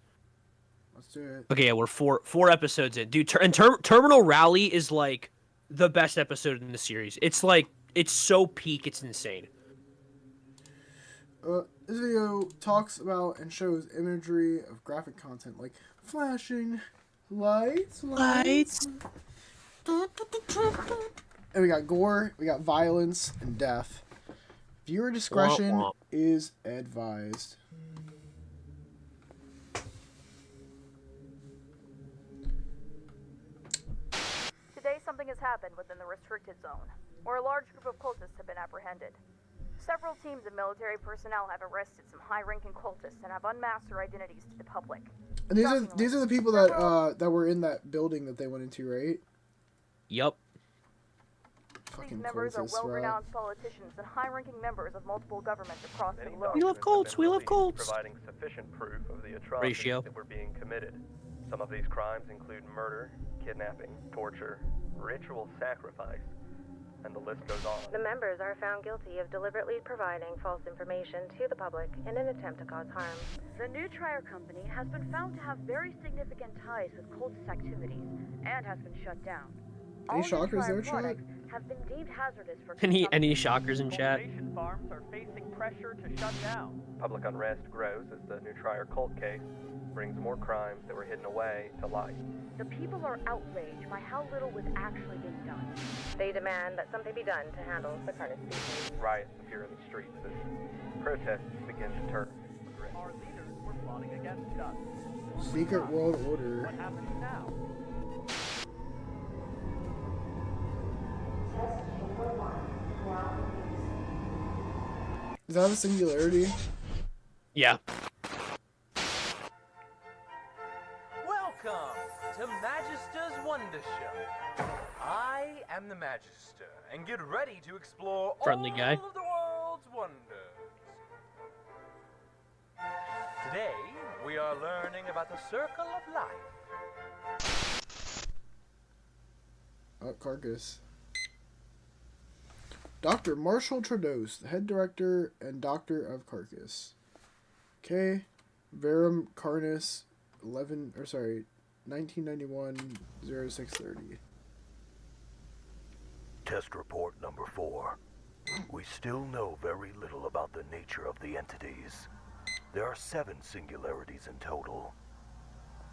Let's do it. Okay, yeah, we're four episodes in. Dude, Terminal Rally is like the best episode in the series. It's like, it's so peak, it's insane. This video talks about and shows imagery of graphic content like flashing, Lights. And we got gore, we got violence, and death. Viewer discretion is advised. Today something has happened within the restricted zone, where a large group of cultists have been apprehended. Several teams of military personnel have arrested some high-ranking cultists and have unmasked their identities to the public. And these are the people that were in that building that they went into, right? Yup. These members are well-renowned politicians and high-ranking members of multiple governments across the globe. We love cults. We love cults. Providing sufficient proof of the atrocities that were being committed. Some of these crimes include murder, kidnapping, torture, ritual sacrifice, and the list goes on. The members are found guilty of deliberately providing false information to the public in an attempt to cause harm. The new Trier Company has been found to have very significant ties with cultist activities and has been shut down. Any shockers there, chat? Have been deemed hazardous for Any shockers in chat? Cultivation farms are facing pressure to shut down. Public unrest grows as the new Trier cult case brings more crimes that were hidden away to light. The people are outraged by how little was actually being done. They demand that something be done to handle the Carnis species. Riots appear in the streets as protests begin to turn. Our leaders were plotting against us. Secret World Order. What happens now? Is that a singularity? Yeah. Welcome to Magister's Wonder Show. I am the Magister, and get ready to explore Friendly all guy. of the world's wonders. Today, we are learning about the circle of life. Oh, Carcass. Dr. Marshall Trados, the head director and doctor of Carcass. Okay. Vita Carnis, 1991 0630. Test report number 4. We still know very little about the nature of the entities. There are 7 singularities in total.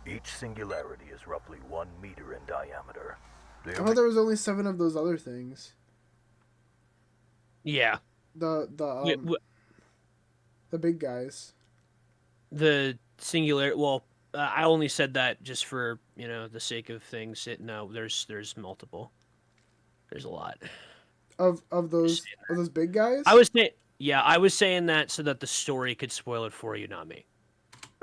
Each singularity is roughly 1 meter in diameter. I thought there was only 7 of those other things. Yeah. The big guys. The singular. Well, I only said that just for the sake of things. No, there's multiple. There's a lot. Of those big guys. I was saying that so that the story could spoil it for you, not me.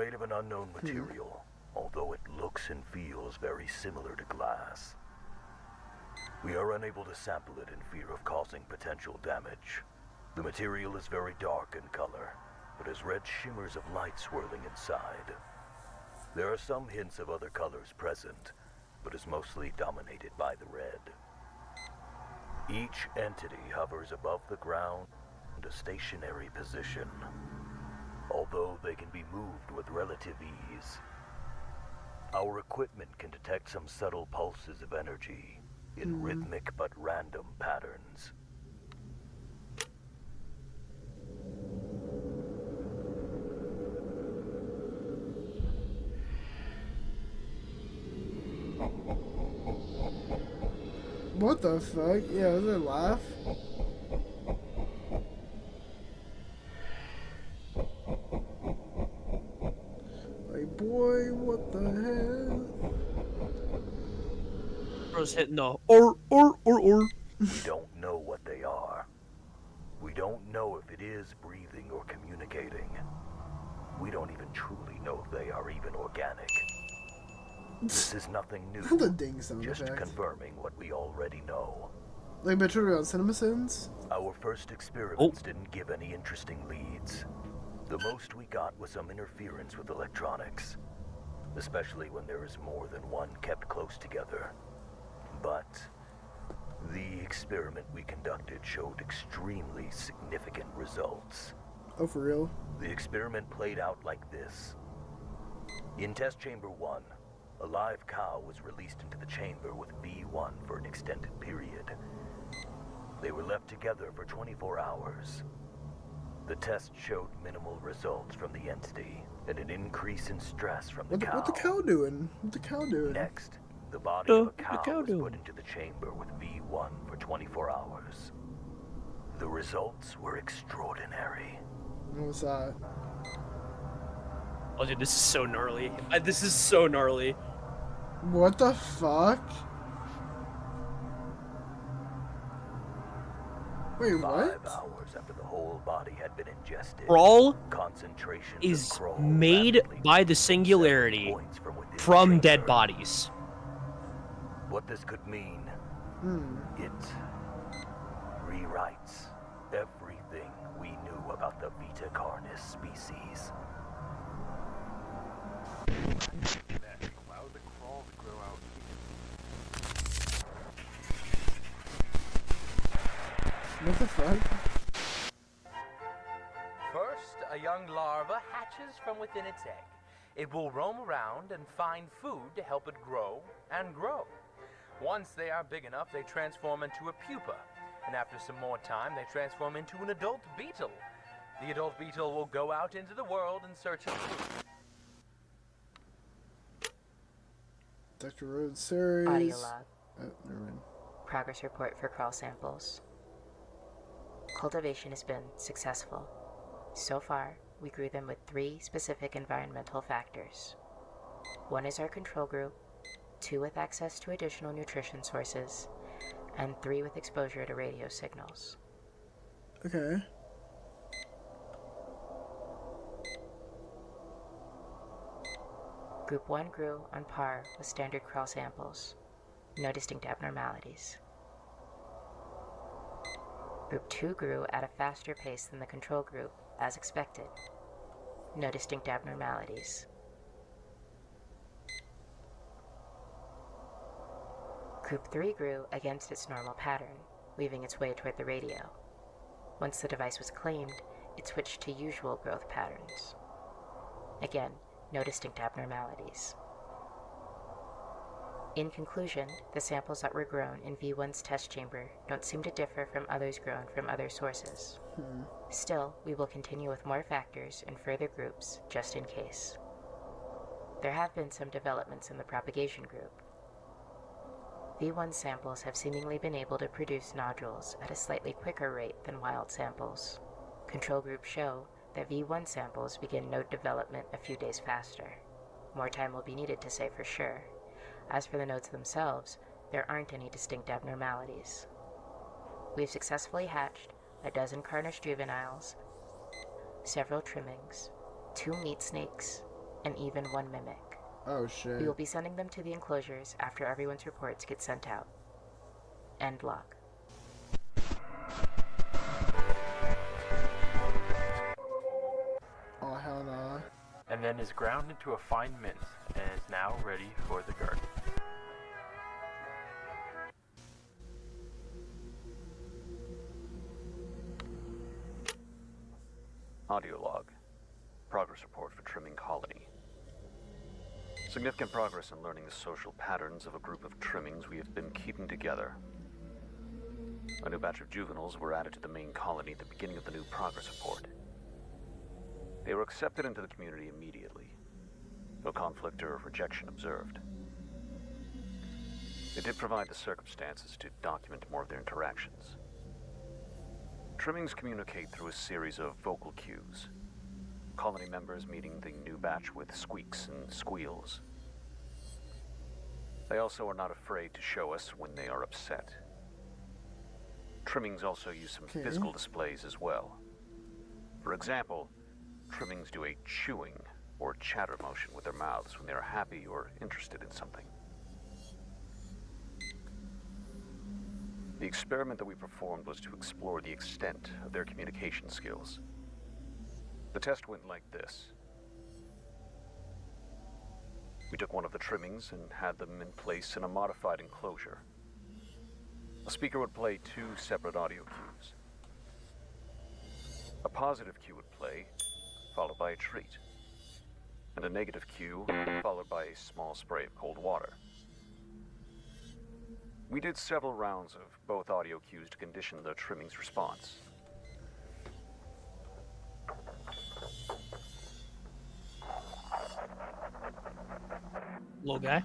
Made of an unknown material, although it looks and feels very similar to glass. We are unable to sample it in fear of causing potential damage. The material is very dark in color, but has red shimmers of light swirling inside. There are some hints of other colors present, but is mostly dominated by the red. Each entity hovers above the ground in a stationary position, although they can be moved with relative ease. Our equipment can detect some subtle pulses of energy in rhythmic but random patterns. What the fuck? Yeah, was there a laugh? Like, boy, what the hell? Bro's hitting the or. We don't know what they are. We don't know if it is breathing or communicating. We don't even truly know if they are even organic. This is nothing new. The ding sound just effect. confirming what we already know. Like Metroid on CinemaSins? Our first experiments didn't give any interesting leads. The most we got was some interference with electronics, especially when there is more than one kept close together. But the experiment we conducted showed extremely significant results. Oh, for real? The experiment played out like this. In test chamber 1, a live cow was released into the chamber with V1 for an extended period. They were left together for 24 hours. The test showed minimal results from the entity, and an increase in stress from the cow. What the cow doing? What the cow doing? Next, the body of a cow was put into the chamber with V1 for 24 hours. The results were extraordinary. What was that? Oh, dude, this is so gnarly. This is so gnarly. What the fuck? Wait, what? 5 hours after the whole body had been ingested, Crawl concentration is made by the singularity from dead bodies. What this could mean, it rewrites everything we knew about the Vita Carnis species. Allow the crawl to grow out. What the fuck? First, a young larva hatches from within its egg. It will roam around and find food to help it grow and grow. Once they are big enough, they transform into a pupa. And after some more time, they transform into an adult beetle. The adult beetle will go out into the world in search of food. Dr. Road series. Audio log. Oh, never mind. Progress report for crawl samples. Cultivation has been successful. So far, we grew them with 3 specific environmental factors. 1 is our control group, 2 with access to additional nutrition sources, and 3 with exposure to radio signals. Okay. Group 1 grew on par with standard crawl samples. No distinct abnormalities. Group 2 grew at a faster pace than the control group, as expected. No distinct abnormalities. Group 3 grew against its normal pattern, weaving its way toward the radio. Once the device was claimed, it switched to usual growth patterns. Again, no distinct abnormalities. In conclusion, the samples that were grown in V1's test chamber don't seem to differ from others grown from other sources. Still, we will continue with more factors and further groups, just in case. There have been some developments in the propagation group. V1 samples have seemingly been able to produce nodules at a slightly quicker rate than wild samples. Control groups show that V1 samples begin node development a few days faster. More time will be needed to say for sure. As for the nodes themselves, there aren't any distinct abnormalities. We've successfully hatched a dozen Carnish juveniles, several trimmings, 2 meat snakes, and even 1 mimic. Oh shit. We will be sending them to the enclosures after everyone's reports get sent out. End log. Oh hell nah. And then is ground into a fine mince and is now ready for the garden. Audio log. Progress report for trimming colony. Significant progress in learning the social patterns of a group of trimmings we have been keeping together. A new batch of juveniles were added to the main colony at the beginning of the new progress report. They were accepted into the community immediately. No conflict or rejection observed. They did provide the circumstances to document more of their interactions. Trimmings communicate through a series of vocal cues. Colony members meeting the new batch with squeaks and squeals. They also are not afraid to show us when they are upset. Trimmings also use some physical displays as well. For example, trimmings do a chewing or chatter motion with their mouths when they are happy or interested in something. The experiment that we performed was to explore the extent of their communication skills. The test went like this. We took one of the trimmings and had them in place in a modified enclosure. A speaker would play 2 separate audio cues. A positive cue would play, followed by a treat, and a negative cue, followed by a small spray of cold water. We did several rounds of both audio cues to condition the trimming's response. Little guy.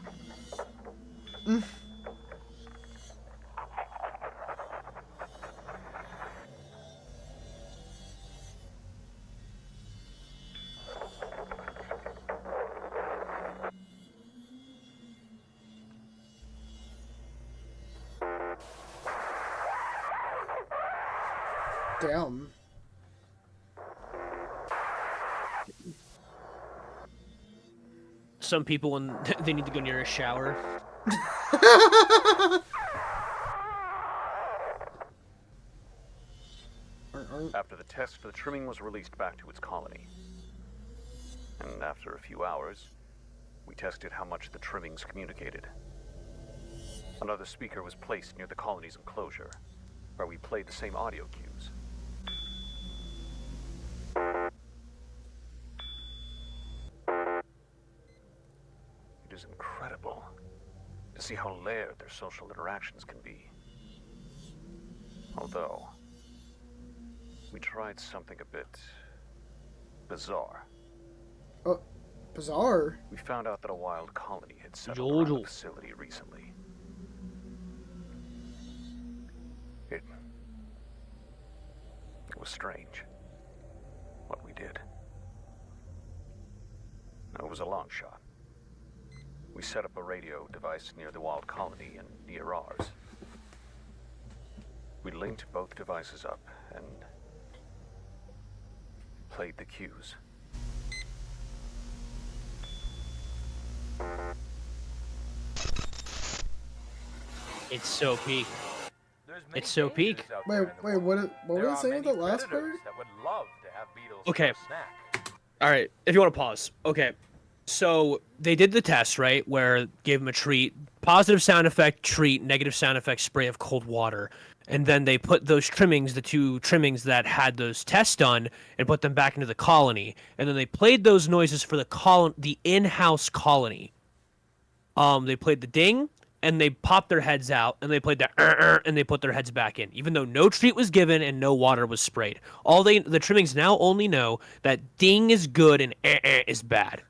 Damn. Some people, when they need to go near a shower. After the test, the trimming was released back to its colony. And after a few hours, we tested how much the trimmings communicated. Another speaker was placed near the colony's enclosure, where we played the same audio cues. It is incredible to see how layered their social interactions can be. Although, we tried something a bit bizarre. Oh, bizarre? We found out that a wild colony had settled around the facility recently. It was strange what we did. It was a long shot. We set up a radio device near the wild colony and near ours. We linked both devices up and played the cues. It's so peak. It's so peak. Wait, what were you saying with that last part? Okay. All right, if you want to pause. Okay. So they did the test, right, where gave them a treat, positive sound effect treat, negative sound effect spray of cold water. And then they put those trimmings, the two trimmings that had those tests done, and put them back into the colony. And then they played those noises for the in-house colony. They played the ding, and they popped their heads out, and they played the and they put their heads back in, even though no treat was given and no water was sprayed. The trimmings now only know that ding is good and is bad.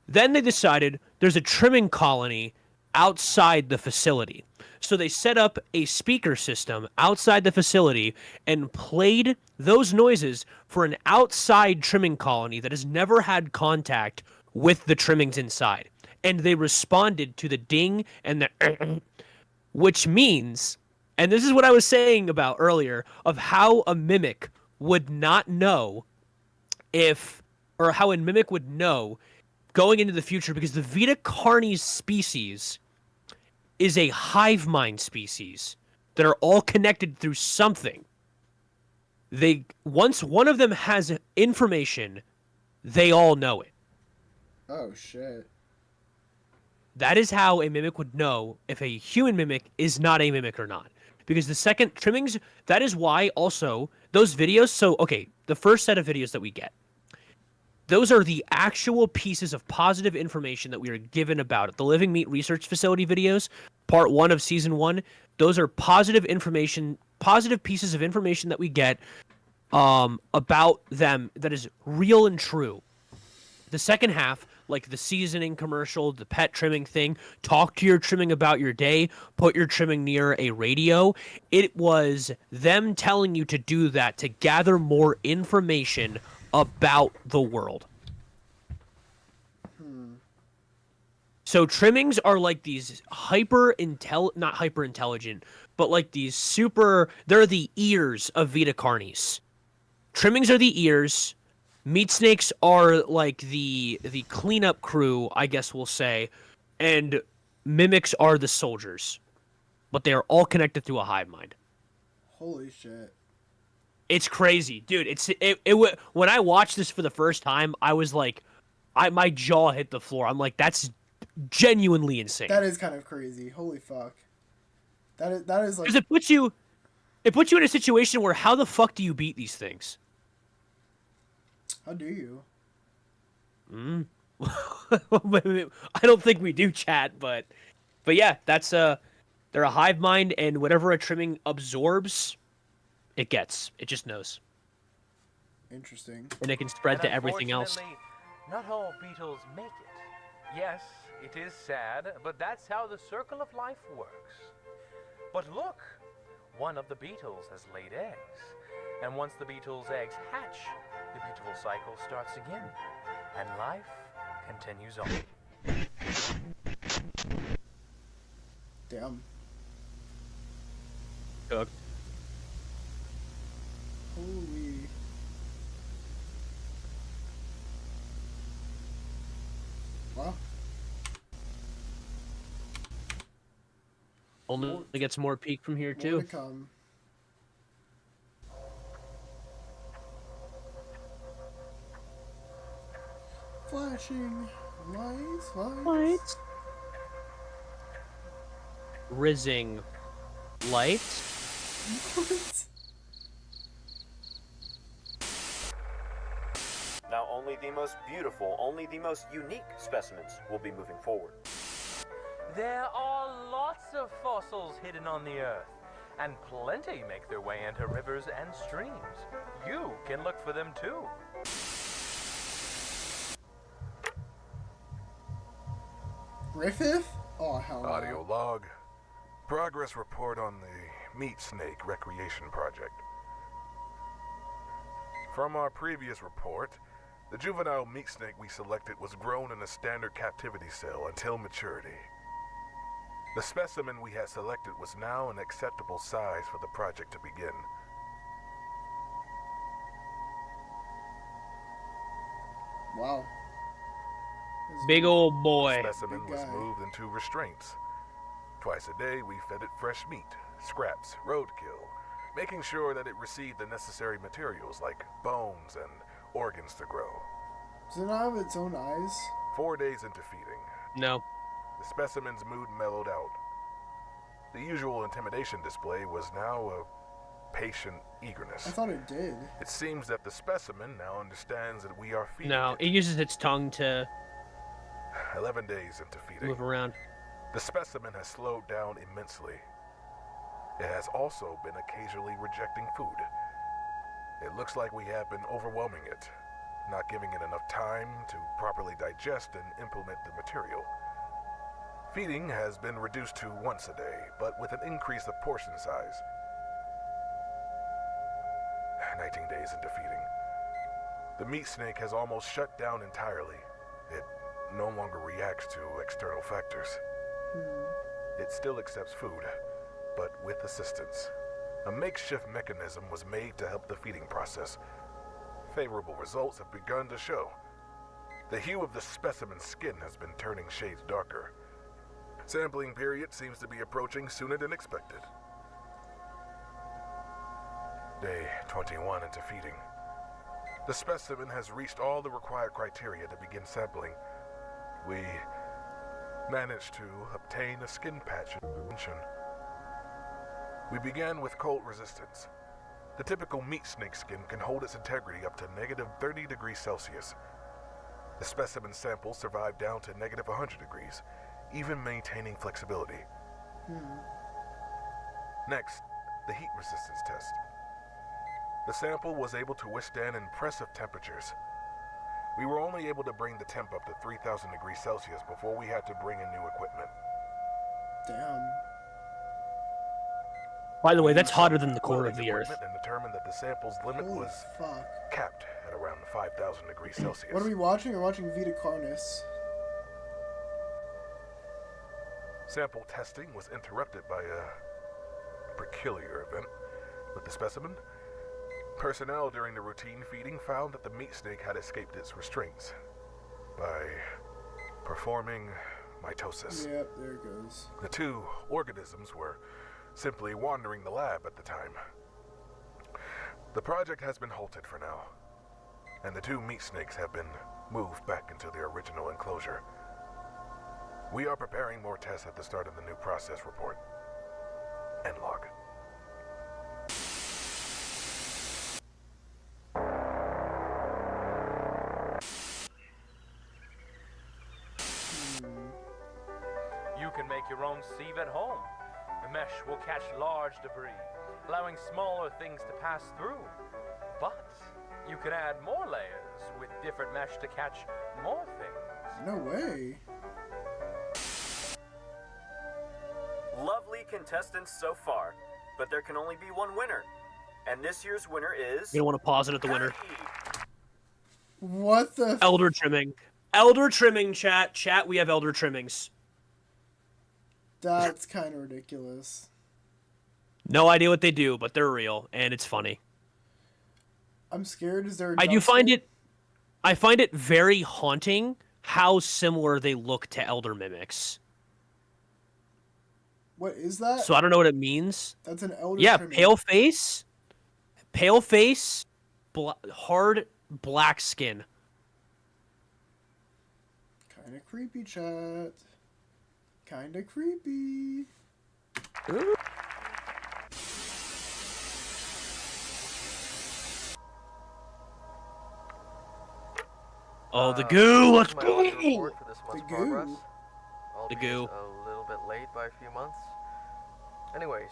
Then they decided there's a trimming colony outside the facility. So they set up a speaker system outside the facility and played those noises for an outside trimming colony that has never had contact with the trimmings inside. And they responded to the ding and the which means, and this is what I was saying about earlier, of how a mimic would not know how a mimic would know going into the future, because the Vita Carnis species is a hive mind species that are all connected through something. Once one of them has information, they all know it. Oh shit. That is how a mimic would know if a human mimic is not a mimic or not. Because the second trimmings, that is why also those videos, so okay, the first set of videos that we get, those are the actual pieces of positive information that we are given about it. The Living Meat Research Facility videos, part 1 of season 1, those are positive pieces of information that we get about them that is real and true. The second half, like the seasoning commercial, the pet trimming thing, talk to your trimming about your day, put your trimming near a radio. It was them telling you to do that to gather more information about the world. So trimmings are like these not hyper intelligent, but like these they're the ears of Vita Carnis. Trimmings are the ears. Meat snakes are like the cleanup crew, I guess we'll say, and mimics are the soldiers. But they are all connected through a hive mind. Holy shit. It's crazy, dude. When I watched this for the first time, I was like, my jaw hit the floor. I'm like, that's genuinely insane. That is kind of crazy. Holy fuck. That is like, because it puts you in a situation where how the fuck do you beat these things? How do you? I don't think we do, chat, but yeah, that's they're a hive mind, and whatever a trimming absorbs, it just knows. Interesting. And it can spread to everything else. Not all beetles make it. Yes, It is sad, but that's how the circle of life works. But look, one of the beetles has laid eggs. And once the beetle's eggs hatch, the beautiful cycle starts again. And life continues on. Damn. Cooked. Holy. Wow. Only gets more peak from here More too. to come. Flashing lights. Rizzing light. What? Now only the most beautiful, only the most unique specimens will be moving forward. There are lots of fossils hidden on the Earth, and plenty make their way into rivers and streams. You can look for them too. Griffith? Oh, hell no. Audio log. Progress report on the Meat Snake Recreation Project. From our previous report, the juvenile meat snake we selected was grown in a standard captivity cell until maturity. The specimen we had selected was now an acceptable size for the project to begin. Wow. Big old boy. The specimen was moved into restraints. Twice a day, we fed it fresh meat, scraps, roadkill, making sure that it received the necessary materials like bones and organs to grow. Does it not have its own eyes? 4 days into feeding, No. the specimen's mood mellowed out. The usual intimidation display was now a patient eagerness. I thought it did. It seems that the specimen now understands that we are feeding No, it uses its tongue to 11 days into feeding. move around. The specimen has slowed down immensely. It has also been occasionally rejecting food. It looks like we have been overwhelming it, not giving it enough time to properly digest and implement the material. Feeding has been reduced to once a day, but with an increase of portion size. 19 days into feeding. The meat snake has almost shut down entirely. It no longer reacts to external factors. It still accepts food, but with assistance. A makeshift mechanism was made to help the feeding process. Favorable results have begun to show. The hue of the specimen's skin has been turning shades darker. Sampling period seems to be approaching sooner than expected. Day 21 into feeding. The specimen has reached all the required criteria to begin sampling. We managed to obtain a skin patch intervention. We began with cold resistance. The typical meat snake skin can hold its integrity up to negative 30 degrees Celsius. The specimen sample survived down to negative 100 degrees, even maintaining flexibility. Next, the heat resistance test. The sample was able to withstand impressive temperatures. We were only able to bring the temp up to 3,000 degrees Celsius before we had to bring in new equipment. Damn. By the way, that's hotter than the core of the Earth. And determined that the sample's limit Holy was fuck. capped at around 5,000 degrees Celsius. What are we watching? We're watching Vita Carnis. Sample testing was interrupted by a peculiar event with the specimen. Personnel during the routine feeding found that the meat snake had escaped its restraints by performing mitosis. Yep, there it goes. The two organisms were simply wandering the lab at the time. The project has been halted for now, and the two meat snakes have been moved back into their original enclosure. We are preparing more tests at the start of the new process report. End log. You can make your own sieve at home. The mesh will catch large debris, allowing smaller things to pass through. But you can add more layers with different mesh to catch more things. No way. contestants so far, but there can only be one winner. And this year's winner is... You don't want to pause it at the winner. What the... Elder trimming. Elder trimming, chat. Chat, we have elder trimmings. That's kind of ridiculous. No idea what they do, but they're real, and it's funny. I'm scared. Is there? I find it very haunting how similar they look to elder mimics. What is that? So I don't know what it means. That's an elder. Yeah, trimming. pale face, hard black skin. Kind of creepy, chat. Kind of creepy. Oh, the goo! Let's go! For this month's The progress, goo. The albeit goo. a little bit late by a few months. Anyways,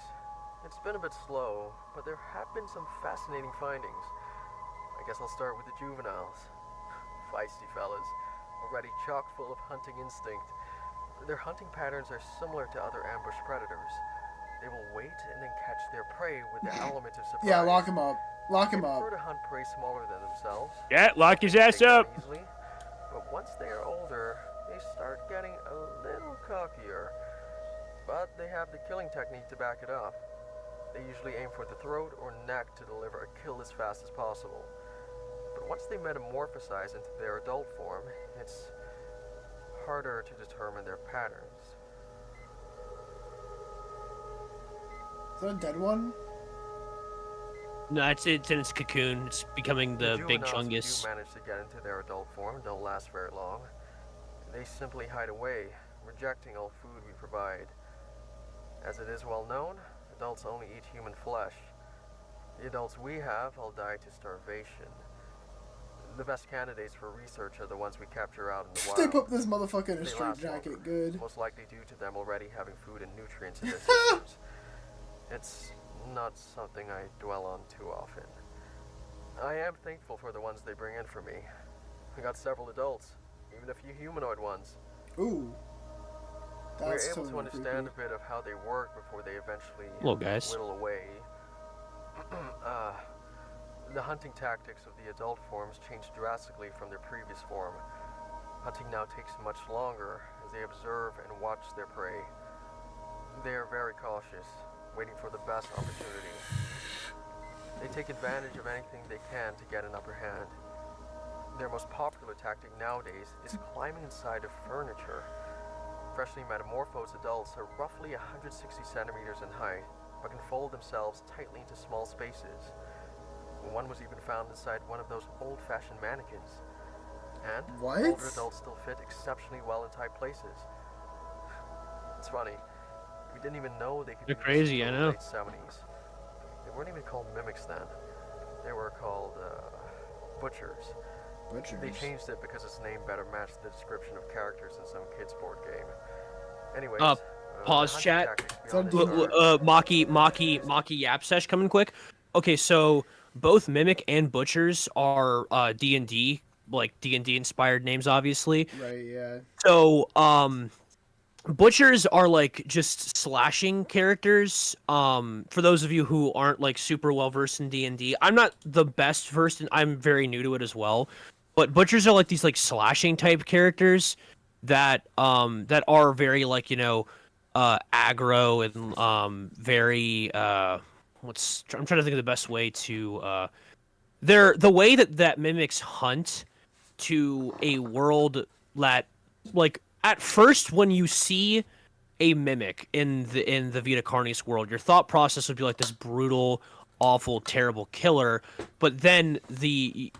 it's been a bit slow, but there have been some fascinating findings. I guess I'll start with the juveniles. Feisty fellas, already chock full of hunting instinct. Their hunting patterns are similar to other ambush predators. They will wait and then catch their prey with the element of surprise. Yeah, lock him up. Lock him They up. prefer to hunt prey smaller than themselves. Yeah, lock his ass up. Easily, but once they are older, they start getting a little cockier. But they have the killing technique to back it up. They usually aim for the throat or neck to deliver a kill as fast as possible. But once they metamorphosize into their adult form, it's harder to determine their patterns. Is that a dead one? No, it's in its cocoon. It's becoming the big juveniles chungus. who do manage to get into their adult form don't last very long. They simply hide away, rejecting all food we provide. As it is well known, adults only eat human flesh. The adults we have all die to starvation. The best candidates for research are the ones we capture out in the wild. They put this motherfucker in a They straight last jacket. longer, Good. most likely due to them already having food and nutrients in their systems. It's not something I dwell on too often. I am thankful for the ones they bring in for me. I got several adults, even a few humanoid ones. Ooh. We're That's able to totally understand creepy. a bit of how they work before they eventually Hello, guys. whittle away. The hunting tactics of the adult forms change drastically from their previous form. Hunting now takes much longer as they observe and watch their prey. They are very cautious, waiting for the best opportunity. They take advantage of anything they can to get an upper hand. Their most popular tactic nowadays is climbing inside of furniture. Freshly metamorphosed adults are roughly 160 centimeters in height, but can fold themselves tightly into small spaces. One was even found inside one of those old-fashioned mannequins. And What? older adults still fit exceptionally well in tight places. It's funny. We didn't even know they could They're do crazy, this I until know. the late 70s. They weren't even called mimics then. They were called butchers. Butchers. They changed it because its name better matched the description of characters in some kids' board game. Anyways, Pause hunting chat. tactics beyond this are- Maki Yap Sesh coming quick. Okay, so both Mimic and Butchers are D&D, like D&D inspired names, obviously. Right, yeah. So, Butchers are like just slashing characters. For those of you who aren't like super well versed in D&D, I'm not the best versed, and I'm very new to it as well. But Butchers are like these like slashing type characters that that are very like, you know, aggro and very I'm trying to think of the best way to they're the way that mimics hunt to a world that, like, at first when you see a mimic in the Vita Carnis world, your thought process would be like this brutal, awful, terrible killer. But then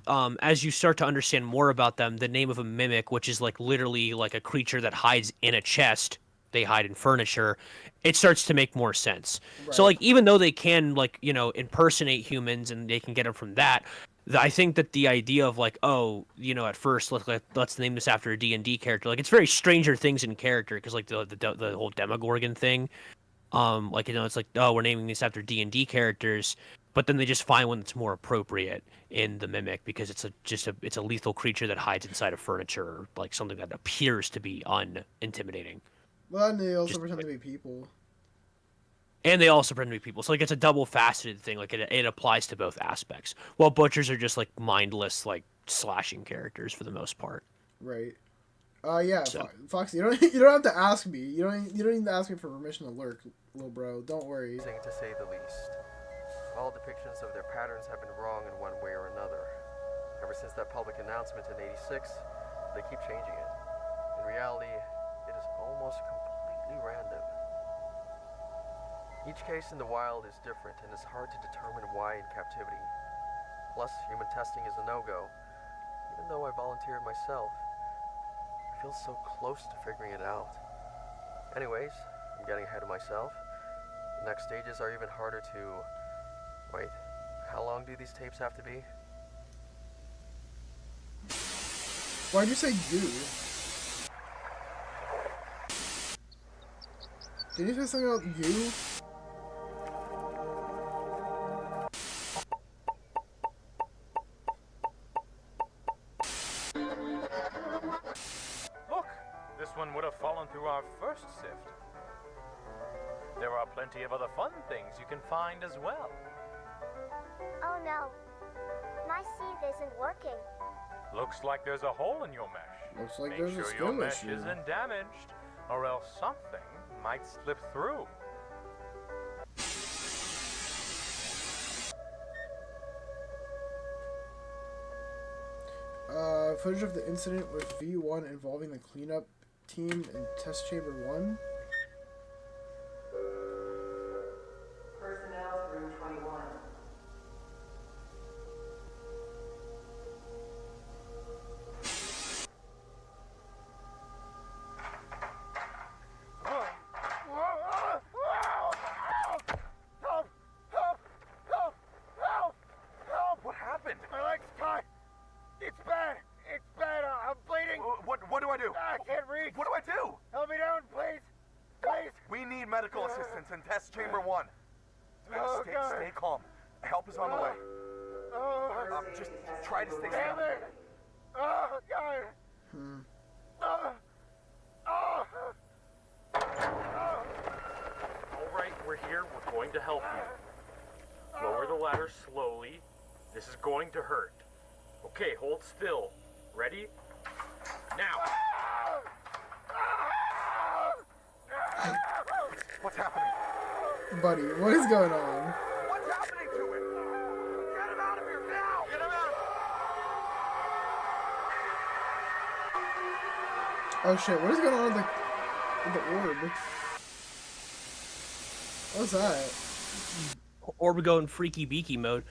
as you start to understand more about them, the name of a mimic, which is like literally like a creature that hides in a chest, they hide in furniture, it starts to make more sense. Right. So like, even though they can, like, you know, impersonate humans and they can get them from that, I think that the idea of like, oh, you know, at first let's name this after a D&D character, like, it's very Stranger Things in character, because like the whole Demogorgon thing, like, you know, it's like, oh, we're naming this after D&D characters, but then they just find one that's more appropriate in the mimic because it's a lethal creature that hides inside of furniture, or like something that appears to be unintimidating. Well, and they also pretend to be people. And they also pretend to be people. So like it's a double-faceted thing. Like it applies to both aspects. While butchers are just like mindless, like slashing characters for the most part. Right. Yeah, So. Foxy, you don't have to ask me. You don't need to ask me for permission to lurk, little bro. Don't worry. To say the least. All depictions of their patterns have been wrong in one way or another. Ever since that public announcement in '86, they keep changing it. In reality, it is almost completely random. Each case in the wild is different, and it's hard to determine why in captivity. Plus, human testing is a no-go. Even though I volunteered myself, I feel so close to figuring it out. Anyways, I'm getting ahead of myself. The next stages are even harder to... Wait, how long do these tapes have to be? Why'd you say you? Did you say something about you? Look, this one would have fallen through our first sift. There are plenty of other fun things you can find as well. Oh no, my sieve isn't working. Looks like there's a hole in your mesh. Looks like Make there's sure a your skill mesh issue. isn't damaged, or else something might slip through. Footage of the incident with V1 involving the cleanup team in test chamber 1. Personnel through 21. What happened? My leg's tied. It's bad. It's bad. I'm bleeding. What do I do? I can't reach. What do I do? Help me down, please. Please. We need medical assistance in test chamber 1. Oh, God. Stay calm. Help is on the way. Oh. Just try to stay Damn still. it. Oh, God. Oh. Oh. All right, we're here. We're going to help you. Lower the ladder slowly. This is going to hurt. Okay, hold still. Ready? Now! What's happening? Buddy, what is going on? What's happening to him? Get him out of here now! Get him out! Oh shit, what is going on with the orb? What's that? Orb going freaky beaky mode.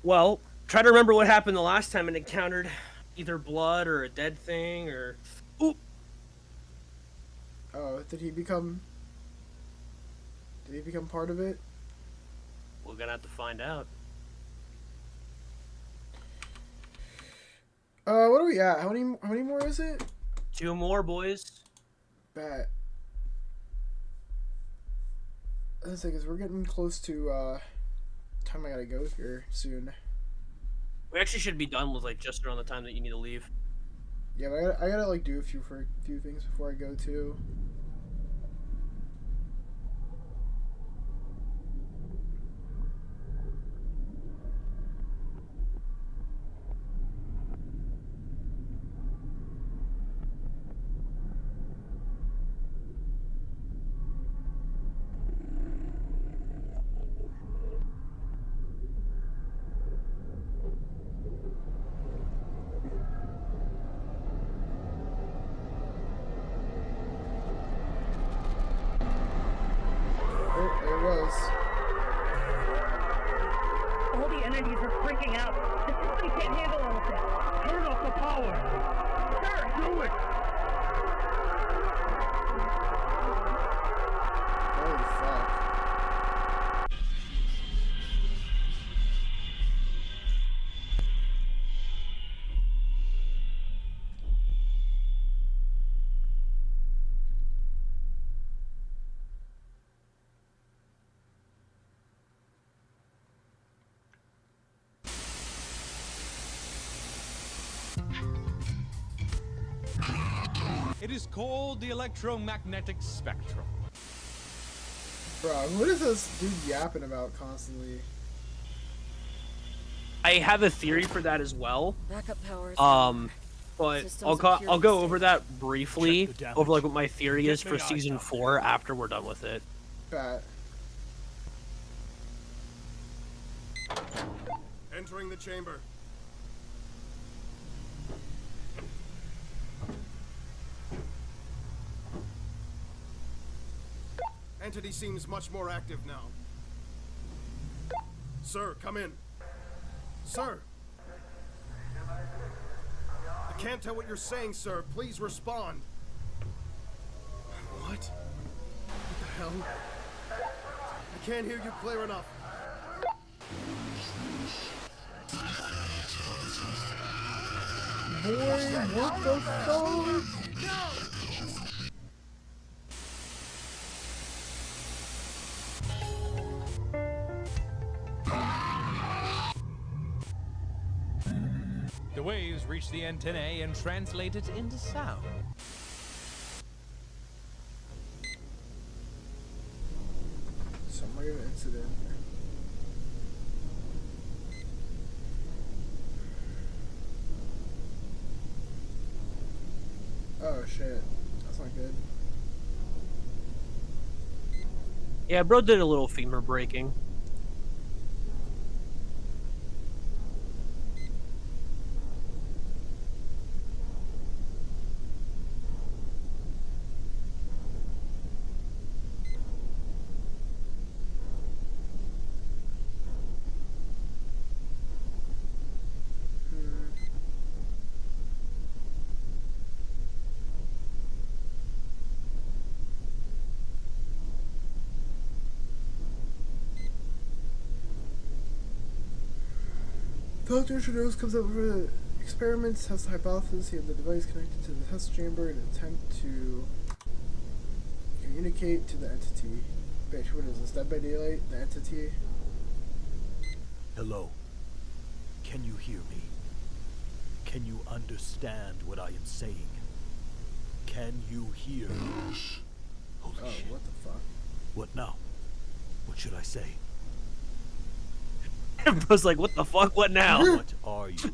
Well, try to remember what happened the last time it encountered either blood or a dead thing or... Oop! Oh, did he become part of it? We're gonna have to find out. What are we at? How many more is it? 2 more, boys. Bet. The thing is, we're getting close to time I gotta go here soon. We actually should be done with like just around the time that you need to leave. Yeah, but I gotta like do a few things before I go too. All the entities are freaking out. The system can't handle all of this. Turn off the power. Sure, do it. Holy fuck. It is called the electromagnetic spectrum. Bro, what is this dude yapping about constantly? I have a theory for that as well. Backup power. But Systems I'll go over stable. that briefly, over like what my theory is for season 4 after we're done with it. Bet. Entering the chamber. Entity seems much more active now. Sir, come in. Sir! I can't tell what you're saying, sir. Please respond. What? What the hell? I can't hear you clear enough. Boy, what the fuck? The waves reach the antennae and translate it into sound. Summary of incident. Oh shit, that's not good. Yeah, bro did a little femur breaking. Dr. Trudeau's comes up with experiments, tests the hypothesis, he had the device connected to the test chamber in an attempt to communicate to the entity. Bitch, what is this? Dead by Daylight? The entity? Hello. Can you hear me? Can you understand what I am saying? Can you hear? Holy shit. What the fuck? What now? What should I say? Bro's like, what the fuck? What now? What are you?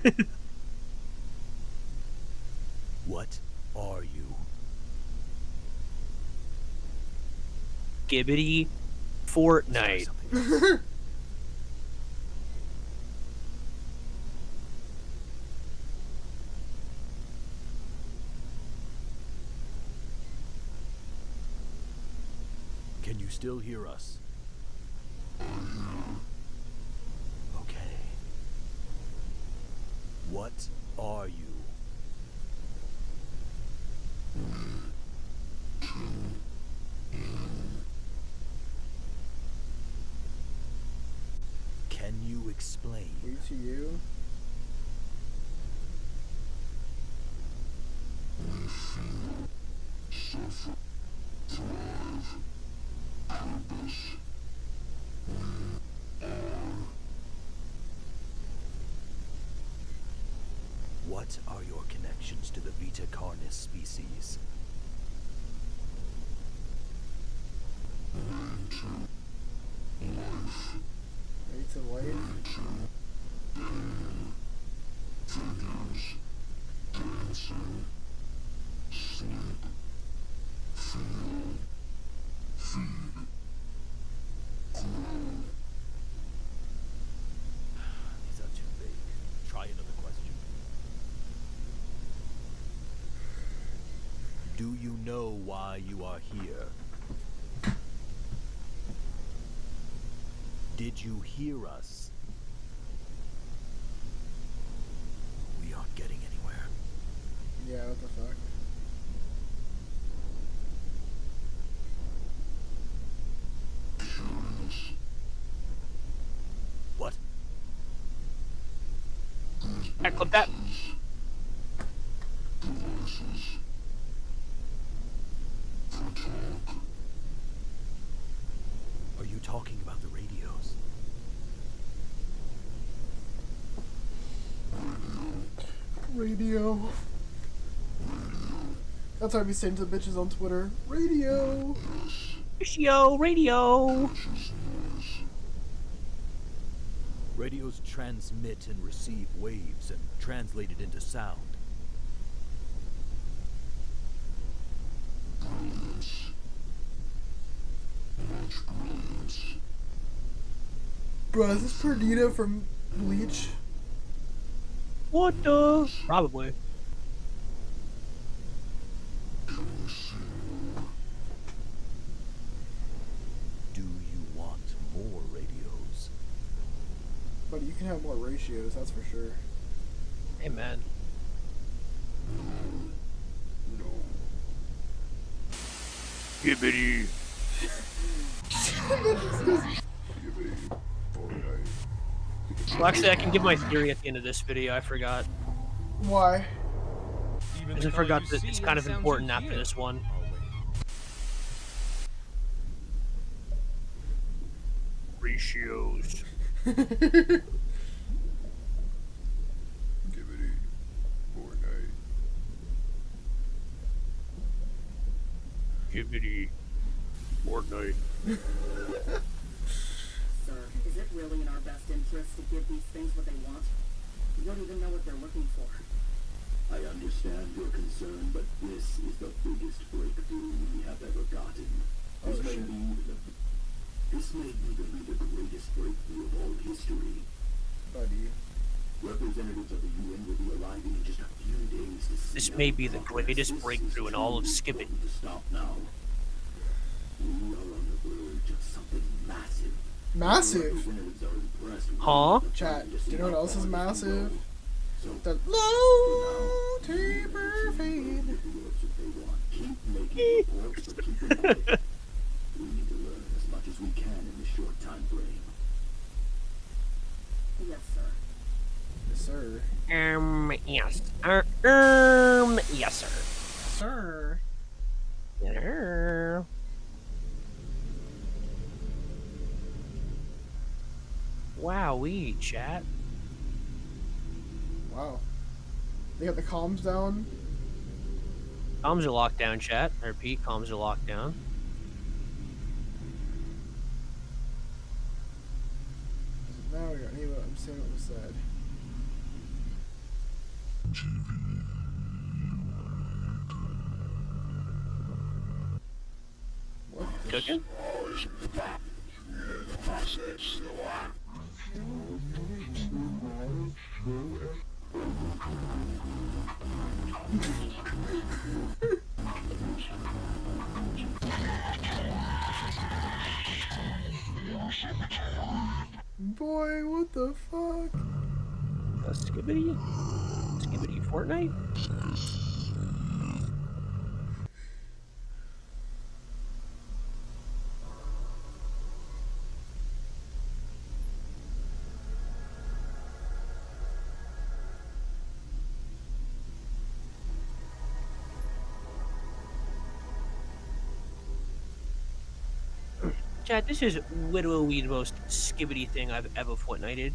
What are you? Gibbity Fortnite. Can you still hear us? Okay. What are you? Can you explain? You to you? What are your connections to the Vita Carnis species? Rates of life? These are too big. Try another question. Do you know why you are here? Did you hear us? We aren't getting anywhere. Yeah, what the fuck? What? Yeah, clip that. Are you talking about the radios? Radio. That's what I be saying to the bitches on Twitter. Radio. Radio. Radios transmit and receive waves and translate it into sound. Bro, is this Perdita from Bleach? What the? Probably. Do you want more radios? But you can have more ratios, that's for sure. Hey, man. Gibbity. Well, actually, I can give my theory at the end of this video. I forgot. Why? Because I forgot that it's kind of important after this one. Ratios. Gibbity. Fortnite. Sir, is it really in our best interest to give these things what they want? We don't even know what they're looking for. I understand your concern, but this is the biggest breakthrough we have ever gotten. This may even be the greatest breakthrough of all history. Buddy. Representatives of the UN will be arriving in just a few days to see This may be the greatest breakthrough in all of Skibbit. Stop now. We are on the verge of something massive. Massive? Representatives are impressed with Huh? Chat, do you know what else is massive? The low taper fade. Keep making reports, but keep them quick. We need to learn as much as we can in this short time frame. Yes, sir. Yes, sir. Yes. Yes, sir. Sir. Yeah. Wowee, chat. Wow. They got the comms down. Comms are locked down, chat. I repeat, comms are locked down. Now we got I'm saying what was said. What? Cooking? Boy, what the fuck? Skibbity? Skibbity Fortnite? Chat, this is literally the most skibbity thing I've ever Fortnited.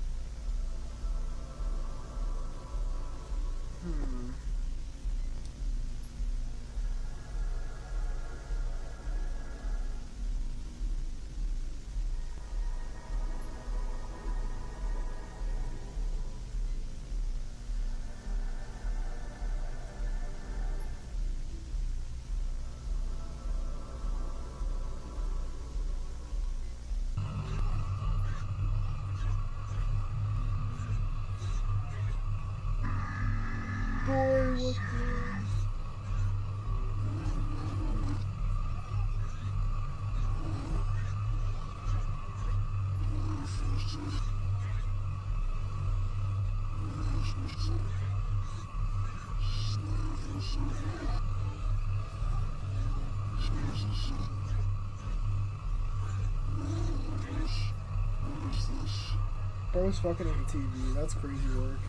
Boy, what the... Bro's fucking on the TV. That's crazy work.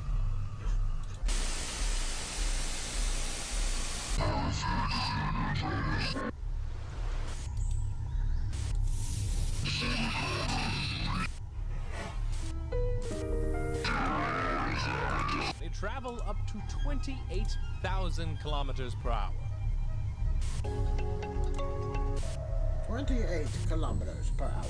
They travel up to 28,000 kilometers per hour. 28 kilometers per hour.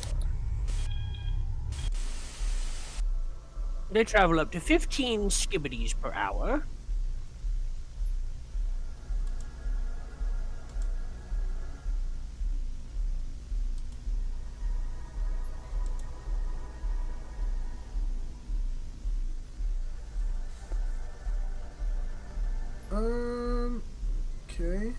They travel up to 15 skibbities per hour. Okay.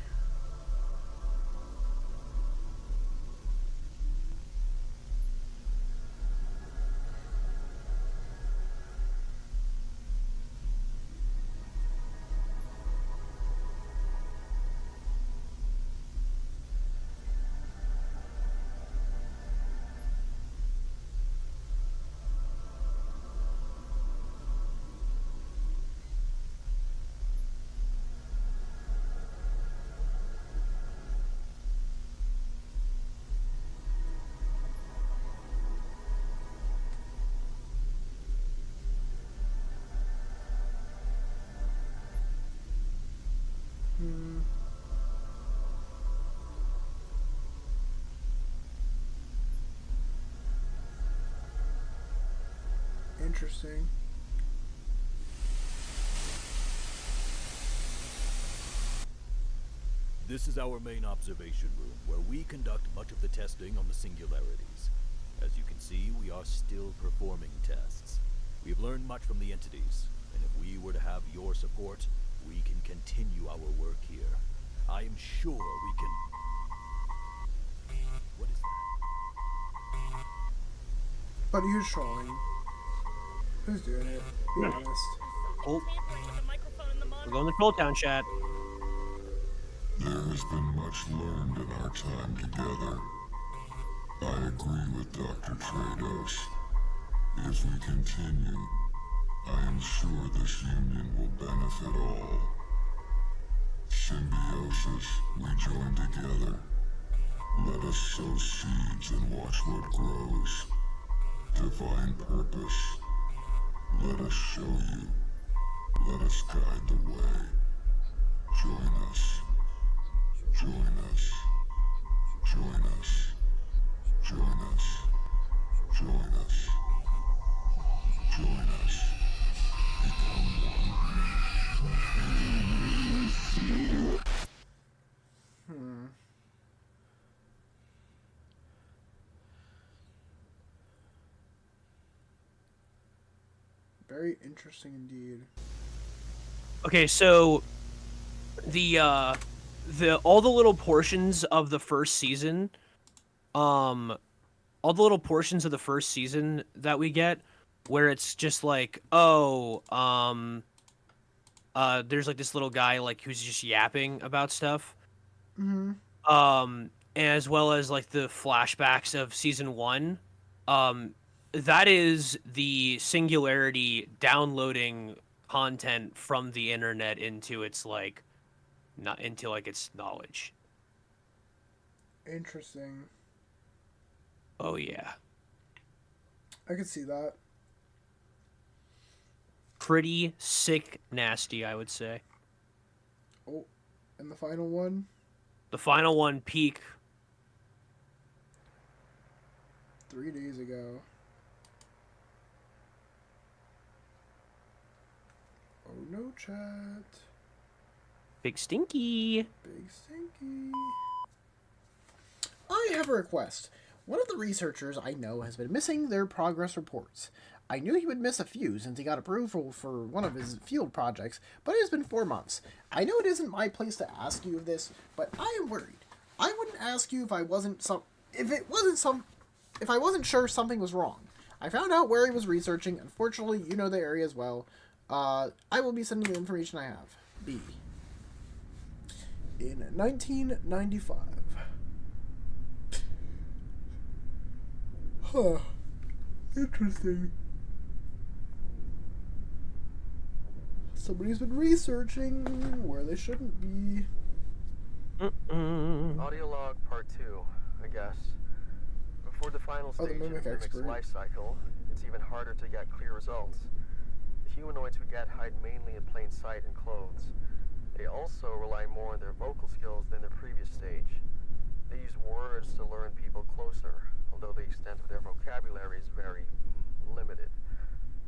Interesting. This is our main observation room, where we conduct much of the testing on the singularities. As you can see, we are still performing tests. We've learned much from the entities, and if we were to have your support, we can continue our work here. I am sure we can... What is that? Buddy, who's trolling? Who's doing it? Be honest. Oh. We're going to Troll Town chat. There has been much learned in our time together. I agree with Dr. Trados. If we continue, I am sure this union will benefit all. Symbiosis, we join together. Let us sow seeds and watch what grows. Divine purpose. Let us show you. Let us guide the way. Join us. Join us. Join us. Join us. Join us. Join us. Become one. Very interesting indeed. Okay, so the all the little portions of the first season, that we get, where it's just like, oh, there's like this little guy like who's just yapping about stuff, as well as like the flashbacks of season 1, that is the singularity downloading content from the internet into its like, not into like its knowledge. Interesting. Oh yeah. I could see that. Pretty sick nasty, I would say. Oh, and the final one? The final one, peak. 3 days ago. Oh no, chat. Big Stinky. Big Stinky. I have a request. One of the researchers I know has been missing their progress reports. I knew he would miss a few since he got approval for one of his field projects, but it has been 4 months. I know it isn't my place to ask you of this, but I am worried. I wouldn't ask you if I wasn't sure something was wrong. I found out where he was researching. Unfortunately, you know the area as well. I will be sending the information I have. B. In 1995. Huh. Interesting. Somebody's been researching where they shouldn't be. Audio log part 2, I guess. Before the final stage of the mimic's life cycle, it's even harder to get clear results. The humanoids we get hide mainly in plain sight and clothes. They also rely more on their vocal skills than their previous stage. They use words to learn people closer, although the extent of their vocabulary is very limited,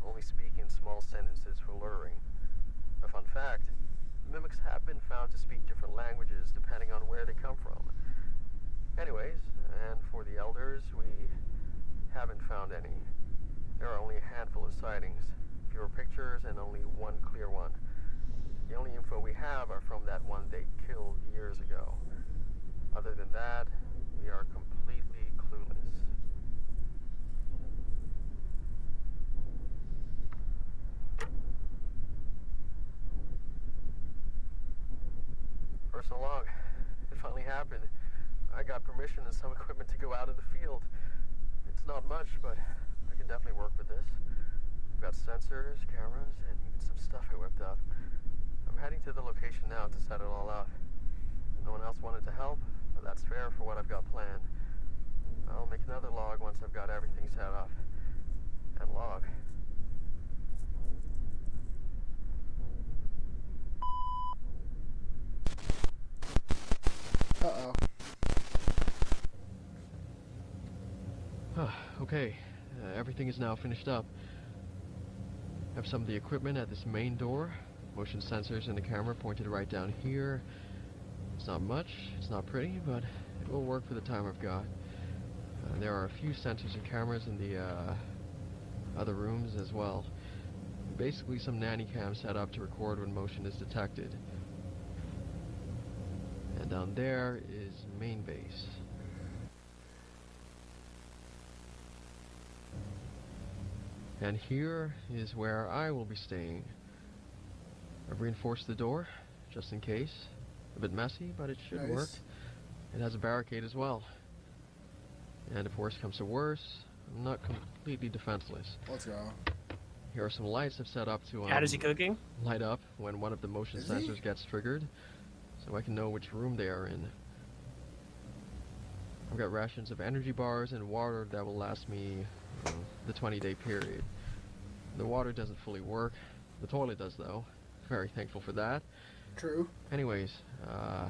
only speaking small sentences for luring. A fun fact, mimics have been found to speak different languages depending on where they come from. Anyways, and for the elders, we haven't found any. There are only a handful of sightings, fewer pictures, and only one clear one. The only info we have are from that one they killed years ago. Other than that, we are completely clueless. Personal log. It finally happened. I got permission and some equipment to go out in the field. It's not much, but I can definitely work with this. I've got sensors, cameras, and even some stuff I whipped up. I'm heading to the location now to set it all up. No one else wanted to help, but that's fair for what I've got planned. I'll make another log once I've got everything set up. And log. Uh-oh. Okay, everything is now finished up. I have some of the equipment at this main door. Motion sensors and the camera pointed right down here. It's not much, it's not pretty, but it will work for the time I've got. There are a few sensors and cameras in the other rooms as well. Basically some nanny cams set up to record when motion is detected. And down there is main base. And here is where I will be staying. I've reinforced the door, just in case. A bit messy, but it should work. It has a barricade as well. And if worse comes to worse, I'm not completely defenseless. Let's go. Here are some lights I've set up to Is he cooking? light up when one of the motion sensors gets triggered, so I can know which room they are in. I've got rations of energy bars and water that will last me the 20-day period. The water doesn't fully work. The toilet does, though. Very thankful for that. True. Anyways, I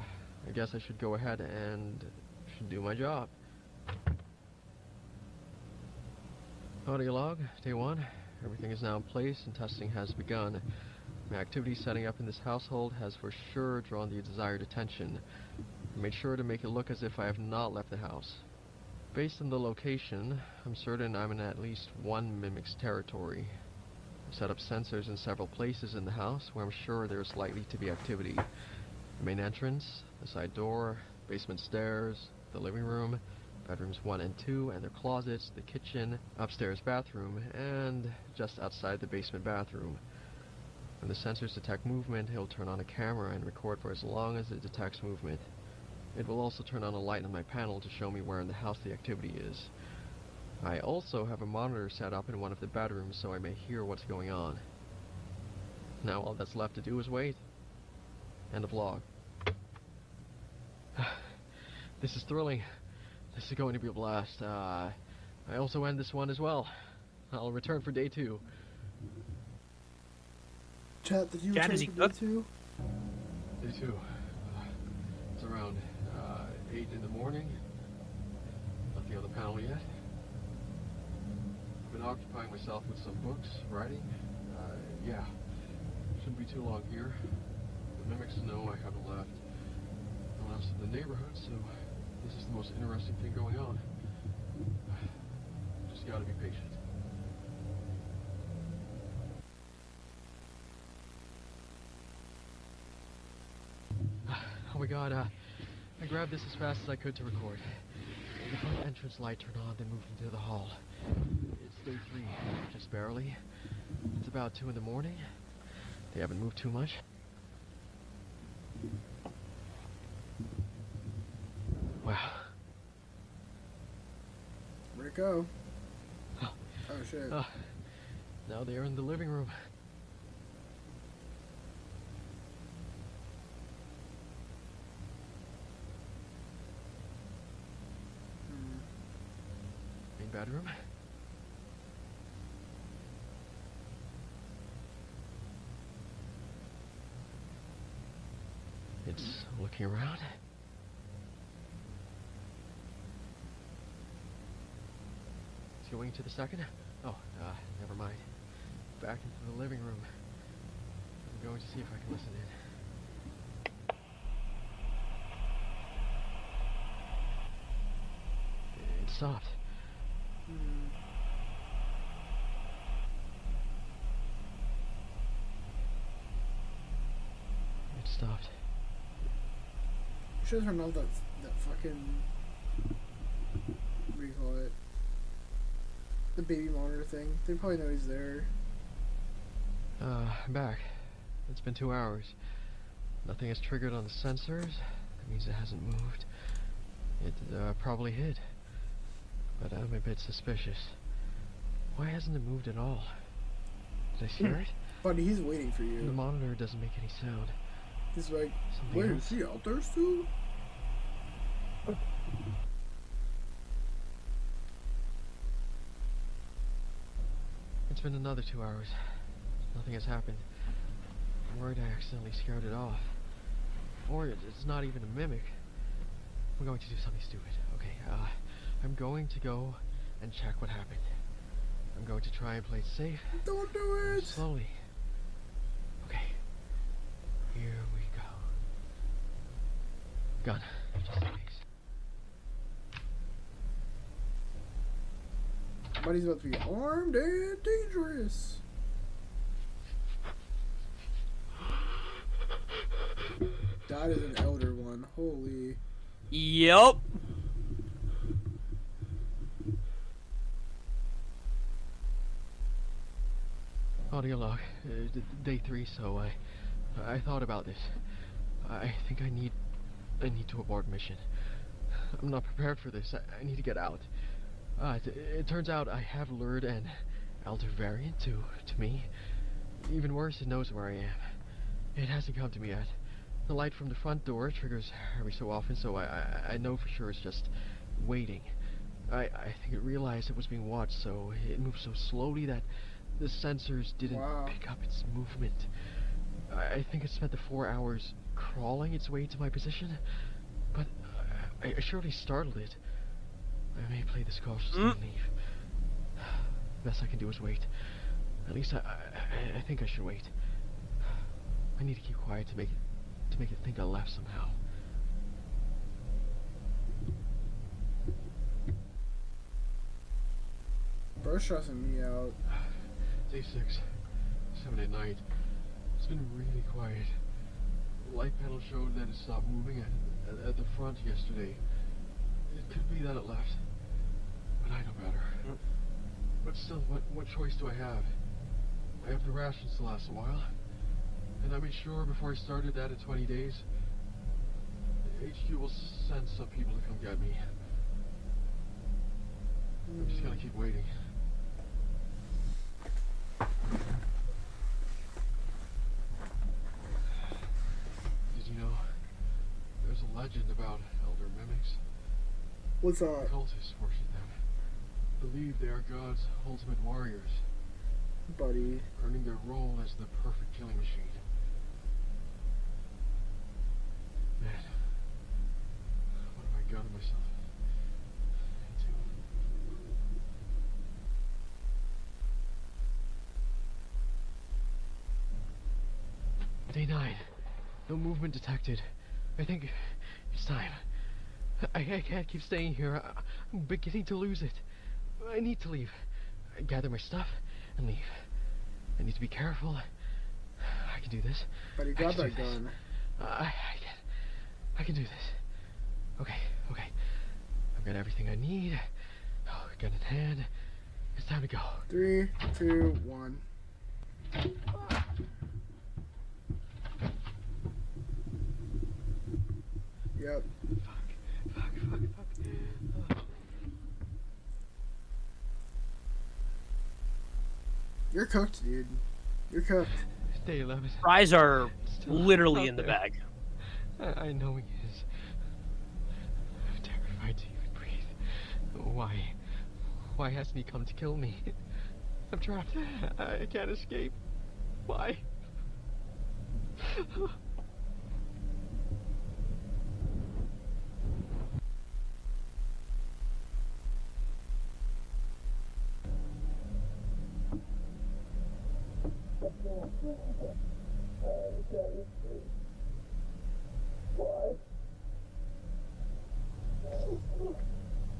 guess I should go ahead and should do my job. Audio log, day 1. Everything is now in place and testing has begun. My activity setting up in this household has for sure drawn the desired attention. I made sure to make it look as if I have not left the house. Based on the location, I'm certain I'm in at least one mimic's territory. I've set up sensors in several places in the house where I'm sure there's likely to be activity. The main entrance, the side door, basement stairs, the living room, bedrooms 1 and 2 and their closets, the kitchen, upstairs bathroom, and just outside the basement bathroom. When the sensors detect movement, it'll turn on a camera and record for as long as it detects movement. It will also turn on a light on my panel to show me where in the house the activity is. I also have a monitor set up in one of the bedrooms so I may hear what's going on. Now all that's left to do is wait. End of log. This is thrilling. This is going to be a blast. I also end this one as well. I'll return for day 2. Chat, did you Chat, return is he for day cooked? 2? Day 2. It's around 8 in the morning. Nothing on the panel yet. I've been occupying myself with some books, writing. Yeah, shouldn't be too long here. The mimics know I haven't left. No one else in the neighborhood, so this is the most interesting thing going on. Just gotta be patient. Oh my god, I grabbed this as fast as I could to record. The front entrance light turned on, then moved into the hall. It's day 3, just barely. It's about 2 in the morning. They haven't moved too much. Wow. Where'd it go? Oh shit. Now they're in the living room. Main bedroom. It's looking around. Let's go into the second. Oh, never mind. Back into the living room. I'm going to see if I can listen in. It stopped. It stopped. Should have turned off that fucking, what do you call it? The baby monitor thing. They probably know he's there. I'm back. It's been 2 hours. Nothing has triggered on the sensors. That means it hasn't moved. It probably hid. But I'm a bit suspicious. Why hasn't it moved at all? Did I scare it? Buddy, he's waiting for you. The monitor doesn't make any sound. He's like, Something wait, else? is he out there still? It's been another 2 hours. Nothing has happened. I'm worried I accidentally scared it off. Or it's not even a mimic. I'm going to do something stupid. Okay, I'm going to go and check what happened. I'm going to try and play it safe. Don't do it! Slowly. Okay. Here we go. Gun. Just in case. Buddy's about to be armed and dangerous. That is an elder one. Holy. Yup. Audio log. Day 3, so I thought about this. I think I need to abort mission. I'm not prepared for this. I need to get out. It turns out I have lured an elder variant to me. Even worse, it knows where I am. It hasn't come to me yet. The light from the front door triggers every so often, so I know for sure it's just waiting. I think it realized it was being watched, so it moved so slowly that the sensors didn't pick up its movement. I think it spent the 4 hours crawling its way to my position, but I surely startled it. I may play this cautiously and leave. The best I can do is wait. At least I think I should wait. I need to keep quiet to make it think I left somehow. Bro's stressing me out. Day 6, 7 at night. It's been really quiet. The light panel showed that it stopped moving at the front yesterday. It could be that it left, but I know better. But still, what choice do I have? I have the rations to last a while, and I made sure before I started that in 20 days, HQ will send some people to come get me. I'm just gonna keep waiting. Did you know there's a legend about elder mimics? What's that? Cultists worship them. Believe they are God's ultimate warriors. Buddy. Earning their role as the perfect killing machine. Man, what have I gotten myself into? Day 9. No movement detected. I think it's time. I can't keep staying here. I'm beginning to lose it. I need to leave. I gather my stuff and leave. I need to be careful. I can do this. But you got that gun. I can do this. Okay. I've got everything I need. Oh, gun in hand. It's time to go. 3, 2, 1. Yep. Fuck. You're cooked, dude. You're cooked. Day 11. Fries are Still literally out in the there. bag. I know he is. I'm terrified to even breathe. Why hasn't he come to kill me? I'm trapped. I can't escape. Why?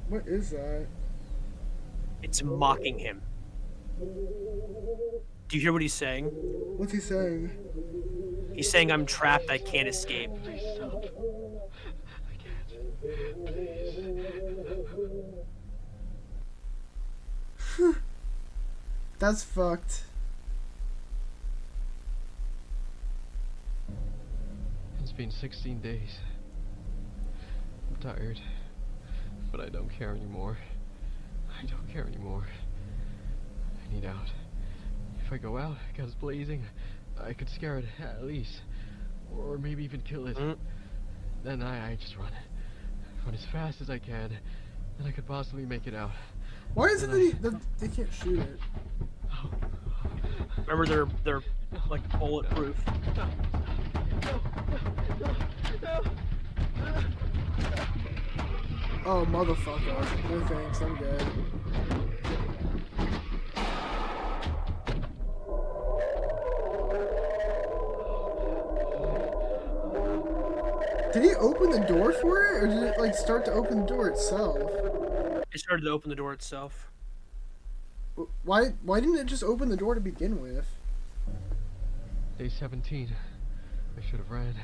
What is that? It's mocking him. Do you hear what he's saying? What's he saying? He's saying, I'm trapped, I can't escape. That's fucked. It's been 16 days. I'm tired, but I don't care anymore. I don't care anymore. I need out. If I go out, guns blazing, I could scare it at least, or maybe even kill it. Then I just run as fast as I can, and I could possibly make it out. Why is it that they can't shoot it? Remember, they're like bulletproof. Oh, motherfucker. No thanks, I'm good. Did he open the door for it, or did it like start to open the door itself? It started to open the door itself. Why didn't it just open the door to begin with? Day 17. I should have ran.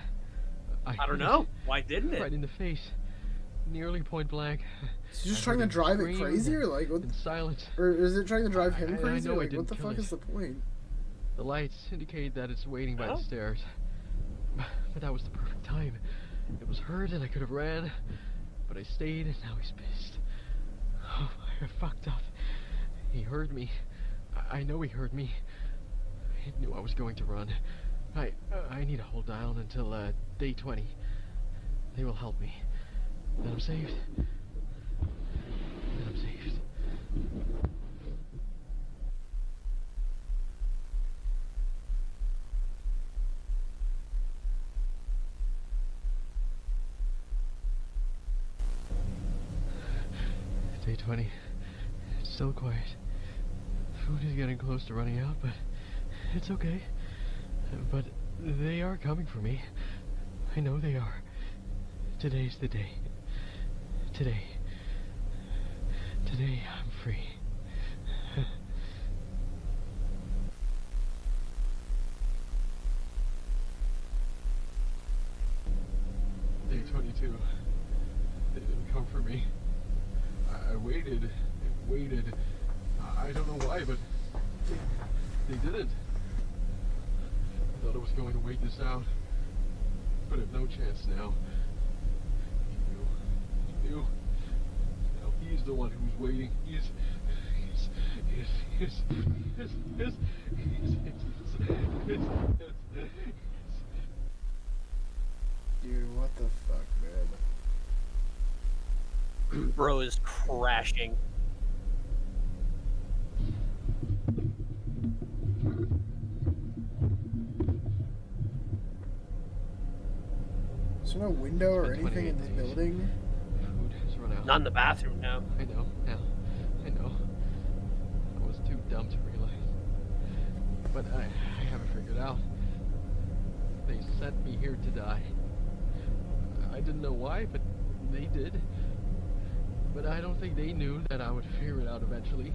I don't know. Why didn't it? Right in the face. Nearly point blank. Is he just trying to drive it crazy, or like what? In silence. Or is it trying to drive him crazy? I know like, I what the didn't fuck kill is the point? The lights indicate that it's waiting by the stairs. But that was the perfect time. It was hurt and I could have ran, but I stayed and now he's pissed. Oh, I fucked up. He heard me. I know he heard me. He knew I was going to run. I need to hold down until day 20. They will help me. Then I'm saved. Then I'm saved. Day 20. It's still quiet. Food is getting close to running out, but it's okay. But they are coming for me. I know they are. Today's the day. Today I'm free. Day 22. They didn't come for me. I waited and waited. I don't know why, but they didn't. I thought I was going to wait this out, but I have no chance now. He knew. Now he's the one who's waiting. He's Dude, what the fuck, man? Bro is crashing. Is there no window or anything in this building? Food has run out. Not in the bathroom, no. I know, now. I know. I was too dumb to realize. But I have it figured out. They sent me here to die. I didn't know why, but they did. But I don't think they knew that I would figure it out eventually.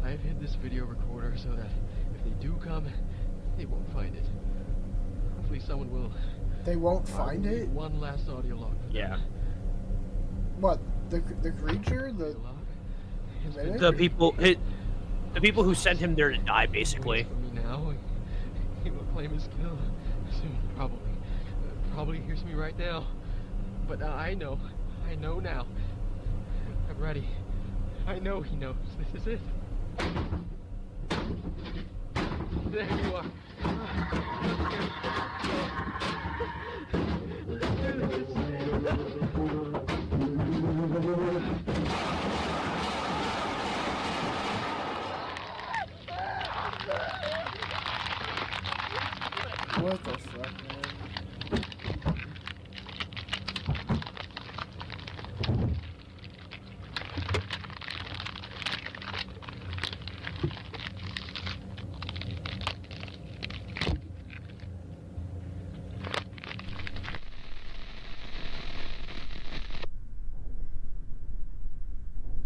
I've hid this video recorder so that if they do come, they won't find it. Hopefully someone will. They won't find it? One last audio log. Yeah. What? The creature? The people who sent him there to die, basically. For me now, he will claim his kill soon, probably. Probably hears me right now. But I know now. I'm ready. I know he knows. This is it. There you are. What the fuck, man?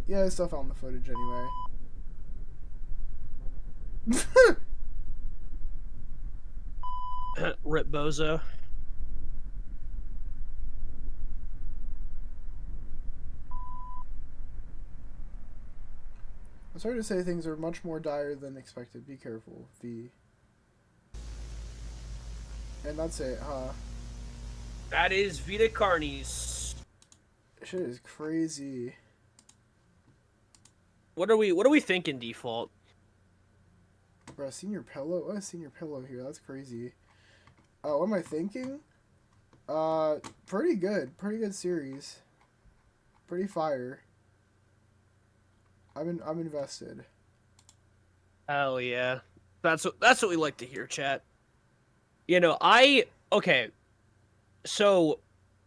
Yeah, I still found the footage anyway. Rip Bozo. I'm sorry to say things are much more dire than expected. Be careful, V. And that's it, huh? That is Vita Carnis. Shit is crazy. What are we thinking, Default? Bro, senior pillow? What is senior pillow here? That's crazy. What am I thinking? Pretty good. Pretty good series. Pretty fire. I'm invested. Hell yeah. That's what we like to hear, chat. You know, okay. So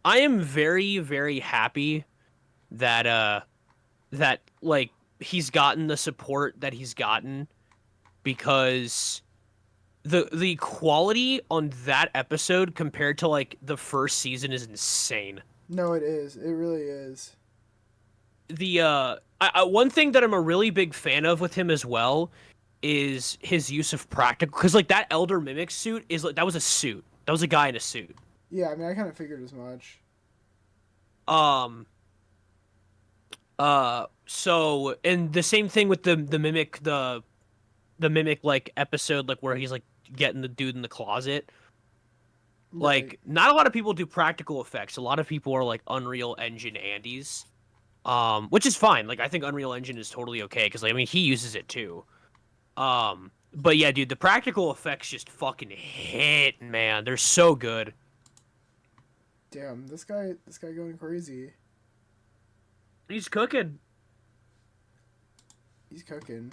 I am very, very happy that that like he's gotten the support that he's gotten, because the quality on that episode compared to like the first season is insane. No, it is. It really is. The one thing that I'm a really big fan of with him as well is his use of practical, because like that Elder Mimic suit is like, that was a suit. That was a guy in a suit. Yeah, I mean, I kind of figured as much. So, and the same thing with the Mimic, the Mimic, like, episode, like, where he's, like, getting the dude in the closet. Like, Right. not a lot of people do practical effects. A lot of people are, like, Unreal Engine Andes. Which is fine. Like, I think Unreal Engine is totally okay, because, like, I mean, he uses it, too. But yeah, dude, the practical effects just fucking hit, man. They're so good. Damn, this guy going crazy. He's cooking. He's cooking.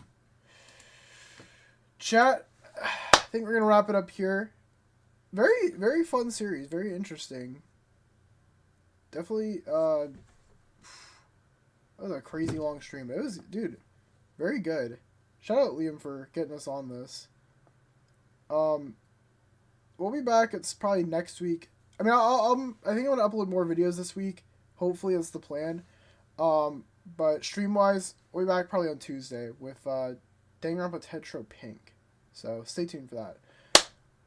Chat, I think we're gonna wrap it up here. Very, very fun series. Very interesting. Definitely, that was a crazy long stream. It was, dude, very good. Shout out Liam for getting us on this. We'll be back. It's probably next week. I mean, I think I'm gonna upload more videos this week. Hopefully, that's the plan. But stream-wise, we'll be back probably on Tuesday with Danganronpa Tetro Pink. So stay tuned for that.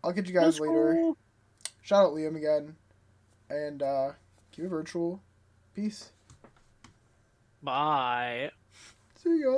I'll catch you guys later. Cool. Shout out Liam again. And keep it virtual. Peace. Bye. See ya.